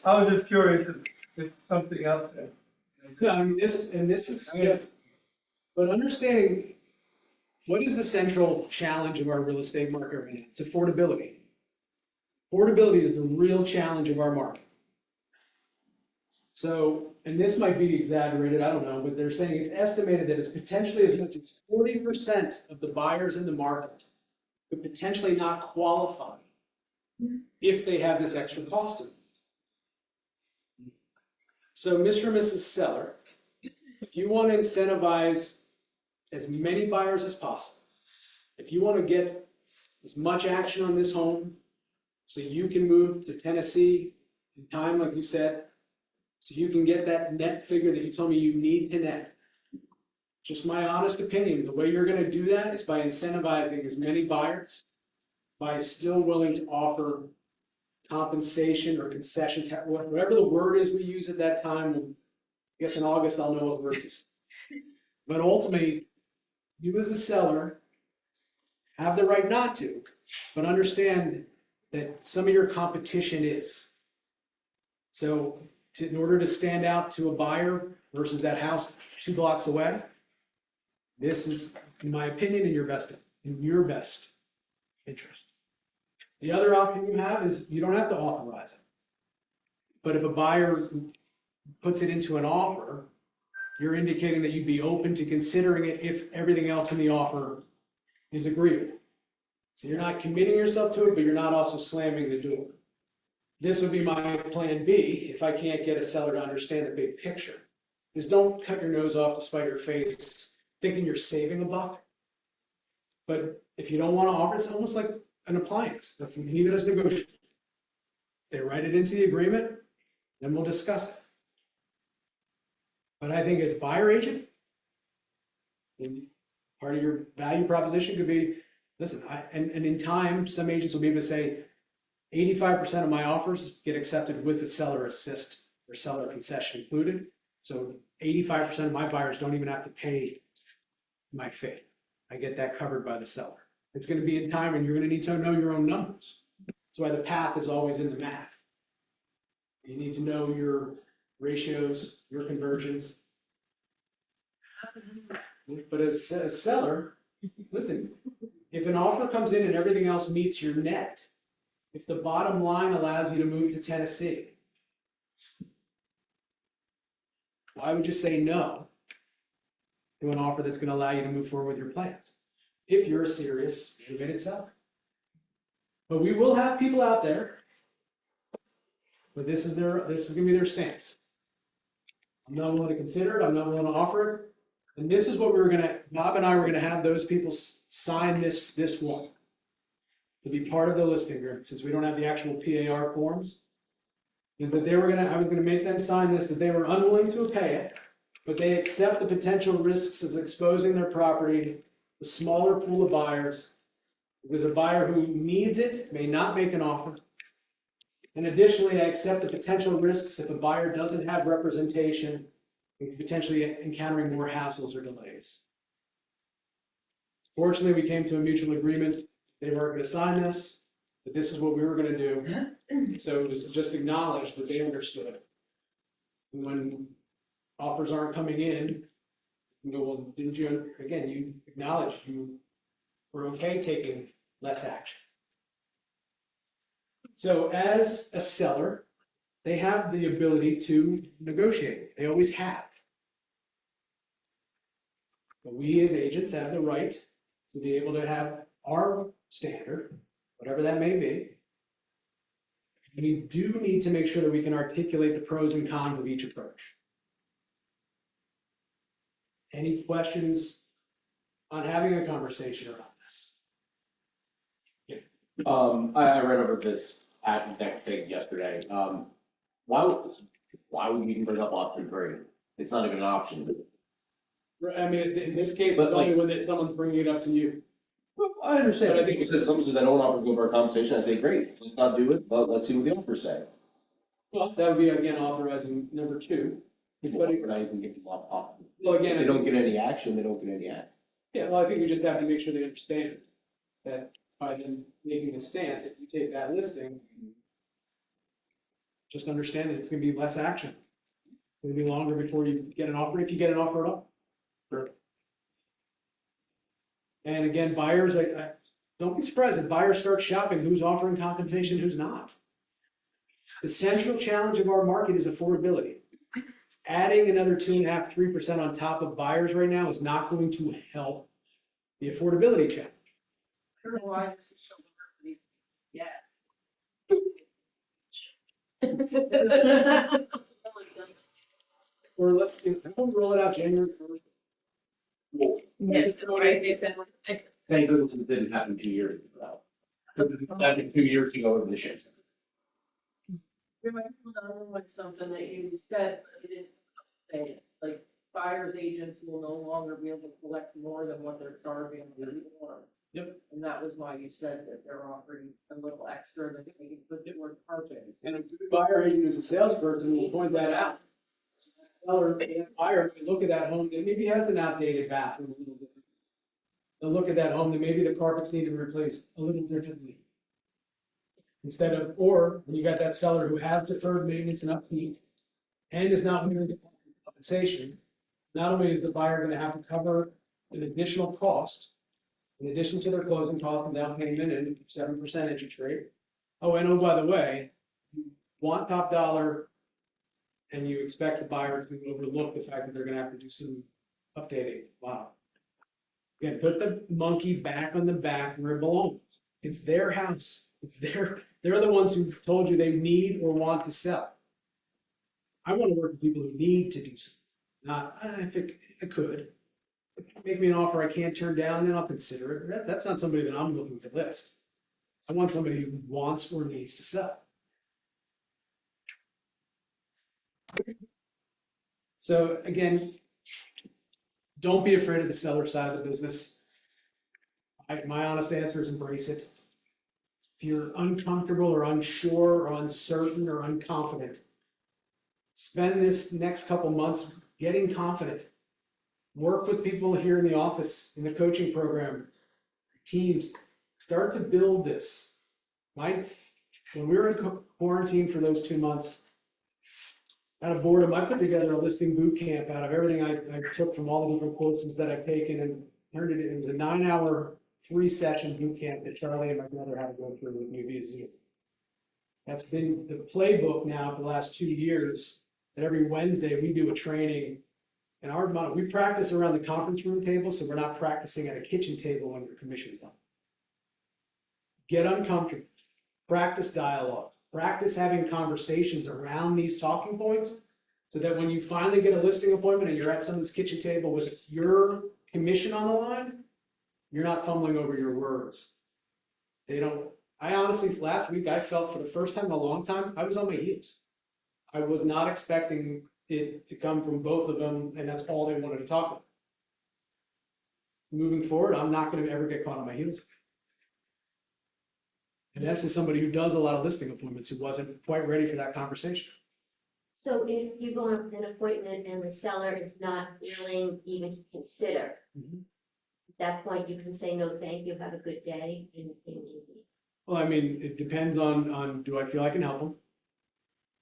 L: I was just curious if something else.
C: Yeah, I mean, this is, but understanding what is the central challenge of our real estate market right now? It's affordability. Affordability is the real challenge of our market. So, and this might be exaggerated, I don't know, but they're saying it's estimated that it's potentially as much as 40% of the buyers in the market could potentially not qualify if they have this extra cost of it. So, Mr. and Mrs. Seller, if you want to incentivize as many buyers as possible, if you want to get as much action on this home so you can move to Tennessee in time, like you said, so you can get that net figure that you told me you need to net. Just my honest opinion, the way you're going to do that is by incentivizing as many buyers, by still willing to offer compensation or concessions, whatever the word is we use at that time. I guess in August I'll know what word it is. But ultimately, you as a seller have the right not to, but understand that some of your competition is. So in order to stand out to a buyer versus that house 2 blocks away, this is, in my opinion, in your best interest. The other option you have is you don't have to authorize it. But if a buyer puts it into an offer, you're indicating that you'd be open to considering it if everything else in the offer is agreeable. So you're not committing yourself to it, but you're not also slamming the door. This would be my plan B if I can't get a seller to understand the big picture. Is don't cut your nose off to spite your face thinking you're saving a buck. But if you don't want to offer, it's almost like an appliance. Let's leave it as negotiable. They write it into the agreement, then we'll discuss it. But I think as buyer agent, part of your value proposition could be, listen, and in time, some agents will be able to say, 85% of my offers get accepted with the seller assist or seller concession included. So 85% of my buyers don't even have to pay my fee. I get that covered by the seller. It's going to be in time and you're going to need to know your own numbers. That's why the path is always in the math. You need to know your ratios, your conversions. But as a seller, listen, if an offer comes in and everything else meets your net, if the bottom line allows you to move to Tennessee, why would you say no to an offer that's going to allow you to move forward with your plans? If you're a serious, motivated seller. But we will have people out there, but this is going to be their stance. I'm not willing to consider it. I'm not willing to offer it. And this is what Bob and I were going to have those people sign this one to be part of the listing agreement, since we don't have the actual PAR forms, is that I was going to make them sign this, that they were unwilling to pay it, but they accept the potential risks of exposing their property to a smaller pool of buyers, because a buyer who needs it may not make an offer. And additionally, I accept the potential risks if a buyer doesn't have representation and potentially encountering more hassles or delays. Fortunately, we came to a mutual agreement. They weren't going to sign this, but this is what we were going to do. So it was just acknowledged that they understood. And when offers aren't coming in, you go, well, didn't you, again, you acknowledged you were okay taking less action. So as a seller, they have the ability to negotiate. They always have. But we as agents have the right to be able to have our standard, whatever that may be. We do need to make sure that we can articulate the pros and cons of each approach. Any questions on having a conversation around this?
I: I read over this patent deck thing yesterday. Why would we even bring up option 3? It's not even an option.
C: I mean, in this case,
I: But
C: it's only when someone's bringing it up to you.
I: Well, I understand.
C: But
I: I think it says, someone says, I don't want to go over our conversation. I say, great, let's not do it, but let's see what the offers say.
C: Well, that would be, again, authorizing number 2.
I: But we're not even getting off.
C: Well, again,
I: If they don't get any action, they don't get any action.
C: yeah, well, I think we just have to make sure they understand that by them making a stance, if you take that listing, just understand that it's going to be less action. It's going to be longer before you get an offer, if you get an offer at all. Sure. And again, buyers, I don't be surprised if buyers start shopping who's offering compensation, who's not. The central challenge of our market is affordability. Adding another 2.5%, 3% on top of buyers right now is not going to help the affordability challenge.
F: I don't know why this is so hard for these. Yeah.
C: Or let's roll it out January 1st.
I: Thank goodness it didn't happen 2 years ago. Happened 2 years ago in the shit.
F: Remember like something that you said, but you didn't say it, like buyer's agents will no longer be able to collect more than what they're charging on the form.
C: Yep.
F: And that was why you said that they're offering a little extra that they can put toward purchase.
C: And a good buyer agent who's a salesperson will point that out. Seller, buyer, can look at that home that maybe has an outdated bathroom a little bit. They'll look at that home that maybe the carpets need to be replaced a little differently. Instead of, or when you got that seller who has deferred maintenance and upkeep, and is not willing to pay compensation, not only is the buyer gonna have to cover an additional cost in addition to their closing cost and down payment and 7% interest rate. Oh, and oh, by the way, you want top dollar and you expect the buyer to overlook the fact that they're gonna have to do some updating. Wow. Again, put the monkey back on the back where it belongs. It's their house. They're the ones who told you they need or want to sell. I want to work with people who need to do something. Not, I think I could. Make me an offer I can't turn down, then I'll consider it. That's not somebody that I'm looking to list. I want somebody who wants or needs to sell. So again, don't be afraid of the seller side of the business. My honest answer is embrace it. If you're uncomfortable or unsure or uncertain or unconfident, spend this next couple months getting confident. Work with people here in the office, in the coaching program, teams. Start to build this. When we were in quarantine for those 2 months, out of boredom, I put together a listing boot camp out of everything I took from all the different courses that I've taken and turned it into a 9-hour, 3-session boot camp that Charlie and my brother had to go through with me via Zoom. That's been the playbook now for the last 2 years, that every Wednesday we do a training. And our model, we practice around the conference room table, so we're not practicing at a kitchen table when your commission's on. Get uncomfortable, practice dialogue, practice having conversations around these talking points, so that when you finally get a listing appointment and you're at someone's kitchen table with your commission on the line, you're not fumbling over your words. I honestly, last week, I felt for the first time in a long time, I was on my heels. I was not expecting it to come from both of them, and that's all they wanted to talk about. Moving forward, I'm not going to ever get caught on my heels. And this is somebody who does a lot of listing appointments who wasn't quite ready for that conversation.
H: So if you go on an appointment and the seller is not willing even to consider, at that point you can say, no, thank you, have a good day, and
C: Well, I mean, it depends on do I feel I can help them?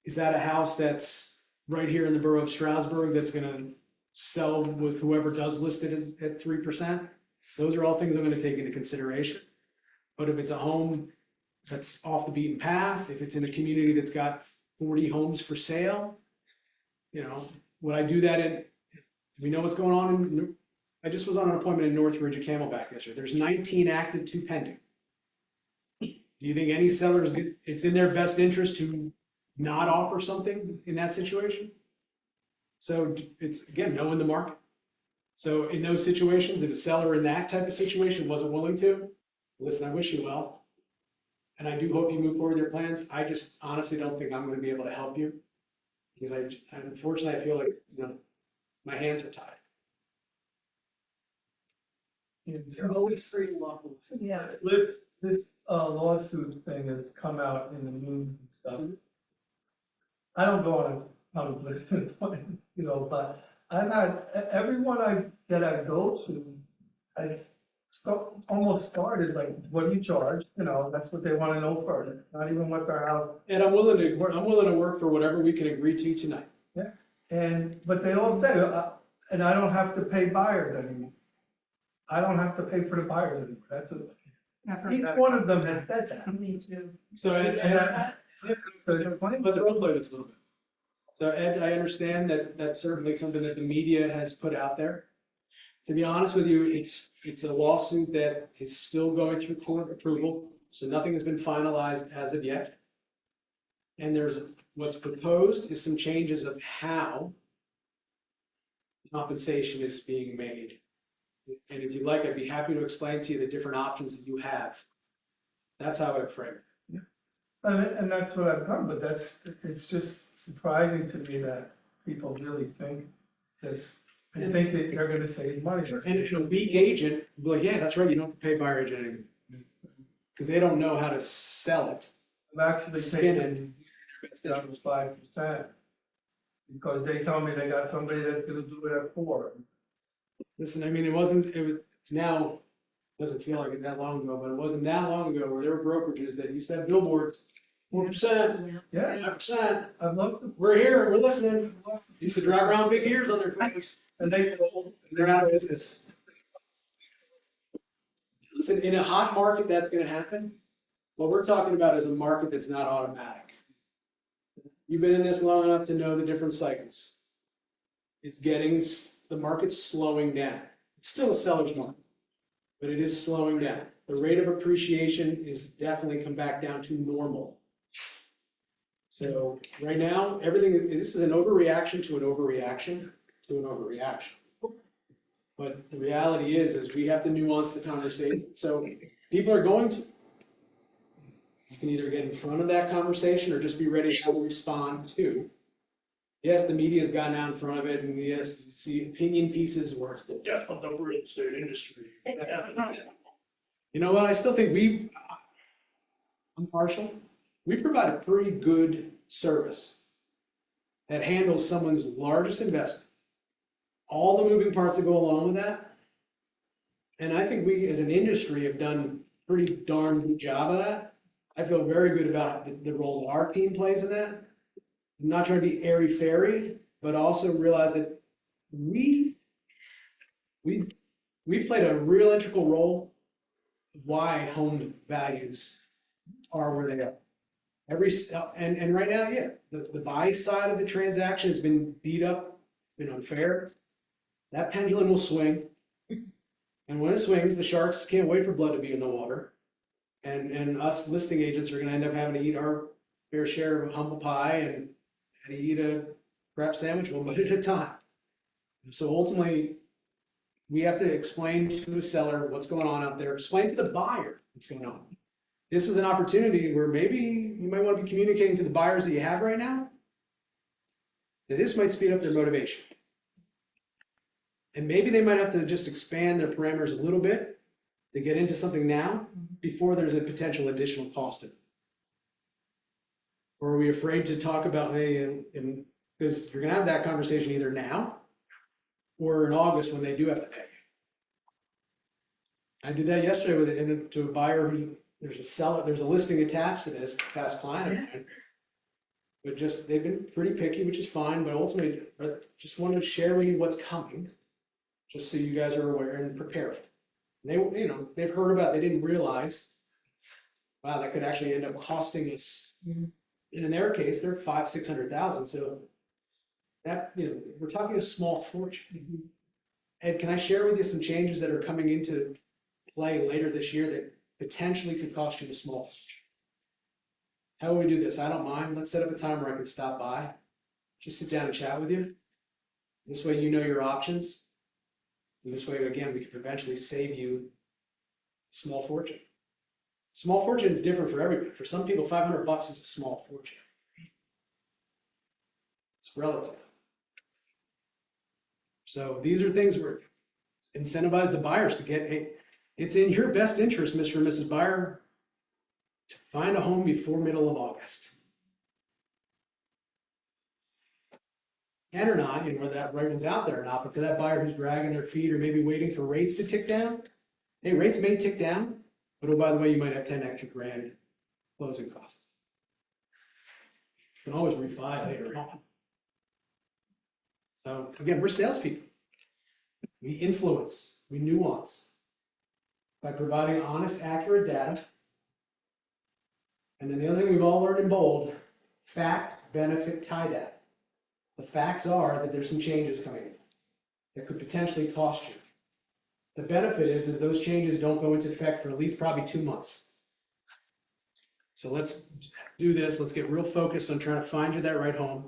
C: Is that a house that's right here in the borough of Strasburg that's gonna sell with whoever does list it at 3%? Those are all things I'm gonna take into consideration. But if it's a home that's off the beaten path, if it's in a community that's got 40 homes for sale, would I do that do we know what's going on I just was on an appointment in Northridge at Camelback yesterday. There's 19 active, 2 pending. Do you think any sellers, it's in their best interest to not offer something in that situation? So it's, again, knowing the market. So in those situations, if a seller in that type of situation wasn't willing to, listen, I wish you well. And I do hope you move forward with your plans. I just honestly don't think I'm going to be able to help you. Because unfortunately, I feel like, my hands are tied.
L: They're always free levels. Yeah. This lawsuit thing has come out in the news and stuff. I don't go on a listing appointment, but I've had, everyone that I go to, has almost started like, what do you charge? That's what they want to know first, not even what their house.
C: And I'm willing to work for whatever we can agree to tonight.
L: Yeah, but they all say, and I don't have to pay buyers anymore. I don't have to pay for the buyers anymore. That's each one of them has said that.
K: Me too.
C: So let's role play this a little bit. So Ed, I understand that that's certainly something that the media has put out there. To be honest with you, it's a lawsuit that is still going through court approval, so nothing has been finalized as of yet. And what's proposed is some changes of how compensation is being made. And if you'd like, I'd be happy to explain to you the different options that you have. That's how I frame it.
L: And that's what I've done, but it's just surprising to me that people really think this, and think that they're gonna save money.
C: And a weak agent will be like, yeah, that's right, you don't have to pay buyer agent anymore. Because they don't know how to sell it.
L: I've actually
C: Spin
L: taken down to 5%. Because they tell me they got somebody that's gonna do it at 4%.
C: Listen, I mean, it doesn't feel like it that long ago, but it wasn't that long ago where there were brokerages that used to have billboards 4%,
L: Yeah,
C: 5%.
L: I'd love to.
C: We're here, we're listening. Used to drive around big ears on their cars.
L: And
C: They're out of business. Listen, in a hot market, that's gonna happen. What we're talking about is a market that's not automatic. You've been in this long enough to know the different cycles. It's getting, the market's slowing down. It's still a seller's market, but it is slowing down. The rate of appreciation is definitely come back down to normal. So right now, everything, this is an overreaction to an overreaction to an overreaction. But the reality is we have to nuance the conversation. So people are going to. You can either get in front of that conversation or just be ready to respond to. Yes, the media's gotten out in front of it, and yes, you see opinion pieces where it's the death of the real estate industry. You know what? I still think I'm partial. We provide a pretty good service that handles someone's largest investment, all the moving parts that go along with that. And I think we as an industry have done a pretty darn good job of that. I feel very good about the role that our team plays in that. I'm not trying to be airy-fairy, but also realize that we played a real integral role of why home values are where they are. And right now, yeah, the buy side of the transaction has been beat up, it's been unfair. That pendulum will swing. And when it swings, the sharks can't wait for blood to be in the water. And us listing agents are gonna end up having to eat our fair share of humble pie and eat a crap sandwich one bite at a time. So ultimately, we have to explain to the seller what's going on out there, explain to the buyer what's going on. This is an opportunity where maybe you might want to be communicating to the buyers that you have right now that this might speed up their motivation. And maybe they might have to just expand their parameters a little bit to get into something now before there's a potential additional cost of it. Or are we afraid to talk about, hey, because you're gonna have that conversation either now or in August when they do have to pay. I did that yesterday to a buyer who, there's a listing attached to this, it's a past client of mine. But they've been pretty picky, which is fine, but ultimately, I just wanted to share with you what's coming, just so you guys are aware and prepared. They've heard about, they didn't realize, wow, that could actually end up costing us. And in their case, they're $500,000-600,000. So that, we're talking a small fortune. Ed, can I share with you some changes that are coming into play later this year that potentially could cost you a small fortune? How will we do this? I don't mind. Let's set up a time where I can stop by, just sit down and chat with you. This way you know your options. And this way, again, we could eventually save you a small fortune. Small fortune is different for everybody. For some people, $500 is a small fortune. It's relative. So these are things where incentivize the buyers to get, hey, it's in your best interest, Mr. and Mrs. Buyer, to find a home before middle of August. And or not, whether that right one's out there or not, but for that buyer who's dragging their feet or maybe waiting for rates to tick down, hey, rates may tick down, but oh, by the way, you might have 10 extra grand closing costs. You can always refi later on. So again, we're salespeople. We influence, we nuance by providing honest, accurate data. And then the other thing we've all learned in bold, fact, benefit, tie data. The facts are that there's some changes coming in that could potentially cost you. The benefit is those changes don't go into effect for at least probably 2 months. So let's do this. Let's get real focused on trying to find you that right home.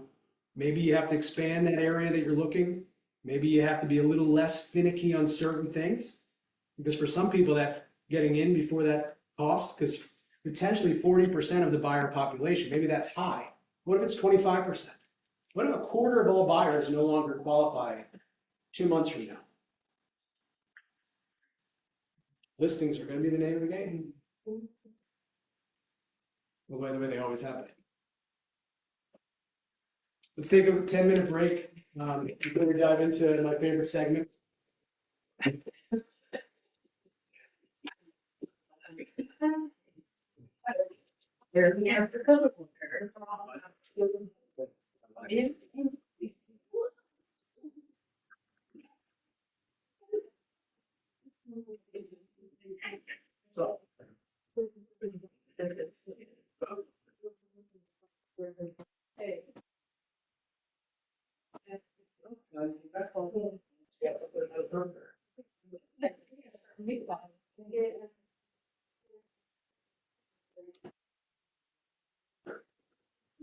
C: Maybe you have to expand that area that you're looking. Maybe you have to be a little less finicky on certain things. Because for some people, that getting in before that cost, because potentially 40% of the buyer population, maybe that's high. What if it's 25%? What if a quarter of all buyers no longer qualify 2 months from now? Listings are going to be the name of the game. Well, by the way, they always have it. Let's take a 10-minute break before we dive into my favorite segment.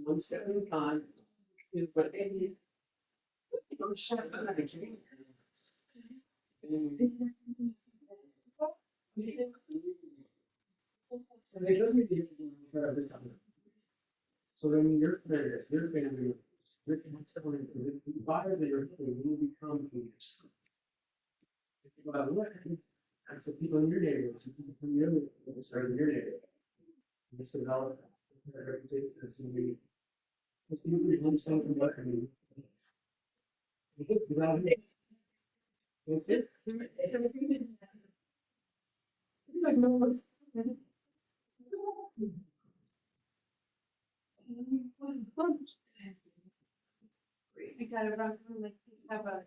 C: One step at a time. But so it doesn't make a difference this time. So then your parents, your family, your siblings, the buyers that you're getting will become leaders. By the way, that's the people in your neighborhood, some people from your neighborhood, or in your neighborhood. Just develop that reputation as somebody. It's usually one something what I mean.
B: I got it wrong, like, have a.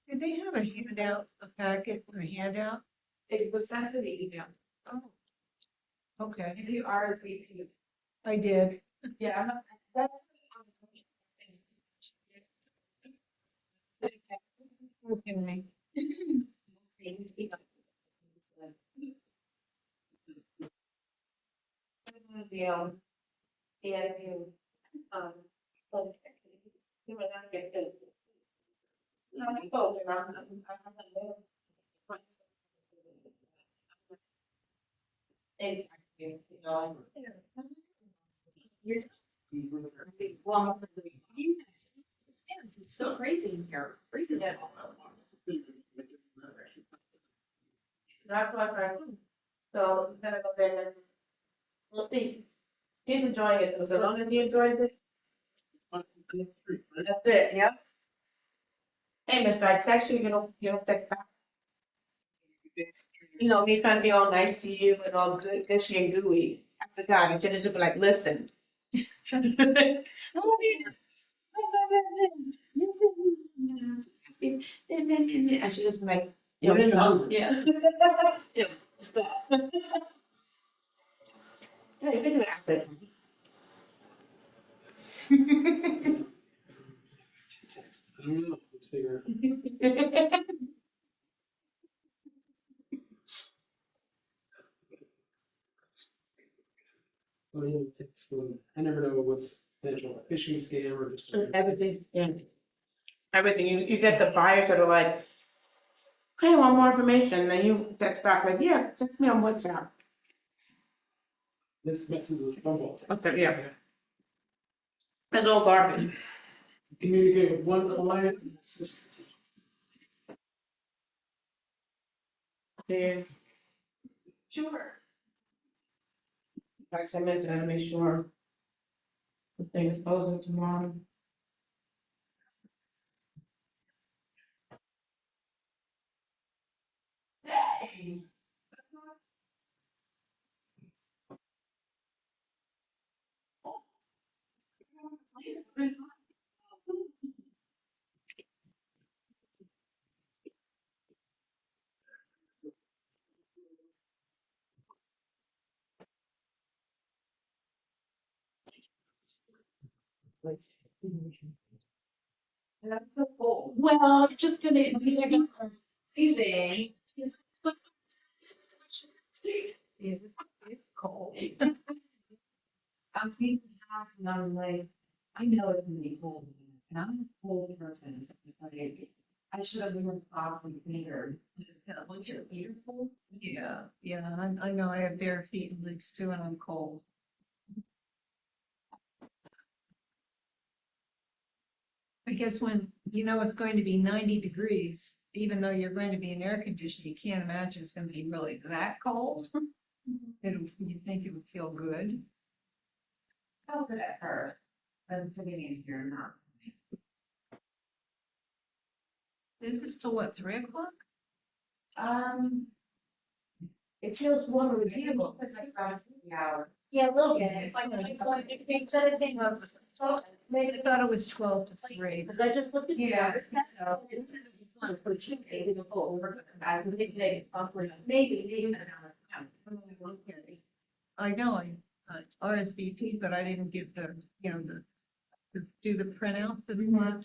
K: Did they have a handout, a packet, or a handout?
F: It was sent to the email.
K: Oh. Okay,
F: If you RSVP.
K: I did.
F: Yeah, I'm not. that-
K: Okay.
F: Yeah. Yeah, you, like, you were not get it. No, I told you, Exactly, you know. Well, it's so crazy in here, crazy. Yeah. That's what I, so, I'm gonna go there and we'll see. He's enjoying it, so as long as he enjoys it. That's it, yeah. Hey, mister, I text you, you don't text back. You know, me trying to be all nice to you and all good, fishy and gooey. I forgot, you should have just been like, listen. I should just be like, yo, stop, yeah. Yo, stop. Yeah, you can do it.
C: I don't know, let's figure it out. Oh, yeah, text, I never know what's potential phishing scam or just.
F: Everything, yeah. Everything, you get the buyers that are like, hey, I want more information, then you text back like, yeah, text me on WhatsApp.
C: This message was from WhatsApp.
F: Okay, yeah. It's all garbage.
C: Communicate with one client. It's just-
F: Yeah. Sure. Like 10 minutes, I gotta make sure the thing is posted tomorrow. That's so cool.
B: Well, you're just gonna be like a season.
K: It's cold. I'm thinking half and I'm like, I know it's gonna be cold, and I'm a cold person, so it's like, I should have worn properly fingers. Once your feet are cold? Yeah, I know, I have bare feet and legs too, and I'm cold. I guess when you know it's going to be 90 degrees, even though you're going to be in air conditioning, you can't imagine it's gonna be really that cold. You'd think it would feel good. Felt good at first, but I'm sitting in here now. This is till what, 3 o'clock?
H: It feels warmer with you.
B: Yeah, a little bit. It's like they shut it down.
K: Maybe I thought it was 12 to 3.
H: Because I just looked at the
K: Yeah.
H: hours, so it should be, it was a full over, maybe, maybe.
K: I know, I RSVP, but I didn't get the, to do the printout for the one.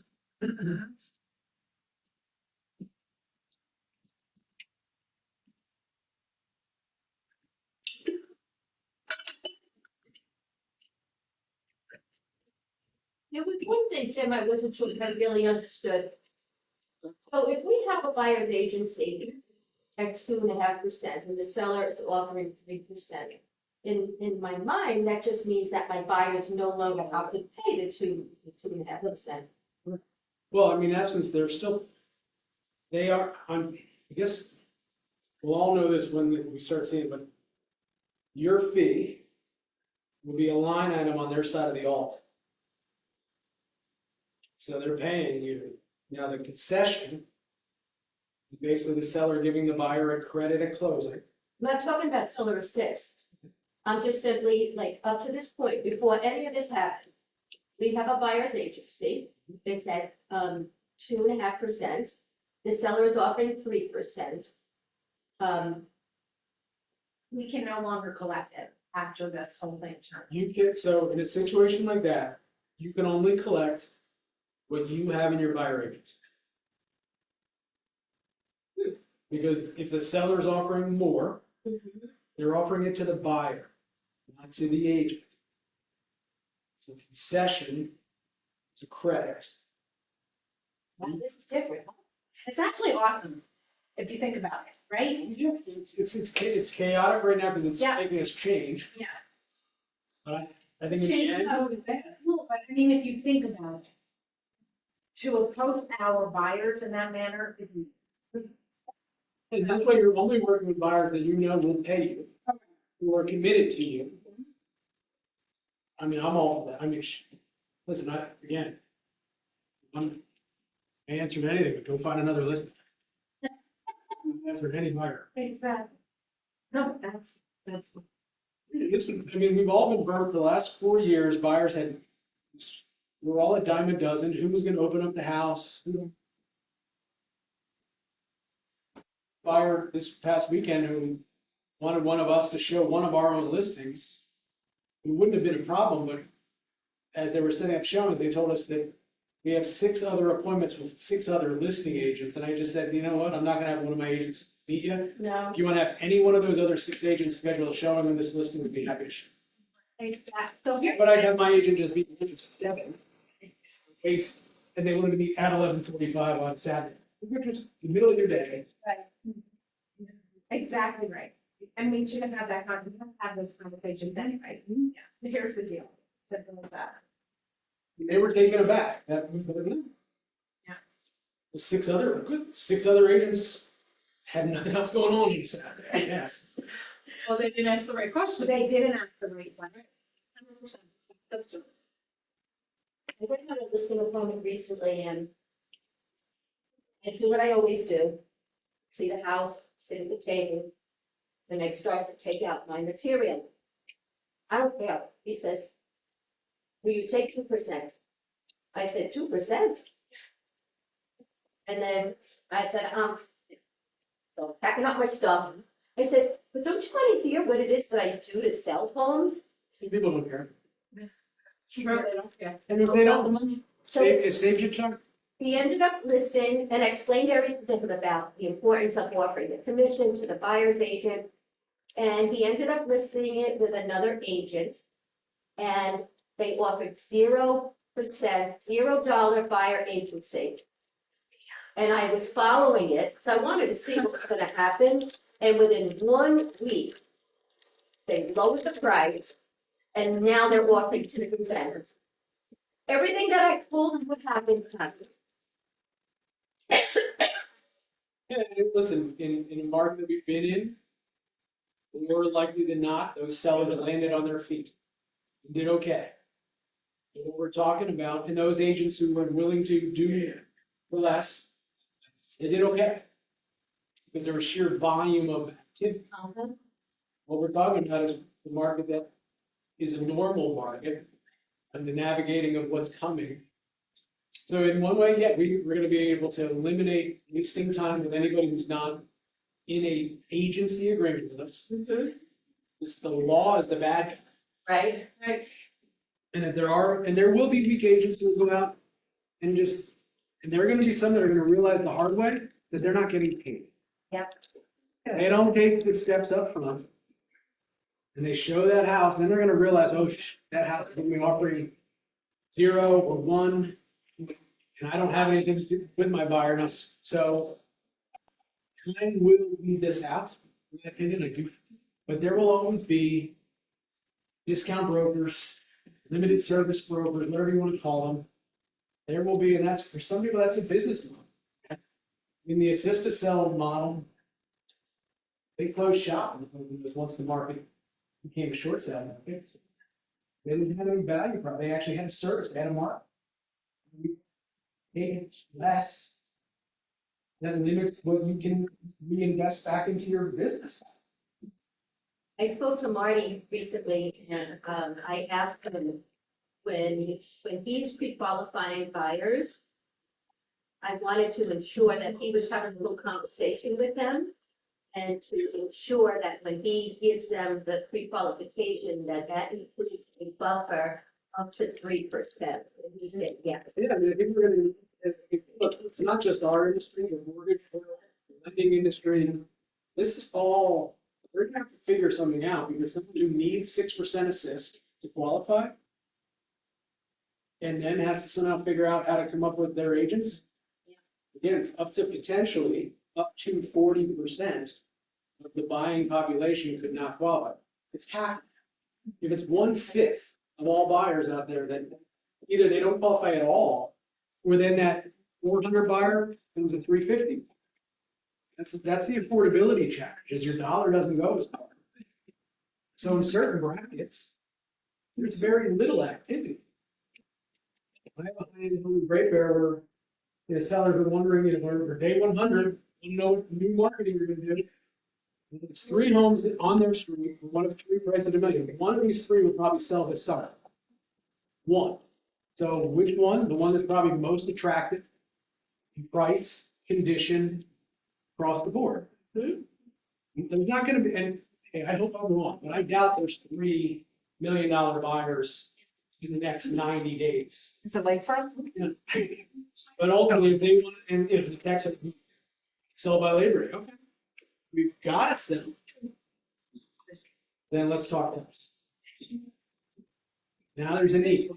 H: There was one thing, Jim, I wasn't sure if I really understood. So if we have a buyer's agency at 2.5% and the seller is offering 3%, in my mind, that just means that my buyers no longer have to pay the 2.5%.
C: Well, I mean, in essence, they are, I guess, we'll all know this when we start seeing, but your fee will be a line item on their side of the alt. So they're paying you. Now, the concession, basically the seller giving the buyer a credit at closing.
H: I'm not talking about seller assist. I'm just simply, like, up to this point, before any of this happened, we have a buyer's agency. It's at 2.5%. The seller is offering 3%.
B: We can no longer collect it after this whole thing turns.
C: So in a situation like that, you can only collect what you have in your buyer agency. Because if the seller's offering more, they're offering it to the buyer, not to the agent. So concession is a credit.
H: Wow, this is different.
B: It's actually awesome, if you think about it, right?
C: It's chaotic right now because it's
B: Yeah.
C: making us change.
B: Yeah.
C: But I think in the end,
B: No, but I mean, if you think about it, to approach our buyers in that manner is.
C: and that's why you're only working with buyers that you know will pay you, who are committed to you. I mean, I'm all for that. I mean, listen, I'm answer to anything, but go find another listing. Answer to any buyer.
B: Exactly. No, that's.
C: Listen, I mean, we've all been burned for the last 4 years. Buyers had, we're all a dime a dozen. Who was gonna open up the house? Buyer this past weekend who wanted one of us to show one of our own listings. It wouldn't have been a problem, but as they were setting up showings, they told us that we have 6 other appointments with 6 other listing agents. And I just said, you know what, I'm not gonna have one of my agents meet you.
B: No.
C: If you wanna have any one of those other 6 agents schedule a showing on this listing, we'd be happy to show.
B: Exactly. So here.
C: But I have my agent just meet one of 7. Waste, and they wanted to meet at 11:45 on Saturday. Which was the middle of your day.
B: Right. Exactly right. And we shouldn't have that have those conversations anyway. Yeah. Here's the deal. Simple as that.
C: They were taken aback.
B: Yeah.
C: The 6 other agents had nothing else going on on Saturday, yes.
B: Well, they didn't ask the right question. They didn't ask the right one. 100%. That's true.
H: I went on a listing appointment recently and I do what I always do. See the house, sit at the table, and I start to take out my material. I don't care. He says, will you take 2%? I said, 2%? And then I said, so packing up my stuff. I said, but don't you want to hear what it is that I do to sell homes?
C: People don't care.
F: Sure, they don't care.
C: And if they don't,
H: So
C: it saves you time.
H: he ended up listing and explained everything to him about the importance of offering the commission to the buyer's agent. And he ended up listing it with another agent. And they offered 0%, $0 buyer agency. And I was following it, because I wanted to see what was gonna happen, and within 1 week, they lowered the price, and now they're offering 2%. Everything that I told them would happen, happened.
C: Yeah, and listen, in a market that we've been in, more likely than not, those sellers landed on their feet. Did okay. And what we're talking about, and those agents who were willing to do for less, they did okay. Because there was sheer volume of activity. What we're talking about is the market that is a normal market and the navigating of what's coming. So in one way, yeah, we're gonna be able to eliminate wasting time with anybody who's not in a agency agreement with us. This, the law is the bad guy.
H: Right?
C: And if there will be weak agents who will go out and and there are gonna be some that are gonna realize the hard way that they're not getting paid.
H: Yep.
C: They don't take the steps up front. And they show that house, then they're gonna realize, oh, that house is gonna be offering 0 or 1. And I don't have anything to do with my buyer now, so time will weed this out, in my opinion, I do. But there will always be discount brokers, limited service brokers, whatever you want to call them. There will be, and that's, for some people, that's a business model. In the assist to sell model, they closed shop once the market became a short sale market. They didn't have any value prop, they actually had a service, they had a market. Taking less that limits what you can reinvest back into your business.
H: I spoke to Marty recently and I asked him when he's pre-qualifying buyers, I wanted to ensure that he was having a little conversation with them and to ensure that when he gives them the pre-qualification, that includes a buffer up to 3%. And he said yes.
C: Yeah, I mean, I think we're gonna, look, it's not just our industry, the mortgage, the lending industry. This is all, we're gonna have to figure something out because someone who needs 6% assist to qualify and then has to somehow figure out how to come up with their agents. Again, up to potentially up to 40% of the buying population could not qualify. It's half. If it's 1/5 of all buyers out there that either they don't qualify at all, or then that 400 buyer comes to 350. That's the affordability challenge, is your dollar doesn't go as far. So in certain brackets, there's very little activity. I have a high-end Great Bear where the sellers are wondering, for day 100, you know what new marketing you're gonna do. It's 3 homes on their street, one of 3 priced at $1 million. One of these 3 will probably sell this summer. One. So which one? The one that's probably most attractive, price, condition, across the board. There's not gonna be, and hey, I hope I'm wrong, but I doubt there's $3 million buyers in the next 90 days.
D: Is it lakefront?
C: Yeah. But ultimately, if they want, and if the tax sell by Labor Day, okay, we've got to sell. Then let's talk this. Now there's a need.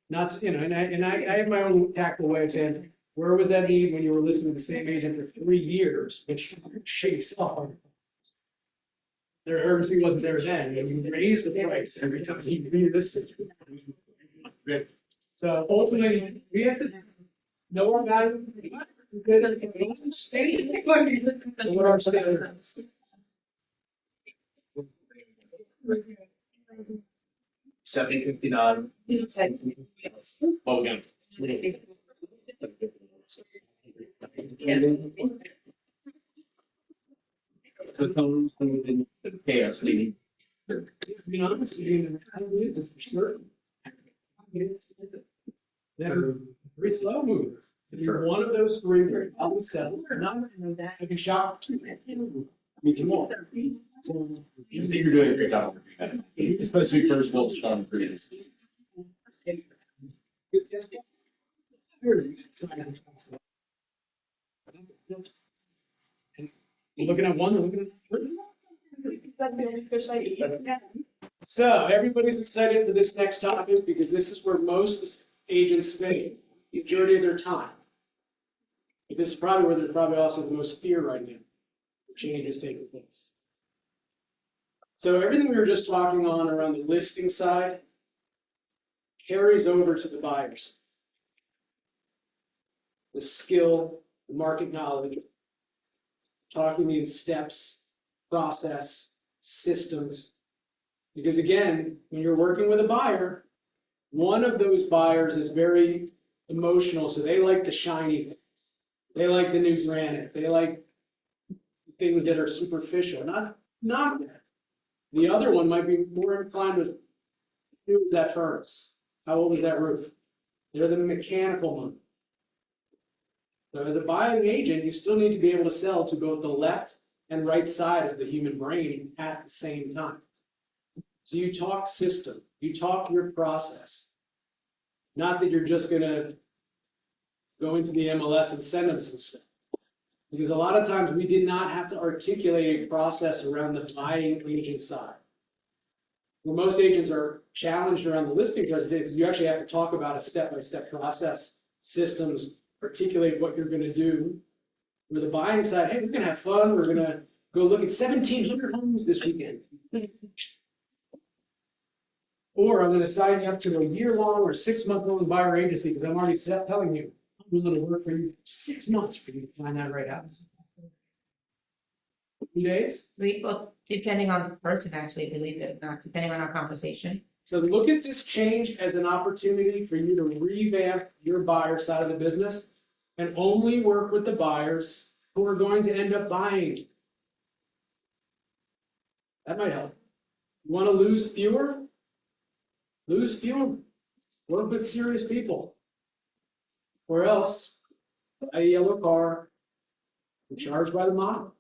C: Not, and I have my own tactical way of saying, where was that need when you were listening to the same agent for 3 years, which shakes off? Their urgency wasn't there then, and you raised the price every time you re-listed. So ultimately, we have to know our value. Stay. What our standards.
I: $7.59. Well, again. Chaos leading.
C: You know, honestly, I don't use this for sure. That are very slow moves. If you're one of those 3, I will sell. Not I can shop. We can walk. So
I: You think you're doing a great job. Especially first world strong previous.
C: You looking at one, or looking at three? So everybody's excited for this next topic because this is where most agents spend the majority of their time. But this is probably where there's probably also the most fear right now. The change is taking place. So everything we were just talking on around the listing side carries over to the buyers. The skill, the market knowledge, talking in steps, process, systems. Because again, when you're working with a buyer, one of those buyers is very emotional, so they like the shiny things. They like the new granite. They like things that are superficial, not that. The other one might be more inclined to, who was that furnace? How old was that roof? They're the mechanical one. So as a buying agent, you still need to be able to sell to both the left and right side of the human brain at the same time. So you talk system, you talk your process. Not that you're just gonna go into the MLS and send them some stuff. Because a lot of times we did not have to articulate a process around the buying agent side. Well, most agents are challenged around the listing presentation because you actually have to talk about a step-by-step process, systems, articulate what you're gonna do. With the buying side, hey, we're gonna have fun, we're gonna go look at 1,700 homes this weekend. Or I'm gonna sign you up to a year-long or 6-month-long buyer agency because I'm already telling you, I'm willing to work for you for 6 months for you to find that right house. 2 days?
G: Well, depending on the person, actually, believe it or not, depending on our conversation.
C: So look at this change as an opportunity for you to revamp your buyer side of the business and only work with the buyers who are going to end up buying. That might help. You want to lose fewer? Lose fewer. Work with serious people. Or else, buy a yellow car and charge by the mile.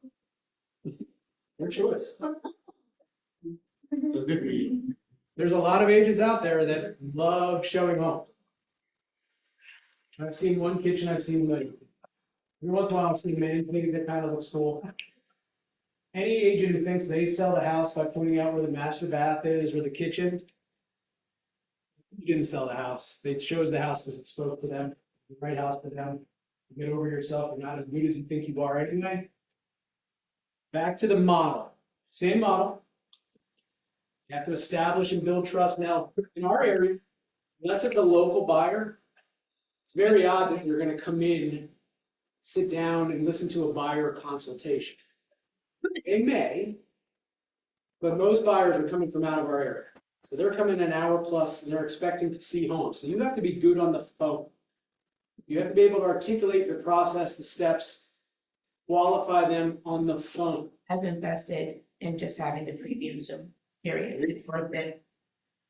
C: Your choice. There's a lot of agents out there that love showing off. I've seen one kitchen, I've seen many. Every once in a while, I've seen many things that kind of looks cool. Any agent who thinks they sell the house by pointing out where the master bath is or the kitchen, you didn't sell the house. They chose the house because it spoke to them, the right house for them. You get over yourself, you're not as good as you think you are anyway. Back to the model. Same model. You have to establish and build trust. Now, in our area, unless it's a local buyer, it's very odd that you're going to come in, sit down, and listen to a buyer consultation. They may, but most buyers are coming from out of our area. So they're coming an hour plus, and they're expecting to see homes. So you have to be good on the phone. You have to be able to articulate your process, the steps, qualify them on the phone.
G: I've invested in just having the premium Zoom, period. It's worth it.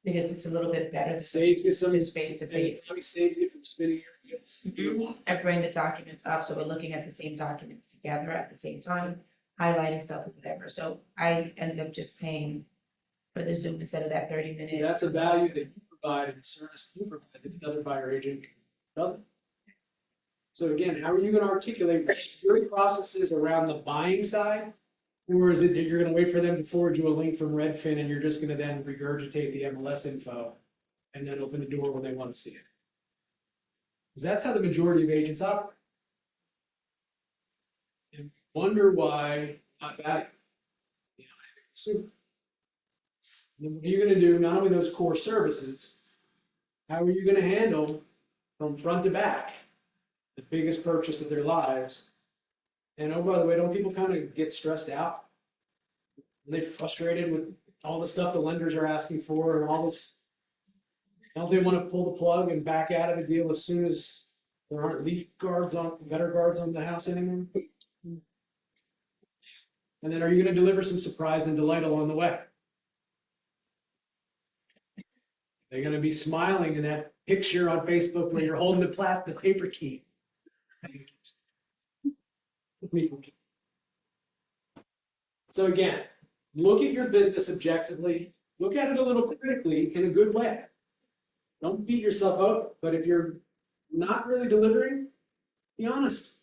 G: Because it's a little bit better.
C: It saves you some
G: Just face to face.
C: It saves you from spinning your wheels.
G: I bring the documents up, so we're looking at the same documents together at the same time, highlighting stuff or whatever. So I ended up just paying for the Zoom instead of that 30-minute.
C: See, that's a value that you provide and a service you provide that another buyer agent doesn't. So again, how are you going to articulate your processes around the buying side? Or is it that you're going to wait for them to forward you a link from Redfin and you're just going to then regurgitate the MLS info and then open the door when they want to see it? Because that's how the majority of agents operate. And wonder why not value. Super. And then what are you going to do? Not only those core services, how are you going to handle from front to back the biggest purchase of their lives? And oh, by the way, don't people kind of get stressed out? Are they frustrated with all the stuff the lenders are asking for and all this? Don't they want to pull the plug and back out of a deal as soon as there aren't leaf guards on, gutter guards on the house anymore? And then are you going to deliver some surprise and delight along the way? They're going to be smiling in that picture on Facebook where you're holding the paper key. So again, look at your business objectively. Look at it a little critically in a good way. Don't beat yourself up, but if you're not really delivering, be honest.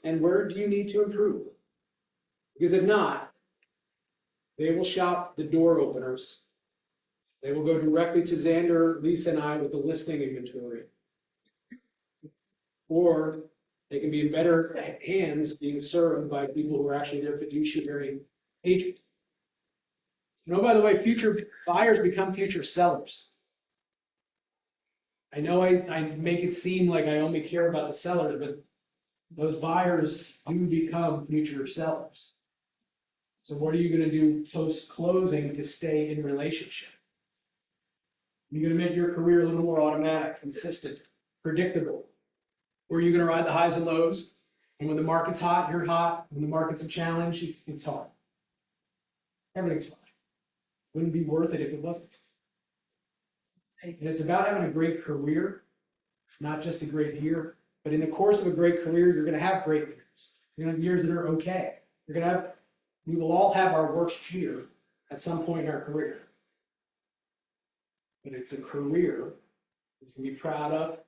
C: And where do you need to improve? Because if not, they will shop the door openers. They will go directly to Xander, Lisa, and I with the listing inventory. Or they can be in better hands being served by people who are actually their fiduciary agent. By the way, future buyers become future sellers. I know I make it seem like I only care about the sellers, but those buyers do become future sellers. So what are you going to do post-closing to stay in relationship? You're going to make your career a little more automatic, consistent, predictable. Or are you going to ride the highs and lows? And when the market's hot, you're hot. When the market's a challenge, it's hard. Everything's fine. Wouldn't be worth it if it wasn't. And it's about having a great career, not just a great year. But in the course of a great career, you're going to have great years. You're going to have years that are okay. We will all have our worst year at some point in our career. But it's a career you can be proud of.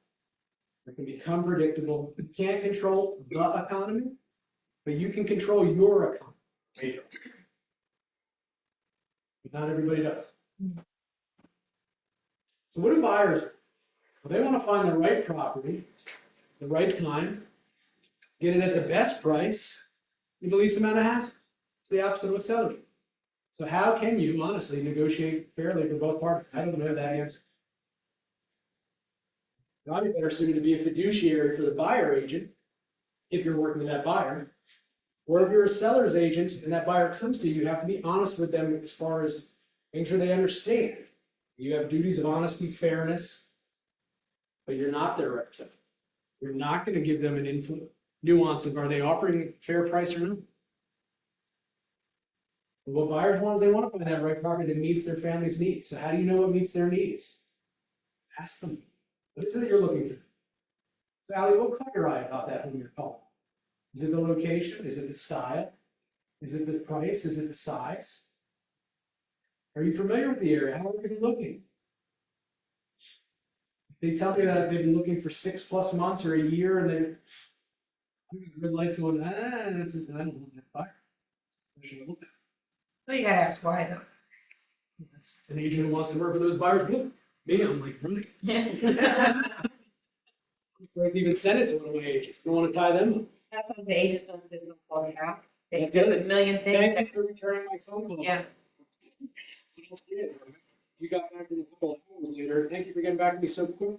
C: It can become predictable. You can't control the economy, but you can control your economy. But not everybody does. So what do buyers do? Well, they want to find the right property, the right time, get it at the best price, with the least amount of hassle. It's the opposite of what sellers do. So how can you honestly negotiate fairly for both parties? I don't know that answer. Probably better suited to be a fiduciary for the buyer agent if you're working with that buyer. Or if you're a seller's agent and that buyer comes to you, you have to be honest with them as far as making sure they understand. You have duties of honesty, fairness, but you're not their representative. You're not going to give them an nuance of are they offering a fair price or not. But what buyers want is they want to find that right property that meets their family's needs. So how do you know what meets their needs? Ask them. What is it that you're looking for? So Allie, what caught your eye about that when you're calling? Is it the location? Is it the style? Is it the price? Is it the size? Are you familiar with the area? How are you looking? They tell me that they've been looking for 6+ months or a year, and then red lights going, I don't want that fire.
G: So you gotta ask why though.
C: That's an agent who wants to work with those buyers. Look, me, I'm like, right. I've even sent it to one of my agents. I don't want to tie them up.
G: That's what the agents don't just don't call it out. They
C: That's
G: do
C: good.
G: a million things.
C: Thank you for returning my phone call.
G: Yeah.
C: You got back to me a couple of hours later. Thank you for getting back to me so quick.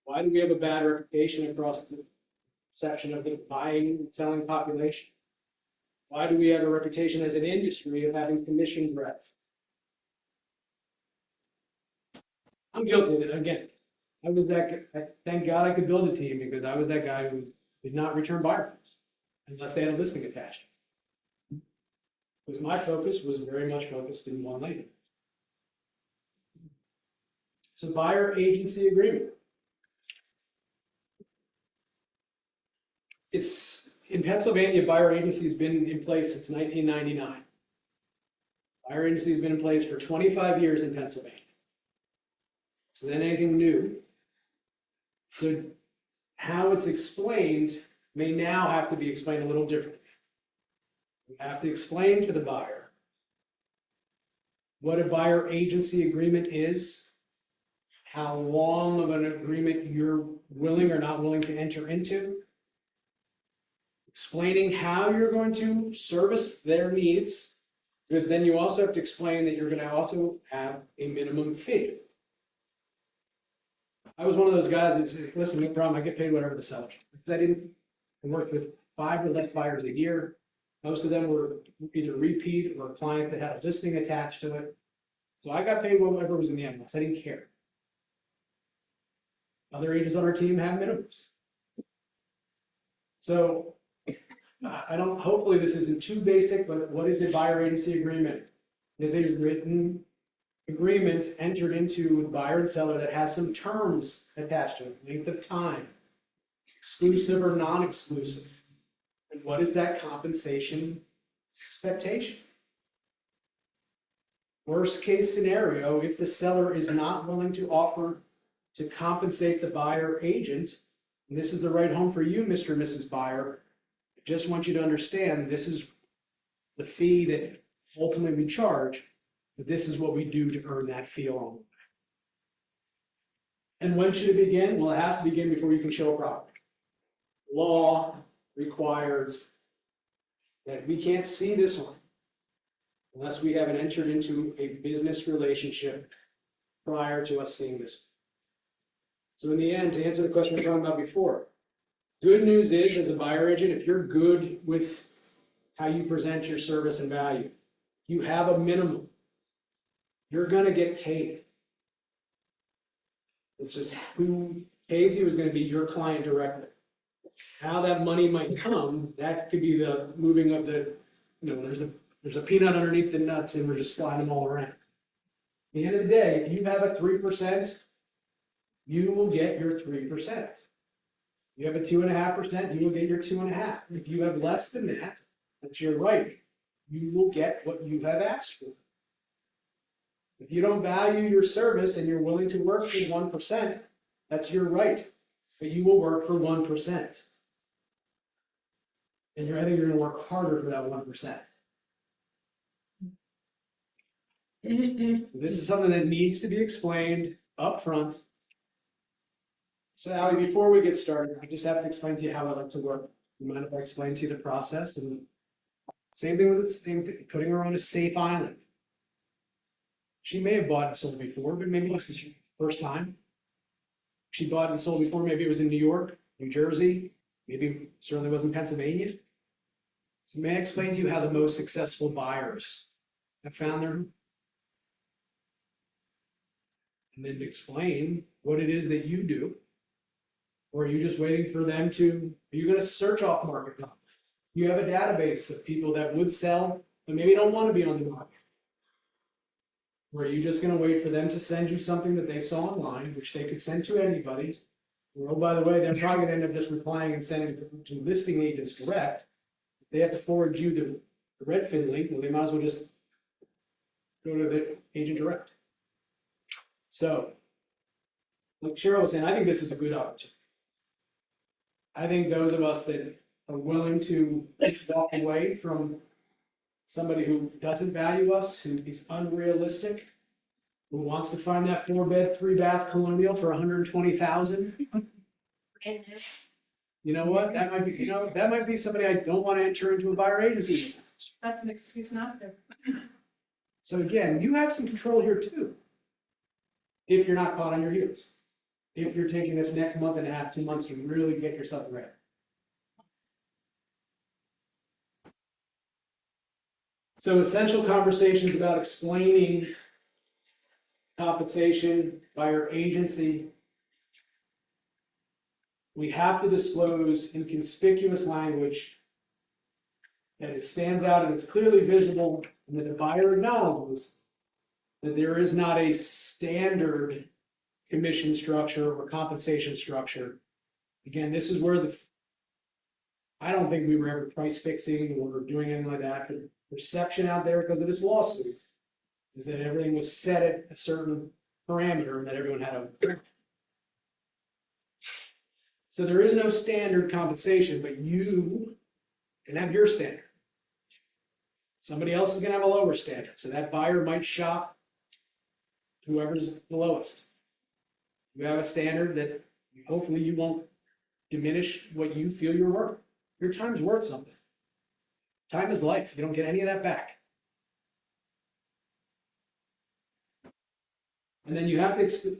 C: Why do we have a bad reputation across the section of the buying and selling population? Why do we have a reputation as an industry of having commission breadth? I'm guilty of it again. I was that guy. Thank God I could build a team because I was that guy who did not return buyers unless they had a listing attached. Because my focus was very much focused in one lane. So buyer agency agreement. It's in Pennsylvania, buyer agency has been in place since 1999. Buyer agency has been in place for 25 years in Pennsylvania. So then anything new. So how it's explained may now have to be explained a little differently. We have to explain to the buyer what a buyer agency agreement is, how long of an agreement you're willing or not willing to enter into, explaining how you're going to service their needs, because then you also have to explain that you're going to also have a minimum fee. I was one of those guys that said, listen, no problem, I get paid whatever the seller. Because I worked with 5 or less buyers a year. Most of them were either repeat or a client that had a listing attached to it. So I got paid whatever was in the MLS. I didn't care. Other agents on our team have minimums. So hopefully this isn't too basic, but what is a buyer agency agreement? It is a written agreement entered into with buyer and seller that has some terms attached to it, length of time, exclusive or non-exclusive. And what is that compensation expectation? Worst case scenario, if the seller is not willing to offer to compensate the buyer agent. And this is the right home for you, Mr. and Mrs. Buyer. I just want you to understand, this is the fee that ultimately we charge, but this is what we do to earn that fee along the way. And when should it begin? Well, it has to begin before you can show a property. Law requires that we can't see this one unless we haven't entered into a business relationship prior to us seeing this. So in the end, to answer the question we were talking about before, good news is, as a buyer agent, if you're good with how you present your service and value, you have a minimum, you're gonna get paid. It's just who pays you is gonna be your client directly. How that money might come, that could be the moving of the, there's a peanut underneath the nuts and we're just sliding them all around. At the end of the day, if you have a 3%, you will get your 3%. You have a 2.5%, you will get your 2.5%. If you have less than that, that's your right. You will get what you have asked for. If you don't value your service and you're willing to work for 1%, that's your right. But you will work for 1%. And I think you're going to work harder for that 1%. So this is something that needs to be explained up front. So Allie, before we get started, I just have to explain to you how I like to work. You mind if I explain to you the process? And same thing with this thing, putting her on a safe island. She may have bought and sold before, but maybe this is your first time. She bought and sold before, maybe it was in New York, New Jersey, maybe it certainly was in Pennsylvania. So may I explain to you how the most successful buyers have found their home? And then explain what it is that you do. Or are you just waiting for them to, are you going to search off market? You have a database of people that would sell, but maybe don't want to be on the market. Or are you just going to wait for them to send you something that they saw online, which they could send to anybody? Or, oh, by the way, they're probably going to end up just replying and sending it to listing agents direct. If they have to forward you the Redfin link, well, they might as well just go to the agent direct. So, like Cheryl was saying, I think this is a good opportunity. I think those of us that are willing to walk away from somebody who doesn't value us, who is unrealistic, who wants to find that 4-bed, 3-bath colonial for $120,000. You know what? That might be, that might be somebody I don't want to enter into a buyer agency.
B: That's an excuse not to.
C: So again, you have some control here too. If you're not caught on your heels. If you're taking this next month and a half, 2 months to really get yourself ready. So essential conversations about explaining compensation by our agency. We have to disclose in conspicuous language that it stands out and it's clearly visible and that the buyer acknowledges that there is not a standard commission structure or compensation structure. Again, this is where I don't think we were ever price fixing or doing anything like that. The perception out there because of this lawsuit is that everything was set at a certain parameter and that everyone had a. So there is no standard compensation, but you can have your standard. Somebody else is going to have a lower standard. So that buyer might shop whoever's the lowest. You have a standard that hopefully you won't diminish what you feel you're worth. Your time's worth something. Time is life. You don't get any of that back. And then you have to,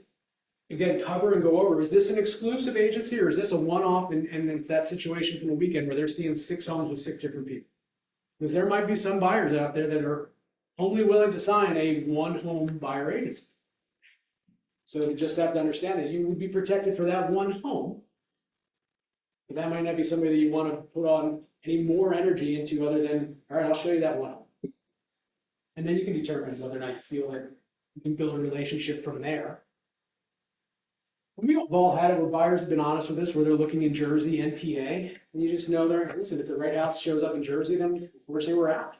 C: again, cover and go over, is this an exclusive agency or is this a one-off and it's that situation from the weekend where they're seeing 6 homes with 6 different people? Because there might be some buyers out there that are only willing to sign a one-home buyer agency. So you just have to understand that you would be protected for that one home. But that might not be somebody that you want to put on any more energy into other than, all right, I'll show you that one home. And then you can determine whether or not you feel like you can build a relationship from there. We've all had it where buyers have been honest with us, where they're looking in Jersey and PA, and you just know listen, if the right house shows up in Jersey, then we're saying we're out.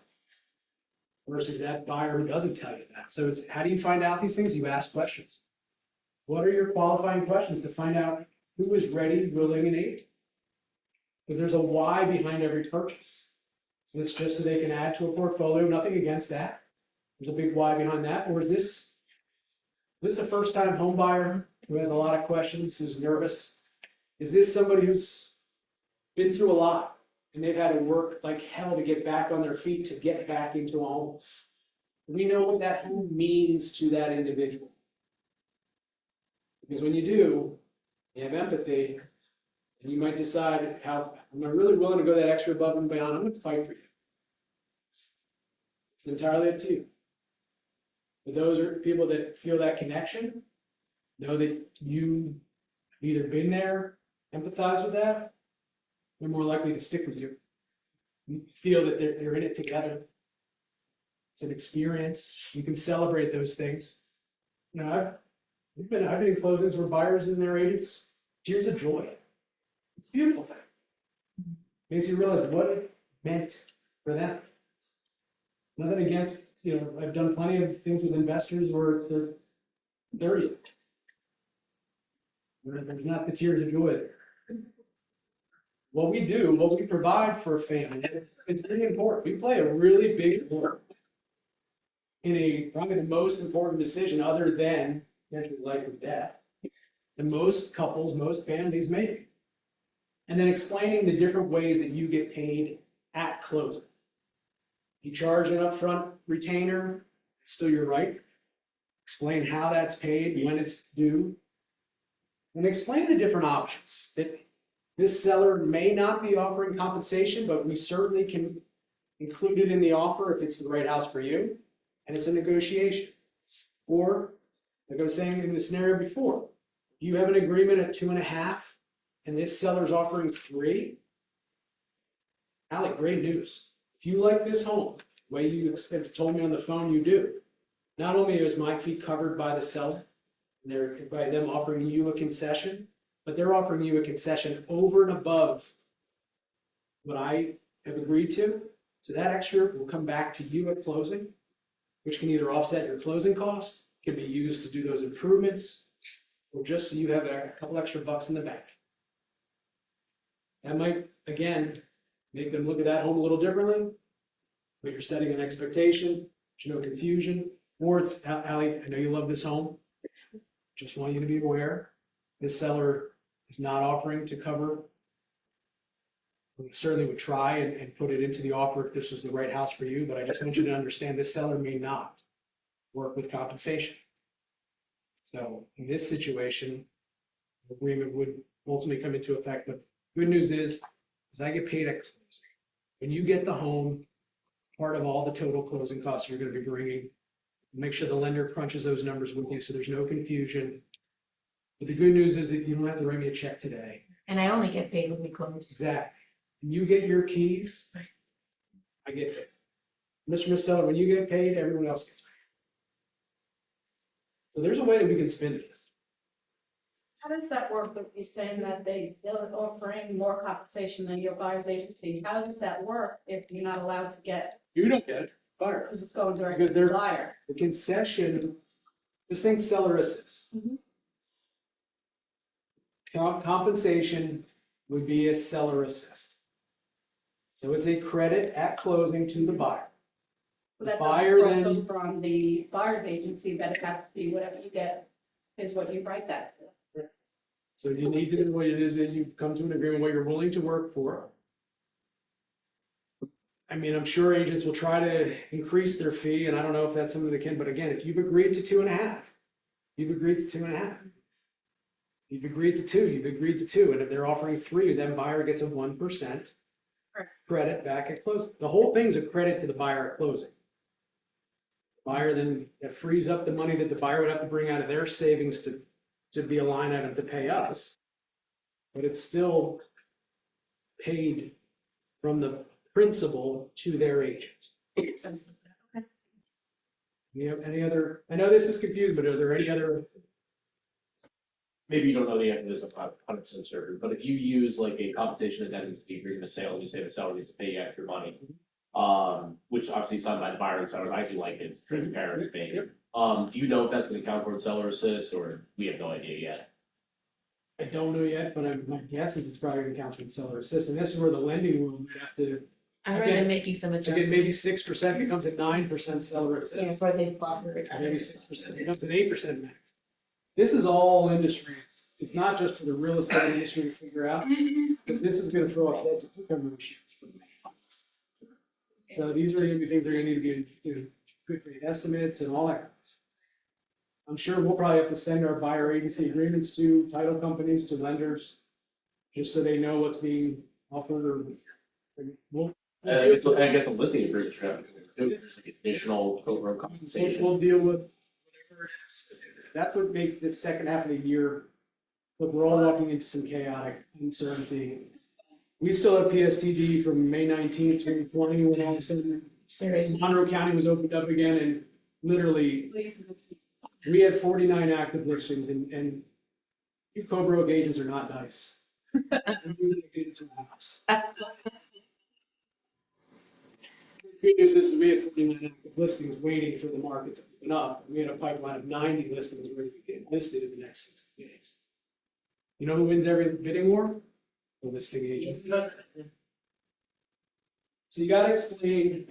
C: Versus that buyer who doesn't tell you that. So it's how do you find out these things? You ask questions. What are your qualifying questions to find out who is ready, willing, and able? Because there's a why behind every purchase. Is this just so they can add to a portfolio? Nothing against that. There's a big why behind that. Or is this a first-time home buyer who has a lot of questions, who's nervous? Is this somebody who's been through a lot and they've had to work like hell to get back on their feet, to get back into a home? We know what that home means to that individual. Because when you do, you have empathy, and you might decide, how am I really willing to go that extra above and beyond? I'm going to fight for you. It's entirely up to you. But those are people that feel that connection, know that you have either been there, empathize with that, they're more likely to stick with you. You feel that they're in it together. It's an experience. You can celebrate those things. You know, I've been in closings where buyers and their agents, tears of joy. It's a beautiful thing. Makes you realize what it meant for them. Nothing against, I've done plenty of things with investors where it's there's not the tears of joy there. What we provide for a family, it's really important. We play a really big role in probably the most important decision other than actually life or death, that most couples, most families make. And then explaining the different ways that you get paid at closing. You charge an upfront retainer, it's still your right. Explain how that's paid, when it's due. And explain the different options. That this seller may not be offering compensation, but we certainly can include it in the offer if it's the right house for you, and it's a negotiation. Or, like I was saying in the scenario before, you have an agreement at 2.5, and this seller's offering 3. Alec, great news. If you like this home, the way you have told me on the phone you do, not only is my fee covered by the seller, and by them offering you a concession, but they're offering you a concession over and above what I have agreed to. So that extra will come back to you at closing, which can either offset your closing cost, can be used to do those improvements, or just so you have a couple extra bucks in the bank. That might, again, make them look at that home a little differently, but you're setting an expectation, there's no confusion. Or it's, Allie, I know you love this home. Just want you to be aware, this seller is not offering to cover. We certainly would try and put it into the offer if this was the right house for you, but I just want you to understand this seller may not work with compensation. So in this situation, the agreement would ultimately come into effect, but good news is I get paid at closing. When you get the home, part of all the total closing costs you're going to be bringing, make sure the lender crunches those numbers with you so there's no confusion. But the good news is that you don't have to write me a check today.
G: And I only get paid when we close.
C: Exactly. When you get your keys, I get paid. Mr. Seller, when you get paid, everyone else gets paid. So there's a way that we can spin this.
E: How does that work with you saying that they're offering more compensation than your buyer's agency? How does that work if you're not allowed to get,
C: You don't get it, buyer.
E: because it's going directly
C: Because
E: to the
C: they're-
E: buyer?
C: The concession, just think seller assist.
E: Mhm.
C: Compensation would be a seller assist. So it's a credit at closing to the buyer.
E: So that
C: Buyer
E: doesn't cross
C: then-
E: over on the buyer's agency, that it has to be whatever you get is what you write that to.
C: So you need to do what it is that you come to an agreement, what you're willing to work for. I mean, I'm sure agents will try to increase their fee, and I don't know if that's something they can, but again, if you've agreed to 2.5, you've agreed to 2.5. You've agreed to 2, you've agreed to 2, and if they're offering 3, then buyer gets a 1% credit back at closing. The whole thing's a credit to the buyer at closing. Buyer then, that frees up the money that the buyer would have to bring out of their savings to be a line item to pay us. But it's still paid from the principal to their agent.
E: Makes sense. Okay.
C: Any other, I know this is confused, but are there any other?
I: Maybe you don't know the answer to this, I'm not 100% certain, but if you use like a compensation addendum to the agreement of sale, and you say the seller needs to pay you extra money, Which obviously signed by the buyer and seller, I actually like it's transparent, it's big. Do you know if that's gonna count for seller assist, or we have no idea yet?
C: I don't know yet, but my guess is it's probably gonna count with seller assist, and this is where the lending room would have to,
G: I heard they're making some
C: again,
G: adjustments.
C: maybe 6% becomes a 9% seller assist.
G: Yeah, for the buffer.
C: Maybe 6% becomes an 8% max. This is all industries. It's not just for the real estate industry to figure out, because this is gonna throw up debt to income ratios for the banks. So these are gonna be things that are gonna need to be, good for the estimates and all that. I'm sure we'll probably have to send our buyer agency agreements to title companies, to lenders, just so they know what's being offered or. We'll
I: I guess a listing agreement should have to do, there's like additional co-broke compensation.
C: We'll deal with whatever it is. That's what makes this second half of the year, look, we're all walking into some chaotic uncertainty. We still have PSTD from May 19th, 2020, when all of a sudden Monroe County was opened up again, and literally, we had 49 active listings, and you co-broke agents are not nice. Agents are nice. Good news is we had 49 active listings waiting for the market to open up. We had a pipeline of 90 listings ready to get listed in the next 60 days. You know who wins every bidding war? The listing agent. So you gotta explain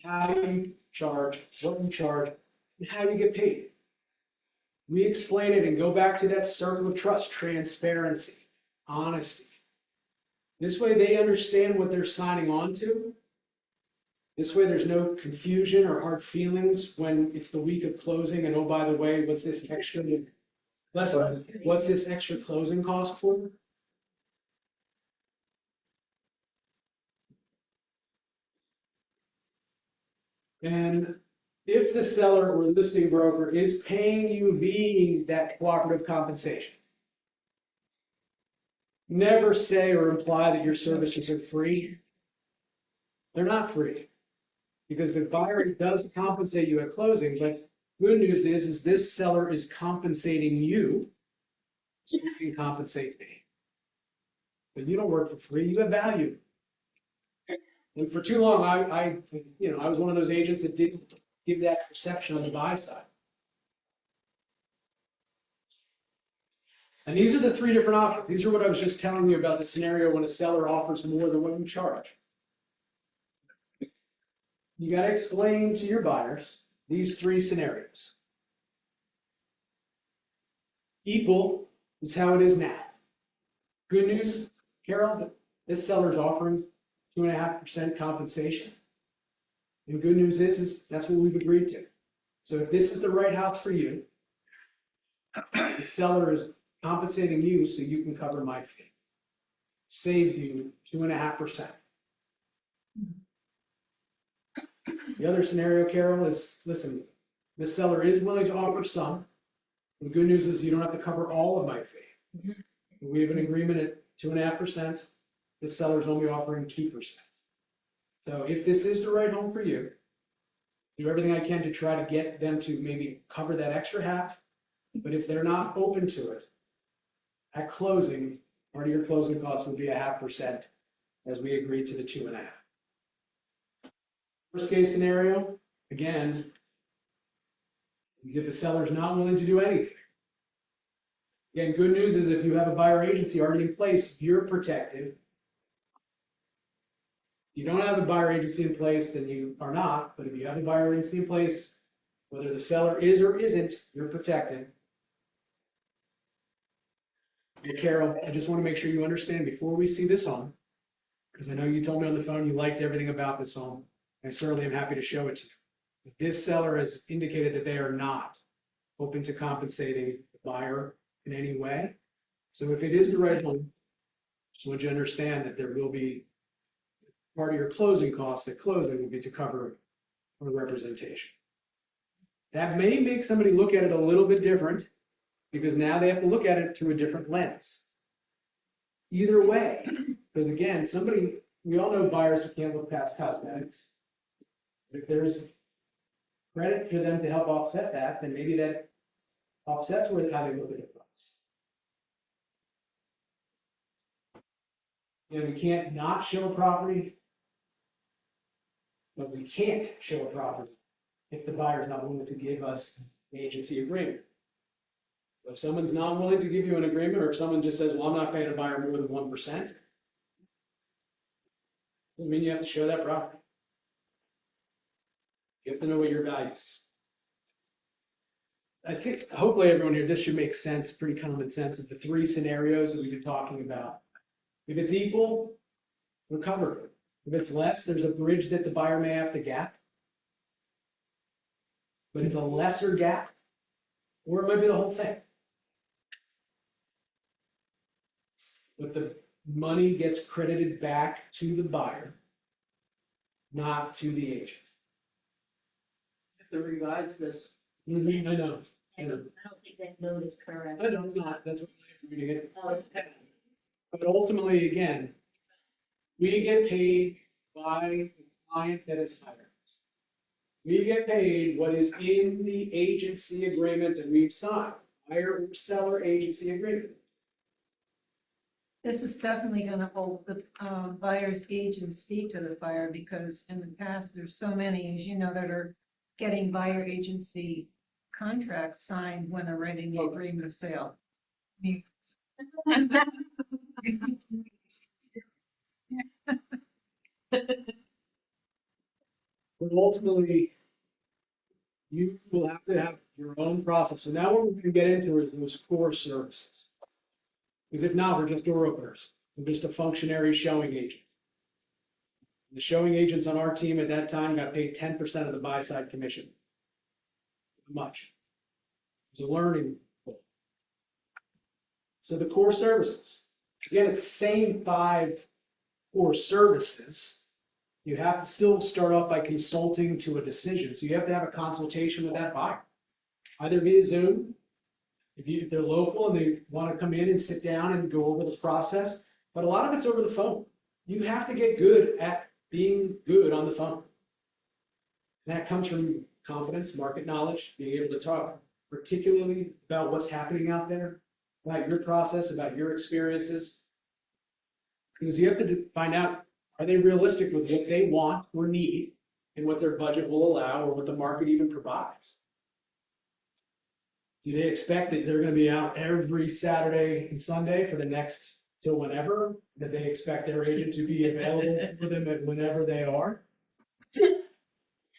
C: how you charge, what you charge, and how you get paid. We explain it and go back to that circle of trust, transparency, honesty. This way they understand what they're signing on to. This way there's no confusion or hard feelings when it's the week of closing and, oh, by the way, what's this extra closing cost for? And if the seller or listing broker is paying you via that cooperative compensation, never say or imply that your services are free. They're not free, because the buyer does compensate you at closing, but good news is this seller is compensating you, so you can compensate me. But you don't work for free, you have value. And for too long, I was one of those agents that didn't give that perception on the buy side. And these are the three different options. These are what I was just telling you about the scenario when a seller offers more than what you charge. You got to explain to your buyers these three scenarios. Equal is how it is now. Good news, Carol, this seller's offering 2.5% compensation. And good news is that's what we've agreed to. So if this is the right house for you, the seller is compensating you so you can cover my fee. Saves you 2.5%. The other scenario, Carol, is, listen, the seller is willing to offer some. The good news is you don't have to cover all of my fee. We have an agreement at 2.5%. The seller's only offering 2%. So if this is the right home for you, do everything I can to try to get them to maybe cover that extra half. But if they're not open to it, at closing, part of your closing costs will be 0.5%, as we agreed to the 2.5%. Worst case scenario, again, is if the seller's not willing to do anything. Again, good news is if you have a buyer agency already in place, you're protected. If you don't have a buyer agency in place, then you are not. But if you have a buyer agency in place, whether the seller is or isn't, you're protected. And Carol, I just want to make sure you understand before we see this home, because I know you told me on the phone you liked everything about this home. I certainly am happy to show it to you. But this seller has indicated that they are not open to compensating the buyer in any way. So if it is the right home, just want you to understand that there will be part of your closing costs at closing will be to cover a representation. That may make somebody look at it a little bit different, because now they have to look at it through a different lens. Either way, because again, we all know buyers who can't look past cosmetics. If there's credit for them to help offset that, then maybe that offsets how they look at the price. We can't not show property But we can't show a property if the buyer is not willing to give us the agency agreement. So if someone's not willing to give you an agreement, or if someone just says, well, I'm not paying a buyer more than 1%, doesn't mean you have to show that property. You have to know what your value is. I think, hopefully everyone here, this should make sense, pretty common sense of the three scenarios that we've been talking about. If it's equal, we're covered. If it's less, there's a bridge that the buyer may have to gap. But it's a lesser gap, or it might be the whole thing. But the money gets credited back to the buyer, not to the agent.
F: To revise this.
C: I know.
H: I don't think that note is correct.
C: I know, I'm not, that's what I'm reading it.
H: Oh,
C: But ultimately, again, we get paid by the client that is hiring us. We get paid what is in the agency agreement that we've signed, buyer or seller agency agreement.
K: This is definitely gonna hold the buyer's agent's feet to the fire, because in the past, there's so many, as you know, that are getting buyer agency contracts signed when they're writing the agreement of sale.
C: But ultimately, you will have to have your own process. So now what we're gonna get into is those core services. Because if not, we're just door openers. We're just a functionary showing agent. The showing agents on our team at that time got paid 10% of the buy side commission. Much. It was a learning. So the core services, again, it's the same 5 core services. You have to still start off by consulting to a decision. So you have to have a consultation with that buyer, either via Zoom, if they're local and they want to come in and sit down and go over the process. But a lot of it's over the phone. You have to get good at being good on the phone. And that comes from confidence, market knowledge, being able to talk particularly about what's happening out there, about your process, about your experiences. Because you have to find out, are they realistic with what they want or need and what their budget will allow or what the market even provides? Do they expect that they're going to be out every Saturday and Sunday for the next till whenever? That they expect their agent to be available for them at whenever they are?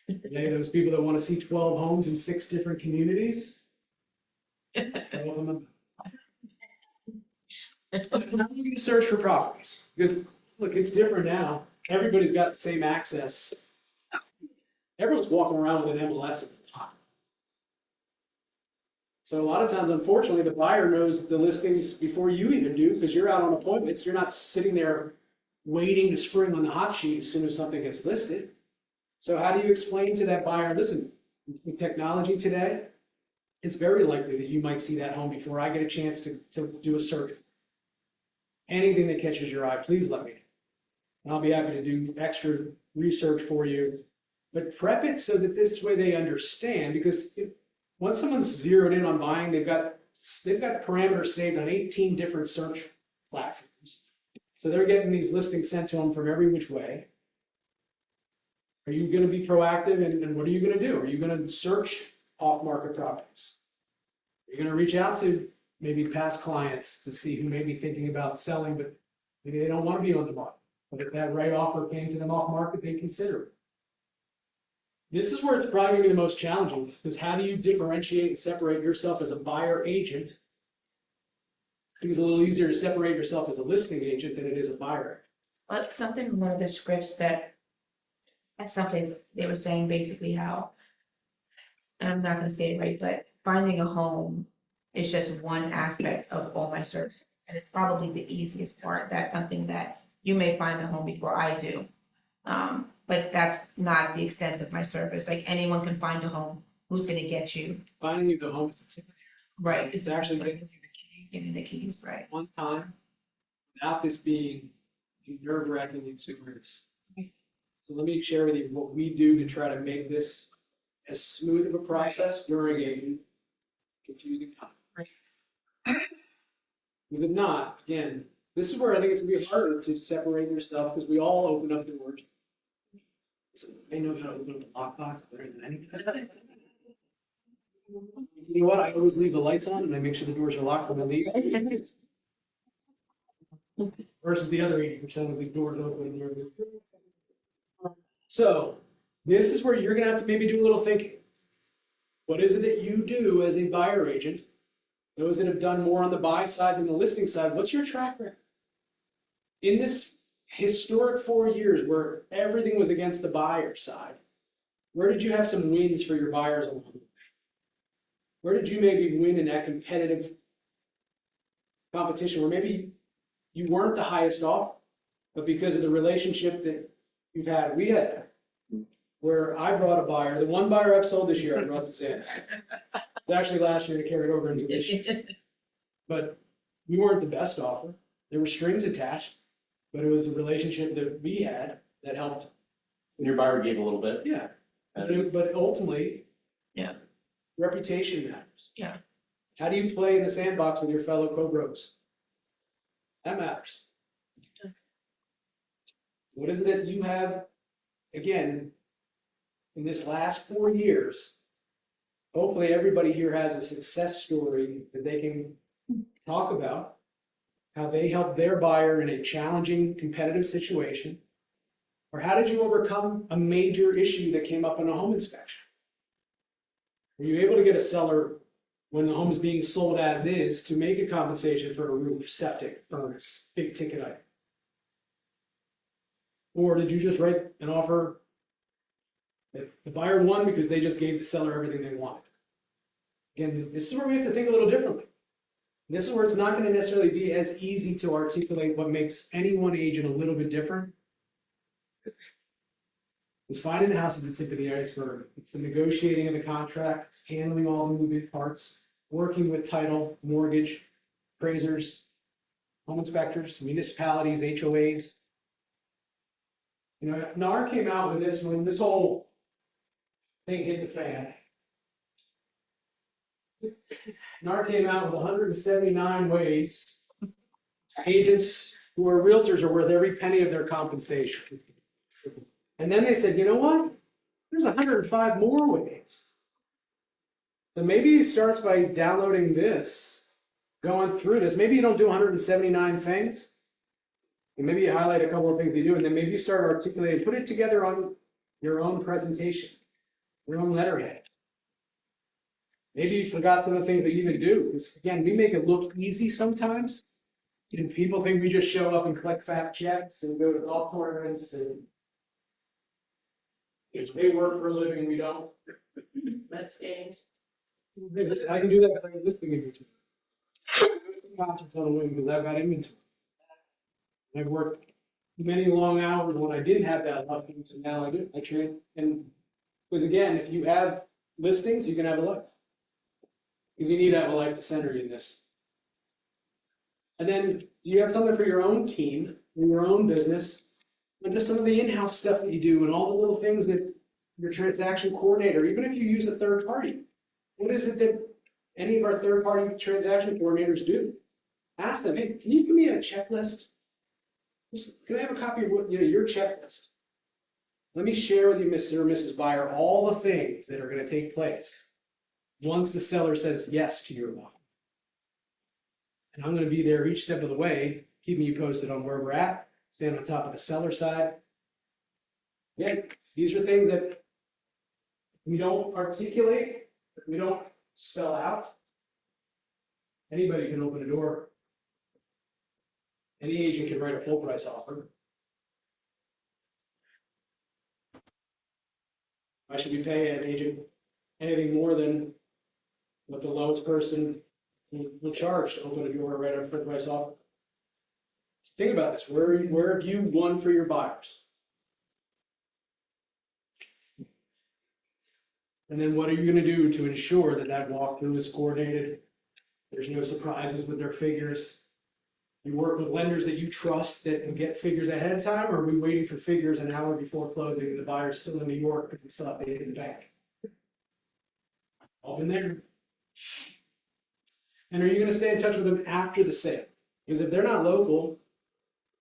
C: Are they those people that want to see 12 homes in 6 different communities? How do you search for properties? Because look, it's different now. Everybody's got the same access. Everyone's walking around with an MLS at the top. So a lot of times, unfortunately, the buyer knows the listings before you even do, because you're out on appointments. You're not sitting there waiting to spring on the hot sheet as soon as something gets listed. So how do you explain to that buyer, listen, with technology today, it's very likely that you might see that home before I get a chance to do a search. Anything that catches your eye, please let me know. And I'll be happy to do extra research for you. But prep it so that this way they understand, because once someone's zeroed in on buying, they've got parameters saved on 18 different search platforms. So they're getting these listings sent to them from every which way. Are you going to be proactive, and what are you going to do? Are you going to search off-market properties? Are you going to reach out to maybe past clients to see who may be thinking about selling, but maybe they don't want to be on the market? But if that right offer came to them off-market, they consider it. This is where it's probably going to be the most challenging, because how do you differentiate and separate yourself as a buyer agent? I think it's a little easier to separate yourself as a listing agent than it is a buyer.
G: But something in one of the scripts that at some place they were saying basically how, and I'm not gonna say it right, but finding a home is just one aspect of all my search. And it's probably the easiest part. That's something that you may find a home before I do. But that's not the extent of my service. Like anyone can find a home. Who's gonna get you?
C: Finding you the home is intimidating.
G: Right.
C: It's actually getting you the keys
G: Getting the keys, right?
C: one time without this being a nerve-wracking experience. So let me share with you what we do to try to make this as smooth of a process during a confusing time. Right. Because if not, again, this is where I think it's gonna be harder to separate yourself, because we all open up doors. They know how to open up the lockbox better than anything. You know what? I always leave the lights on and I make sure the doors are locked when I leave. Versus the other 80% of the doors open. So this is where you're gonna have to maybe do a little thinking. What is it that you do as a buyer agent? Those that have done more on the buy side than the listing side, what's your track record? In this historic 4 years where everything was against the buyer side, where did you have some wins for your buyers along the way? Where did you maybe win in that competitive competition where maybe you weren't the highest offer, but because of the relationship that you've had, we had that, where I brought a buyer, the one buyer I've sold this year, I brought to Sam. It's actually last year to carry it over into this year. But we weren't the best offer. There were strings attached, but it was a relationship that we had that helped.
I: And your buyer gave a little bit.
C: Yeah, but ultimately,
G: Yeah.
C: reputation matters.
G: Yeah.
C: How do you play in the sandbox with your fellow co-bros? That matters. What is it that you have, again, in this last 4 years? Hopefully everybody here has a success story that they can talk about, how they helped their buyer in a challenging, competitive situation. Or how did you overcome a major issue that came up in a home inspection? Were you able to get a seller when the home is being sold as is to make a compensation for a roof, septic, furnace, big ticket item? Or did you just write an offer that the buyer won because they just gave the seller everything they wanted? Again, this is where we have to think a little differently. This is where it's not going to necessarily be as easy to articulate what makes any one agent a little bit different. It's finding the house at the tip of the iceberg. It's the negotiating of the contract. It's handling all the moving parts, working with title, mortgage, appraisers, home inspectors, municipalities, HOAs. You know, NAR came out with this when this whole thing hit the fan. NAR came out with 179 ways agents who are realtors are worth every penny of their compensation. And then they said, you know what? There's 105 more ways. So maybe it starts by downloading this, going through this. Maybe you don't do 179 things. And maybe you highlight a couple of things you do, and then maybe you start articulating, put it together on your own presentation, your own letterhead. Maybe you forgot some of the things that you can do. Because again, we make it look easy sometimes. And people think we just show up and collect fat checks and go to golf tournaments and they work for a living, we don't.
F: Mets games.
C: Hey, listen, I can do that because I have listing inventory. I go to some concerts on a whim because I've got inventory. I've worked many long hours when I didn't have that lucky, so now I do. I train, and because again, if you have listings, you can have a life. Because you need to have a life to center you in this. And then you have something for your own team, your own business, and just some of the in-house stuff that you do and all the little things that your transaction coordinator, even if you use a third party, what is it that any of our third-party transaction coordinators do? Ask them, hey, can you give me a checklist? Can I have a copy of what, your checklist? Let me share with you, Mr. or Mrs. Buyer, all the things that are going to take place once the seller says yes to your offer. And I'm going to be there each step of the way, keeping you posted on where we're at, staying on top of the seller side. Yeah, these are things that we don't articulate, we don't spell out. Anybody can open a door. Any agent can write a full price offer. Why should we pay an agent anything more than what the lowest person will charge to open a door, write a full price offer? So think about this. Where have you won for your buyers? And then what are you going to do to ensure that that walkthrough is coordinated? There's no surprises with their figures. You work with lenders that you trust that can get figures ahead of time, or are we waiting for figures an hour before closing and the buyer's still in New York because they still have to hit the bank? All in there. And are you going to stay in touch with them after the sale? Because if they're not local,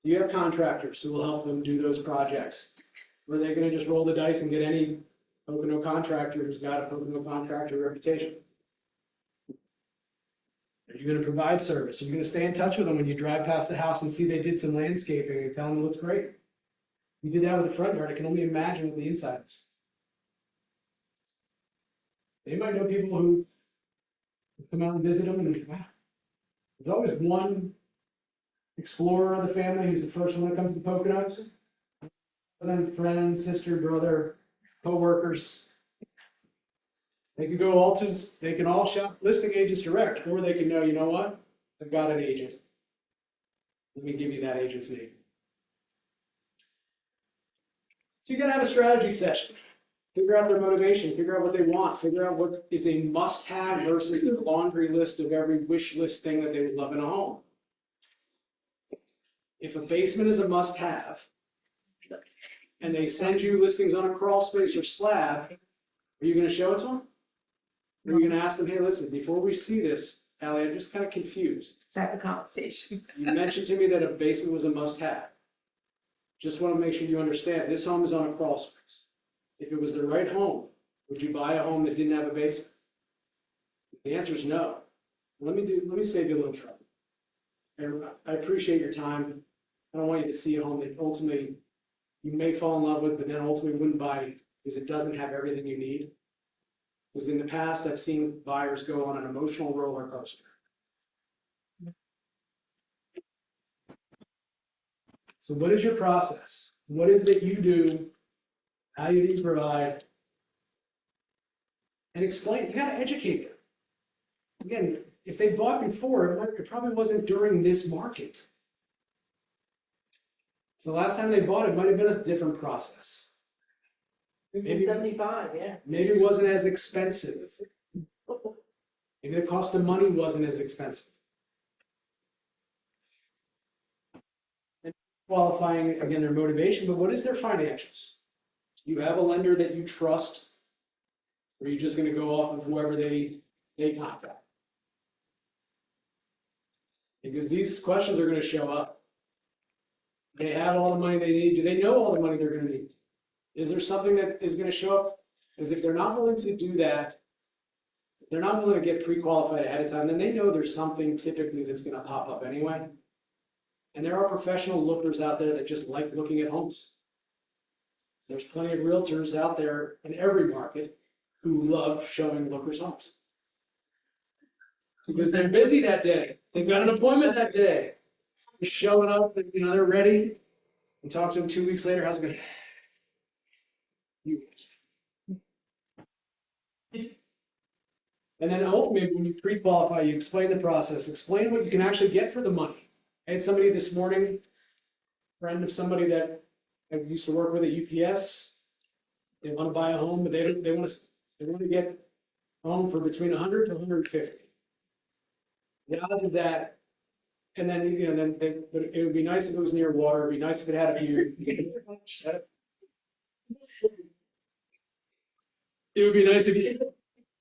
C: you have contractors who will help them do those projects Or are they gonna just roll the dice and get any Pocono contractor who's got a Pocono contractor reputation? Are you gonna provide service? Are you gonna stay in touch with them when you drive past the house and see they did some landscaping and tell them it looks great? You did that with the front yard, I can only imagine what the inside is. They might know people who come out and visit them and, wow. There's always one explorer of the family who's the first one to come to the Poconos. Then friends, sister, brother, co-workers. They can go all to, they can all shop listing agents direct, or they can know, you know what? I've got an agent. Let me give you that agent's name. So you gotta have a strategy session. Figure out their motivation, figure out what they want, figure out what is a must-have versus their laundry list of every wish list thing that they would love in a home. If a basement is a must-have, and they send you listings on a crawl space or slab, are you gonna show it to them? Or are you gonna ask them, hey, listen, before we see this, Ally, I'm just kind of confused.
G: Let's have a conversation.
C: You mentioned to me that a basement was a must-have. Just want to make sure you understand, this home is on a crawl space. If it was the right home, would you buy a home that didn't have a basement? The answer is no. Let me save you a little trouble. I appreciate your time. I don't want you to see a home that ultimately you may fall in love with, but then ultimately wouldn't buy because it doesn't have everything you need. Because in the past, I've seen buyers go on an emotional roller coaster. So what is your process? What is it that you do? How do you provide? And explain, you gotta educate them. Again, if they bought before, it probably wasn't during this market. So last time they bought, it might have been a different process. Maybe
F: 75, yeah.
C: Maybe it wasn't as expensive. Maybe the cost of money wasn't as expensive. And qualifying, again, their motivation, but what is their financials? You have a lender that you trust, or are you just gonna go off of whoever they contact? Because these questions are gonna show up. They have all the money they need. Do they know all the money they're gonna need? Is there something that is gonna show up? Because if they're not willing to do that, if they're not willing to get pre-qualified ahead of time, then they know there's something typically that's gonna pop up anyway. And there are professional lookers out there that just like looking at homes. There's plenty of realtors out there in every market who love showing lookers homes. Because they're busy that day. They've got an appointment that day. They're showing up, and, they're ready. And talk to them 2 weeks later, how's it going? And then ultimately, when you pre-qualify, you explain the process, explain what you can actually get for the money. I had somebody this morning, friend of somebody that I used to work with at UPS. They want to buy a home, but they want to get a home for between 100 to 150. The odds of that, and then but it would be nice if it was near water. It'd be nice if it had a view. It would be nice if you.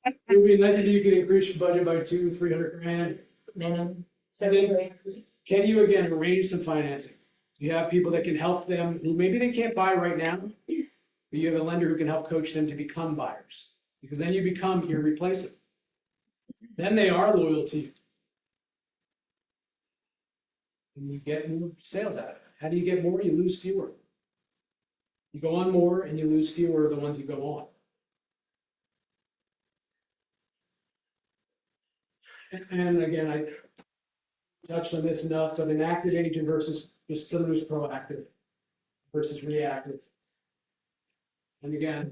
C: It would be nice if you could increase your budget by $200,000-300,000 grand.
G: Minimum.
C: And then, can you again arrange some financing? You have people that can help them who maybe they can't buy right now, but you have a lender who can help coach them to become buyers. Because then you become irreplaceable. Then they are loyal to you. And you get more sales out of it. How do you get more? You lose fewer. You go on more and you lose fewer of the ones you go on. And again, I touched on this enough, but an active agent versus just someone who's proactive versus reactive. And again,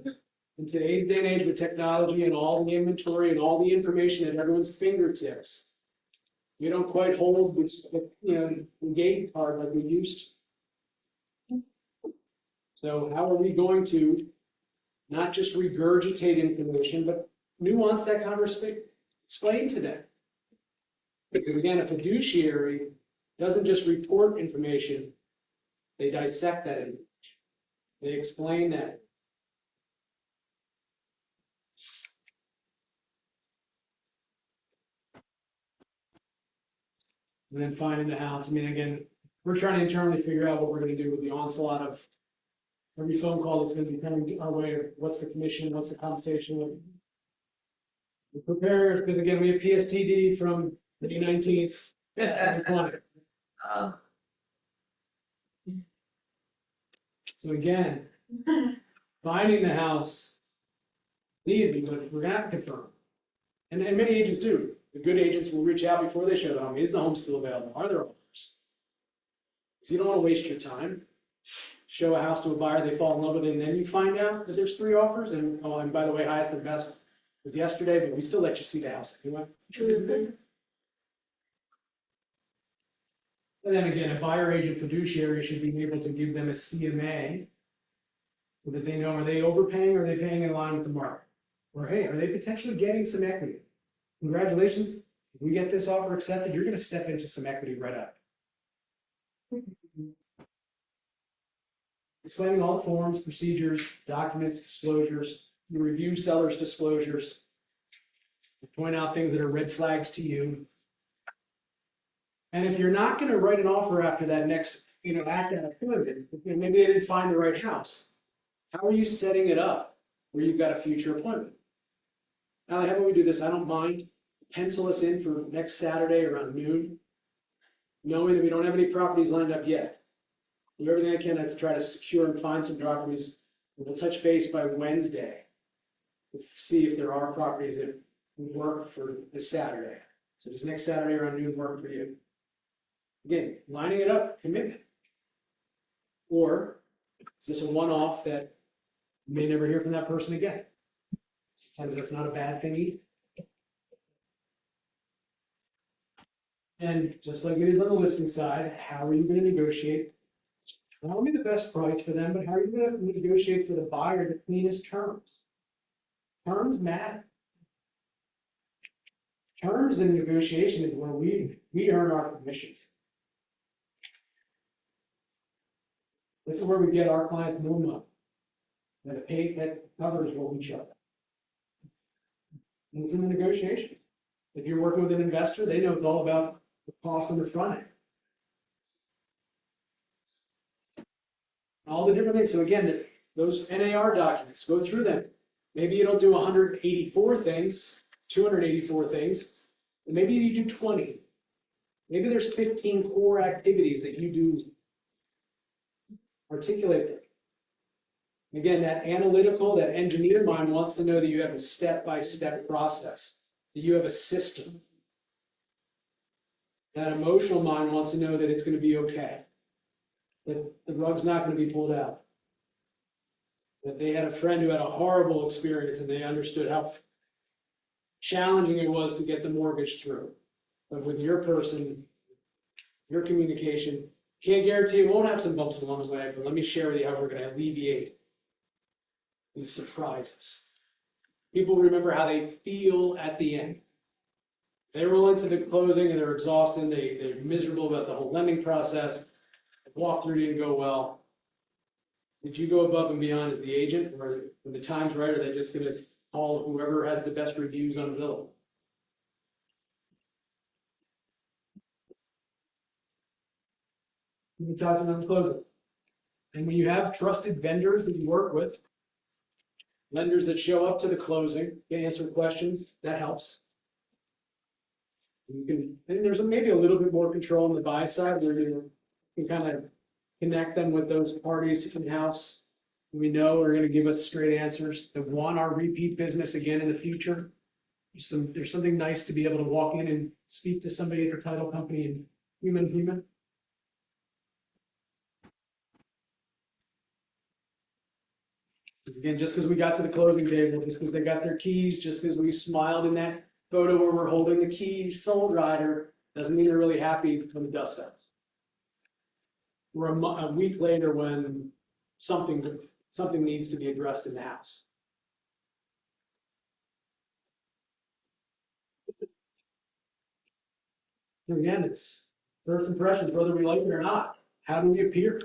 C: in today's day and age with technology and all the inventory and all the information at everyone's fingertips, we don't quite hold the gate card like we used to. So how are we going to not just regurgitate information, but nuance that conversation, explain to them? Because again, a fiduciary doesn't just report information, they dissect that information. They explain that. And then finding the house. I mean, again, we're trying to internally figure out what we're going to do with the onslaught of every phone call that's gonna be coming our way, what's the commission, what's the compensation? We're prepared, because again, we have PSTD from the 19th, 2020. So again, finding the house easy, but we're gonna have to confirm. And many agents do. The good agents will reach out before they show the home. Is the home still available? Are there offers? So you don't want to waste your time. Show a house to a buyer, they fall in love with it, and then you find out that there's 3 offers. And oh, and by the way, highest and best was yesterday, but we still let you see the house anyway. And then again, a buyer agent fiduciary should be able to give them a CMA so that they know, are they overpaying or are they paying in line with the market? Or hey, are they potentially getting some equity? Congratulations, if we get this offer accepted, you're gonna step into some equity right up. Explaining all the forms, procedures, documents, disclosures, you review sellers' disclosures. You point out things that are red flags to you. And if you're not gonna write an offer after that next, act out of appointment, maybe they didn't find the right house. How are you setting it up where you've got a future appointment? Now, how about we do this? I don't mind. Pencil us in for next Saturday around noon, knowing that we don't have any properties lined up yet. Do everything I can to try to secure and find some properties. We'll touch base by Wednesday to see if there are properties that would work for this Saturday. So does next Saturday around noon work for you? Again, lining it up, commitment. Or is this a one-off that you may never hear from that person again? Sometimes that's not a bad thing either. And just like it is on the listing side, how are you going to negotiate? Not only the best price for them, but how are you going to negotiate for the buyer the cleanest terms? Terms matter. Terms and negotiation is where we earn our commissions. This is where we get our clients more money. That covers what we charge. And it's in the negotiations. If you're working with an investor, they know it's all about the cost on the front end. All the different things. So again, those NAR documents, go through them. Maybe you don't do 184 things, 284 things, and maybe you do 20. Maybe there's 15 core activities that you do. Articulate them. Again, that analytical, that engineer mind wants to know that you have a step-by-step process, that you have a system. That emotional mind wants to know that it's going to be okay, that the rug's not going to be pulled out, that they had a friend who had a horrible experience and they understood how challenging it was to get the mortgage through. But with your person, your communication, can't guarantee it won't have some bumps along the way, but let me share with you how we're going to alleviate these surprises. People remember how they feel at the end. They roll into the closing and they're exhausted, they're miserable about the whole lending process. The walkthrough didn't go well. Did you go above and beyond as the agent, or when the time's right, are they just going to call whoever has the best reviews on Zillow? You can talk to them on closing. And when you have trusted vendors that you work with, lenders that show up to the closing, can answer questions, that helps. You can, and there's maybe a little bit more control on the buy side where you can kind of connect them with those parties in-house we know are going to give us straight answers, that want our repeat business again in the future. There's something nice to be able to walk in and speak to somebody at their title company and human. Because again, just because we got to the closing table, just because they got their keys, just because we smiled in that photo where we're holding the keys, sold rider, doesn't mean they're really happy when the dust settles. We're a week later when something needs to be addressed in the house. And again, it's first impressions, whether we like it or not. How do we appear?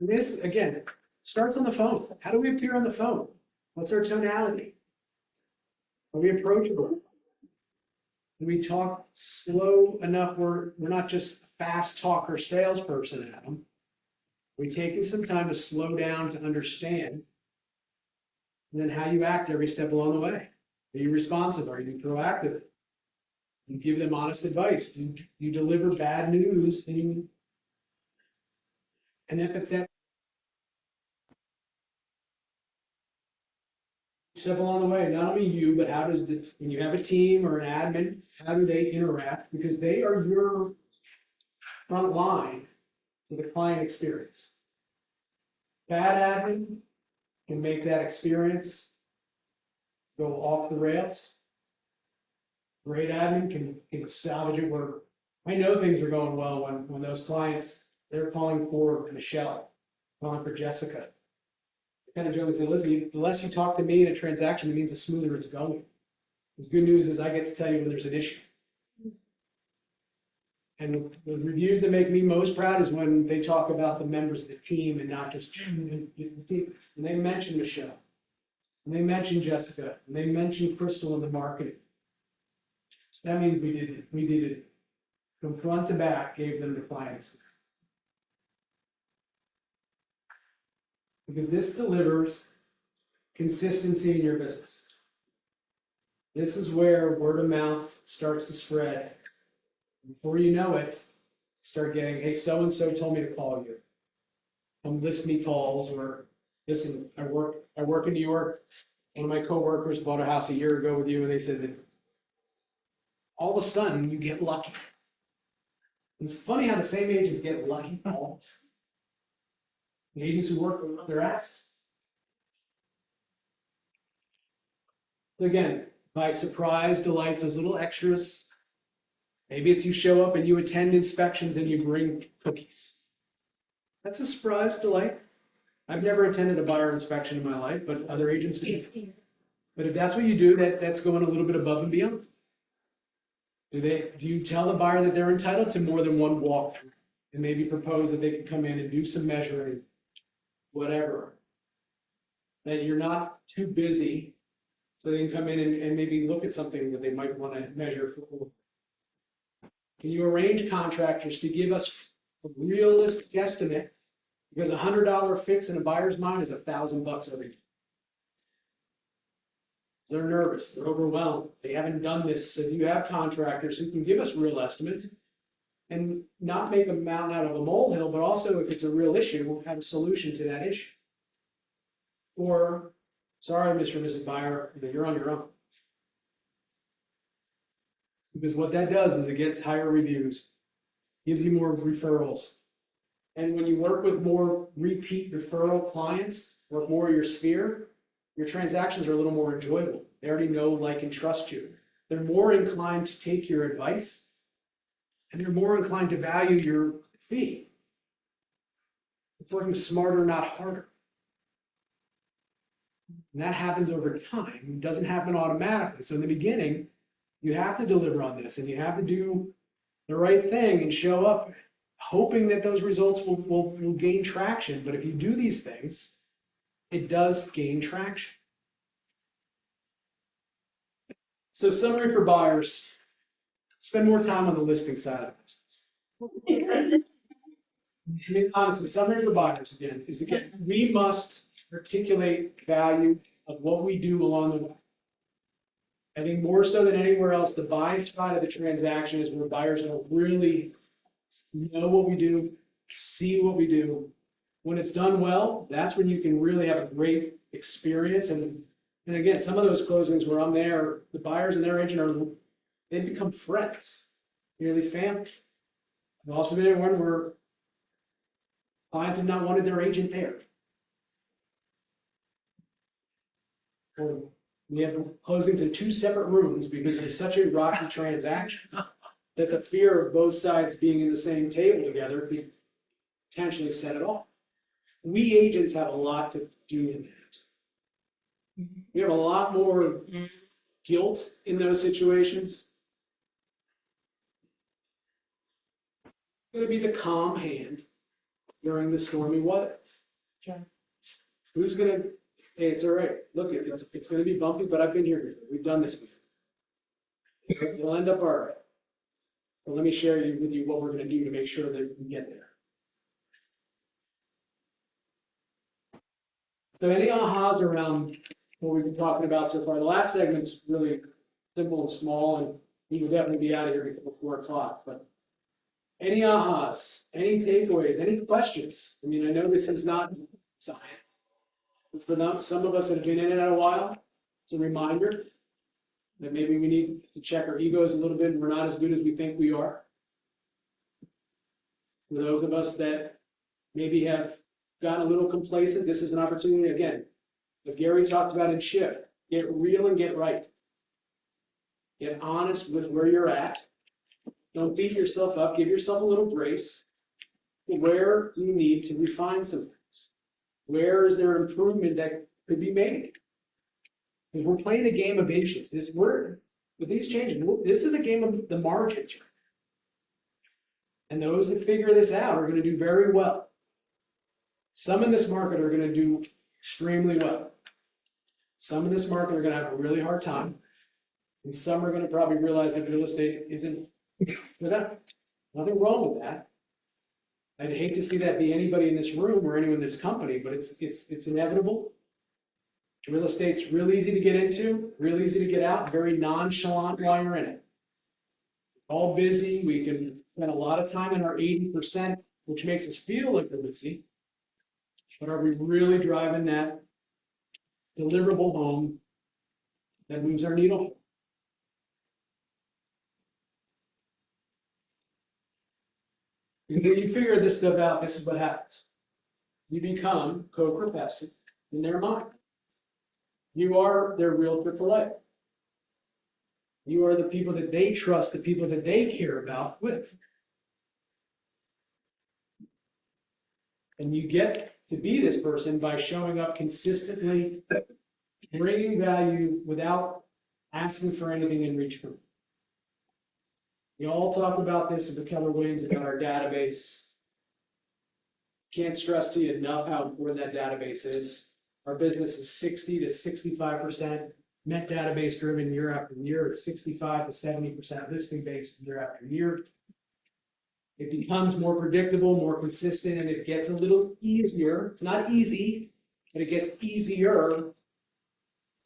C: And this, again, starts on the phone. How do we appear on the phone? What's our tonality? Are we approachable? Do we talk slow enough where we're not just a fast talker salesperson at them? We taking some time to slow down to understand. And then how you act every step along the way. Are you responsive? Are you proactive? You give them honest advice. Do you deliver bad news and empathetic step along the way? Not only you, but how does when you have a team or an admin, how do they interact? Because they are your front line to the client experience. Bad admin can make that experience go off the rails. Great admin can salvage it where I know things are going well when those clients, they're calling for Michelle, calling for Jessica. Kind of jokingly say, listen, the less you talk to me in a transaction, it means the smoother it's going. The good news is I get to tell you when there's an issue. And the reviews that make me most proud is when they talk about the members of the team and not just Jim. And they mention Michelle, and they mention Jessica, and they mention Crystal in the marketing. So that means we did it from front to back, gave them the client experience. Because this delivers consistency in your business. This is where word of mouth starts to spread. Before you know it, start getting, hey, so-and-so told me to call you. Come list me calls, or listen, I work in New York. One of my coworkers bought a house a year ago with you, and they said that all of a sudden you get lucky. It's funny how the same agents get lucky all the time. The agents who work with their asses. So again, by surprise delights, those little extras. Maybe it's you show up and you attend inspections and you bring cookies. That's a surprise delight. I've never attended a buyer inspection in my life, but other agents do. But if that's what you do, that's going a little bit above and beyond. Do you tell the buyer that they're entitled to more than one walkthrough and maybe propose that they can come in and do some measuring, whatever? That you're not too busy so they can come in and maybe look at something that they might want to measure for. Can you arrange contractors to give us a realistic estimate? Because $100 fix in a buyer's mind is $1,000 every time. So they're nervous, they're overwhelmed, they haven't done this. So you have contractors who can give us real estimates and not make a mountain out of a molehill, but also if it's a real issue, we'll have a solution to that issue. Or, sorry, Mr. and Mrs. Buyer, you're on your own. Because what that does is it gets higher reviews, gives you more referrals. And when you work with more repeat referral clients, or more of your sphere, your transactions are a little more enjoyable. They already know, like, and trust you. They're more inclined to take your advice, and they're more inclined to value your fee. It's working smarter, not harder. And that happens over time. It doesn't happen automatically. So in the beginning, you have to deliver on this, and you have to do the right thing and show up hoping that those results will gain traction. But if you do these things, it does gain traction. So summary for buyers, spend more time on the listing side of the business. I mean, honestly, summary for buyers again, we must articulate value of what we do along the way. I think more so than anywhere else, the buy side of the transaction is where buyers don't really know what we do, see what we do. When it's done well, that's when you can really have a great experience. And again, some of those closings where I'm there, the buyers and their agent they become friends, nearly family. I've also been in one where clients have not wanted their agent there. Or we have closings in 2 separate rooms because it's such a rocky transaction that the fear of both sides being in the same table together could potentially set it off. We agents have a lot to do in that. We have a lot more guilt in those situations. It's going to be the calm hand during the stormy weather. Who's going to, hey, it's all right. Look, it's going to be bumpy, but I've been here before. We've done this before. You'll end up all right. But let me share with you what we're going to do to make sure that we can get there. So any ahas around what we've been talking about so far? The last segment's really simple and small, and we will definitely be out of here before 4 o'clock, but any ahas, any takeaways, any questions? I mean, I know this is not science. But for some of us that have been in it a while, it's a reminder that maybe we need to check our egos a little bit and we're not as good as we think we are. For those of us that maybe have gotten a little complacent, this is an opportunity again. If Gary talked about in shift, get real and get right. Get honest with where you're at. Don't beat yourself up. Give yourself a little grace. Where you need to refine some things. Where is there improvement that could be made? If we're playing a game of inches, with these changes, this is a game of the margins. And those that figure this out are going to do very well. Some in this market are going to do extremely well. Some in this market are going to have a really hard time. And some are going to probably realize that real estate isn't for them. Nothing wrong with that. I'd hate to see that be anybody in this room or anyone in this company, but it's inevitable. Real estate's real easy to get into, real easy to get out, very nonchalant while you're in it. All busy, we can spend a lot of time in our 80%, which makes us feel like we're busy. But are we really driving that deliverable home that moves our needle? When you figure this stuff out, this is what happens. You become Coke or Pepsi in their mind. You are their realtor for life. You are the people that they trust, the people that they care about with. And you get to be this person by showing up consistently, bringing value without asking for anything in return. We all talk about this with Keller Williams about our database. Can't stress to you enough how important that database is. Our business is 60 to 65% net database driven year after year. It's 65 to 70% listing based year after year. It becomes more predictable, more consistent, and it gets a little easier. It's not easy, but it gets easier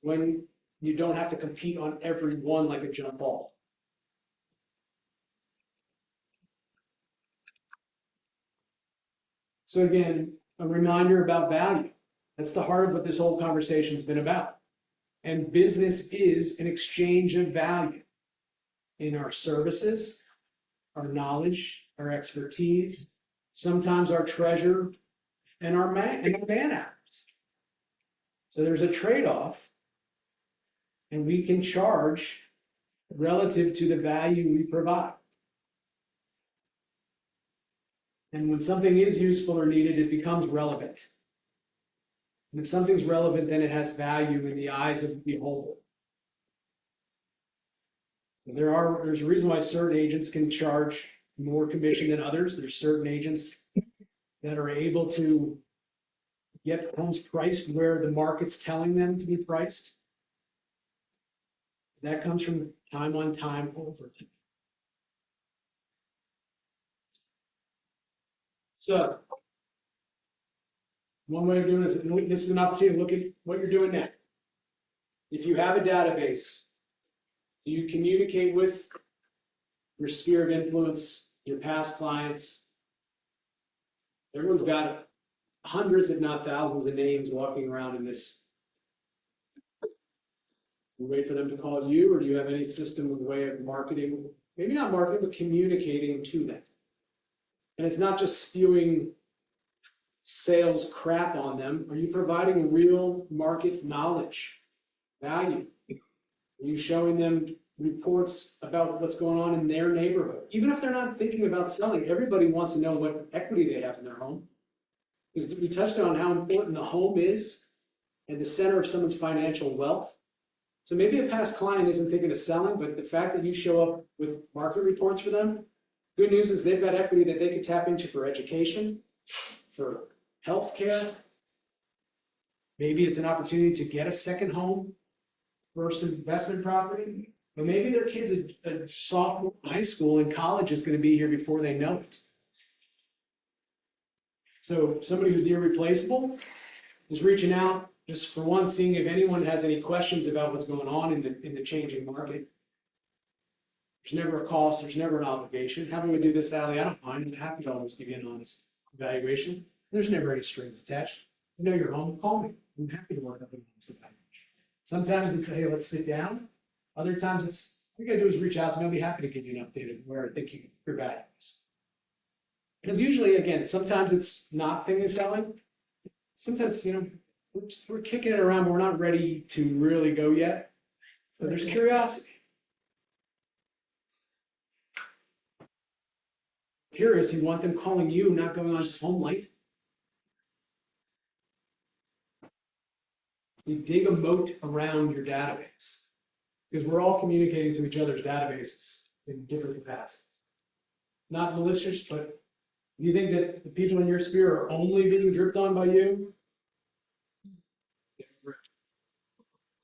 C: when you don't have to compete on every one like a jump ball. So again, a reminder about value. That's the heart of what this whole conversation's been about. And business is an exchange of value in our services, our knowledge, our expertise, sometimes our treasure, and our man hours. So there's a trade-off, and we can charge relative to the value we provide. And when something is useful or needed, it becomes relevant. And if something's relevant, then it has value in the eyes of the beholder. So there's a reason why certain agents can charge more commission than others. There's certain agents that are able to get homes priced where the market's telling them to be priced. That comes from time on time over time. So one way of doing this is an opportunity to look at what you're doing now. If you have a database, do you communicate with your sphere of influence, your past clients? Everyone's got hundreds, if not thousands, of names walking around in this. You wait for them to call you, or do you have any system of way of marketing? Maybe not marketing, but communicating to them. And it's not just spewing sales crap on them. Are you providing real market knowledge, value? Are you showing them reports about what's going on in their neighborhood? Even if they're not thinking about selling, everybody wants to know what equity they have in their home. Because we touched on how important the home is and the center of someone's financial wealth. So maybe a past client isn't thinking of selling, but the fact that you show up with market reports for them, good news is they've got equity that they could tap into for education, for healthcare. Maybe it's an opportunity to get a second home, first investment property. But maybe their kid's a sophomore in high school and college is going to be here before they know it. So somebody who's irreplaceable, just reaching out, just for one, seeing if anyone has any questions about what's going on in the changing market. There's never a cost, there's never an obligation. Having we do this, Ally, I don't mind. I'm happy to always give you an honest evaluation. There's never any strings attached. You know you're home, call me. I'm happy to work up an honest evaluation. Sometimes it's, hey, let's sit down. Other times it's, all you gotta do is reach out to me. I'll be happy to give you an update of where I think your value is. Because usually, again, sometimes it's not thing is selling. Sometimes, we're kicking it around, but we're not ready to really go yet. So there's curiosity. Curious, you want them calling you, not going on home light. You dig a moat around your database. Because we're all communicating to each other's databases in different capacities. Not malicious, but you think that the people in your sphere are only being dripped on by you?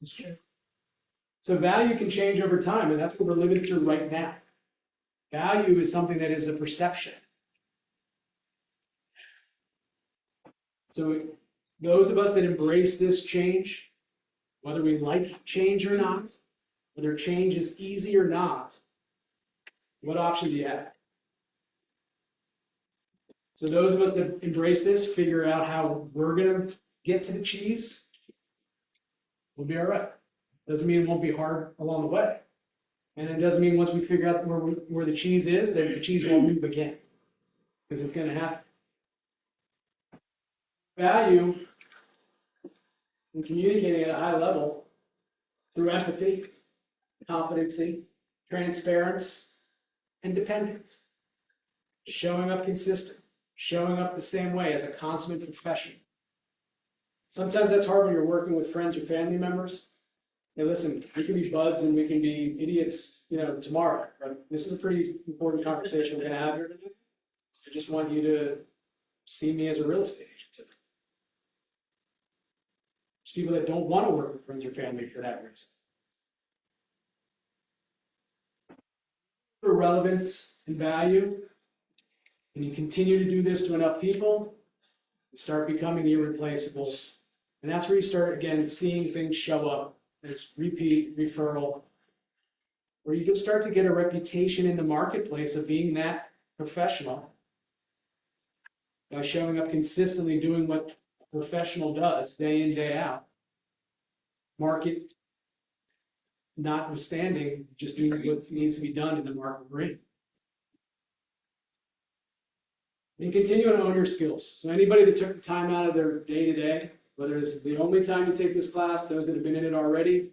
C: It's true. So value can change over time, and that's what we're living through right now. Value is something that is a perception. So those of us that embrace this change, whether we like change or not, whether change is easy or not, what option do you have? So those of us that embrace this, figure out how we're going to get to the cheese, we'll be all right. Doesn't mean it won't be hard along the way. And it doesn't mean once we figure out where the cheese is, that the cheese won't move again. Because it's going to happen. Value in communicating at a high level through empathy, competency, transparency, and dependence. Showing up consistent, showing up the same way as a consummate professional. Sometimes that's hard when you're working with friends or family members. Hey, listen, we can be buds and we can be idiots, tomorrow. But this is a pretty important conversation we're going to have here today. I just want you to see me as a real estate agent today. There's people that don't want to work with friends or family for that reason. For relevance and value, and you continue to do this to enough people, you start becoming irreplaceable. And that's where you start, again, seeing things show up as repeat, referral, where you can start to get a reputation in the marketplace of being that professional by showing up consistently, doing what a professional does day in, day out. Market notwithstanding, just doing what needs to be done in the market we're in. And continue to own your skills. So anybody that took the time out of their day-to-day, whether this is the only time you take this class, those that have been in it already,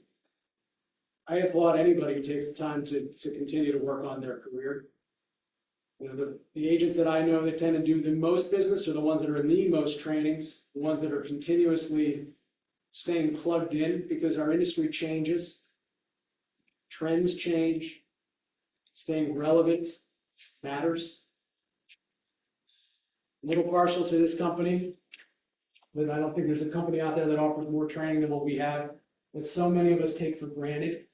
C: I applaud anybody who takes the time to continue to work on their career. The agents that I know that tend to do the most business are the ones that are in the most trainings, the ones that are continuously staying plugged in because our industry changes, trends change, staying relevant matters. A little partial to this company, but I don't think there's a company out there that offers more training than what we have, that so many of us take for granted.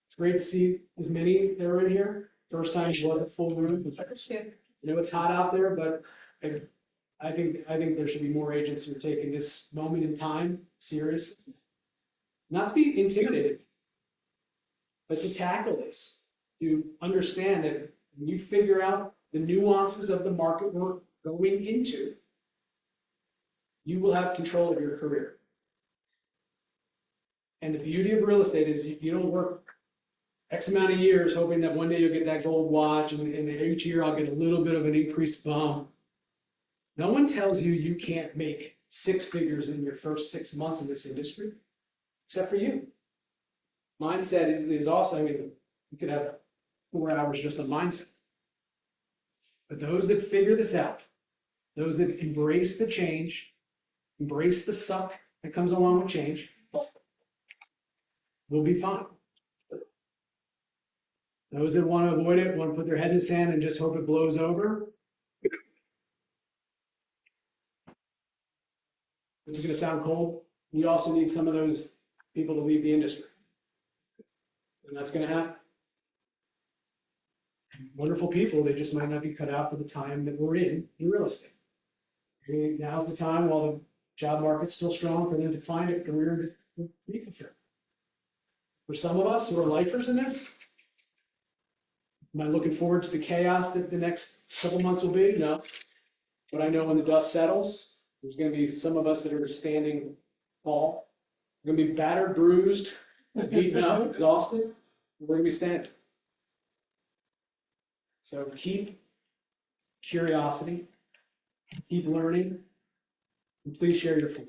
C: It's great to see as many that are in here. First time it was a full room. It's hot out there, but I think there should be more agents who are taking this moment in time serious. Not to be intimidated, but to tackle this, to understand that when you figure out the nuances of the market we're going into, you will have control of your career. And the beauty of real estate is you don't work X amount of years hoping that one day you'll get that gold watch and each year I'll get a little bit of an increased bump. No one tells you you can't make 6 figures in your first 6 months in this industry, except for you. Mindset is also, you could have 4 hours just on mindset. But those that figure this out, those that embrace the change, embrace the suck that comes along with change, will be fine. Those that want to avoid it, want to put their head in the sand and just hope it blows over. This is going to sound cold. You also need some of those people to leave the industry. And that's going to happen. Wonderful people, they just might not be cut out for the time that we're in real estate. Now's the time while job market's still strong for them to find a career to be fulfilled. For some of us who are lifers in this, am I looking forward to the chaos that the next couple months will be? No. But I know when the dust settles, there's going to be some of us that are standing tall. We're going to be battered, bruised, beaten up, exhausted. We're going to be standing. So keep curiosity, keep learning, and please share your food.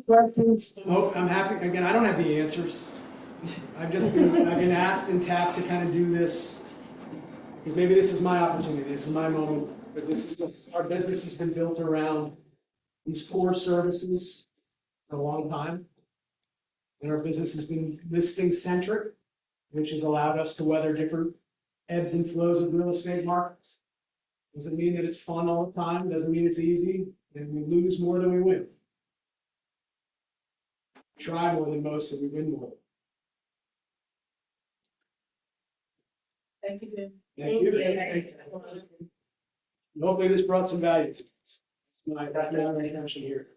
C: Questions? I'm happy. Again, I don't have the answers. I've been asked and tapped to kind of do this because maybe this is my opportunity. This is my moment. But this is just, our business has been built around these core services for a long time. And our business has been listing centric, which has allowed us to weather different ebbs and flows of real estate markets. Doesn't mean that it's fun all the time. Doesn't mean it's easy. And we lose more than we win. We try more than most, and we win more.
E: Thank you, Jim.
C: Thank you. And hopefully this brought some value to us. That's my intention here.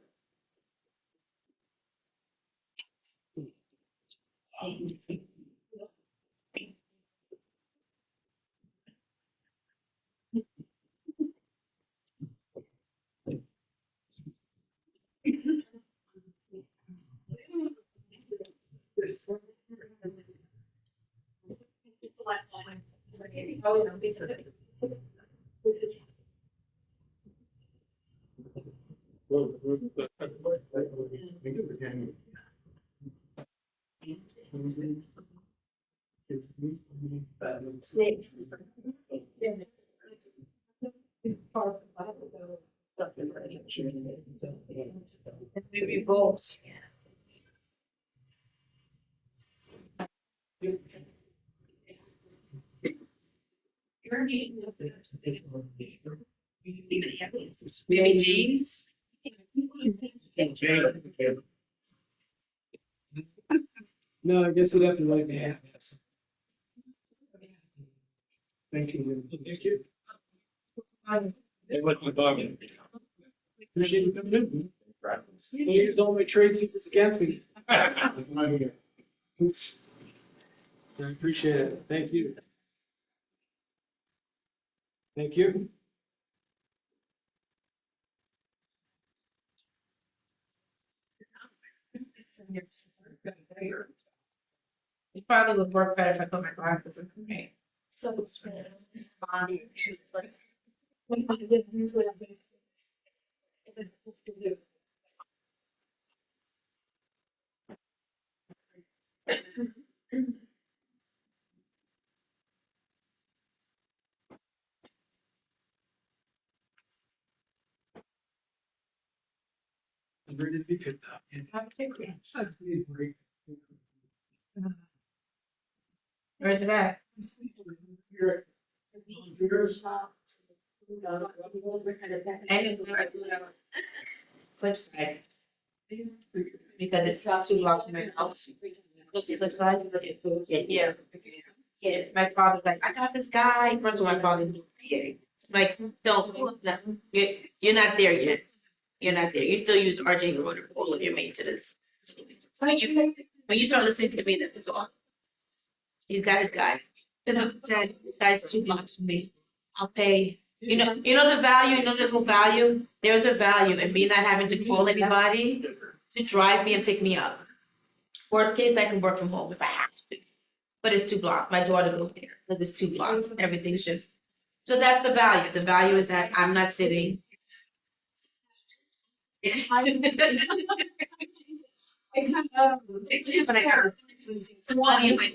G: Revolts. Maybe James.
C: No, I guess you'd have to write me. Yes.
J: Thank you.
C: Thank you. Appreciate you coming in. Don't use all my trade secrets against me. Oops. I appreciate it. Thank you. Thank you.
G: It probably would work better if I put my glasses in. Okay.
B: So it's body, she's like.
C: I'm ready to be picked up.
G: Where's it at? And it was right flip side. Because it's not 2 blocks from my house. It's flip side. Yeah. Yes, my father's like, I got this guy. Friends with my father. Like, don't, no, you're not there yet. You're not there. You still use RJ Roder for all of your maintenance. When you start listening to me, that's all. He's got his guy. This guy's 2 blocks from me. I'll pay. You know the value. You know the whole value. There's a value in me not having to call anybody to drive me and pick me up. Worst case, I can work from home if I have to. But it's 2 blocks. My daughter goes there because it's 2 blocks. Everything's just. So that's the value. The value is that I'm not sitting. But I got money in my